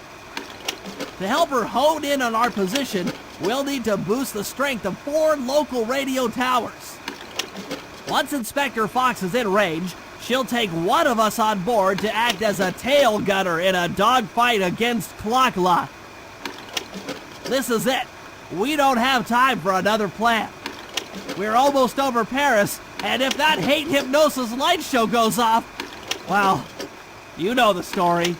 Speaker 6: To help her hone in on our position, we'll need to boost the strength of 4 local radio towers. Once Inspector Fox is in range, she'll take one of us on board to act as a tail gunner in a dogfight against Klakla. This is it. We don't have time for another plan. We're almost over Paris, and if that hate hypnosis light show goes off, well, you know the story.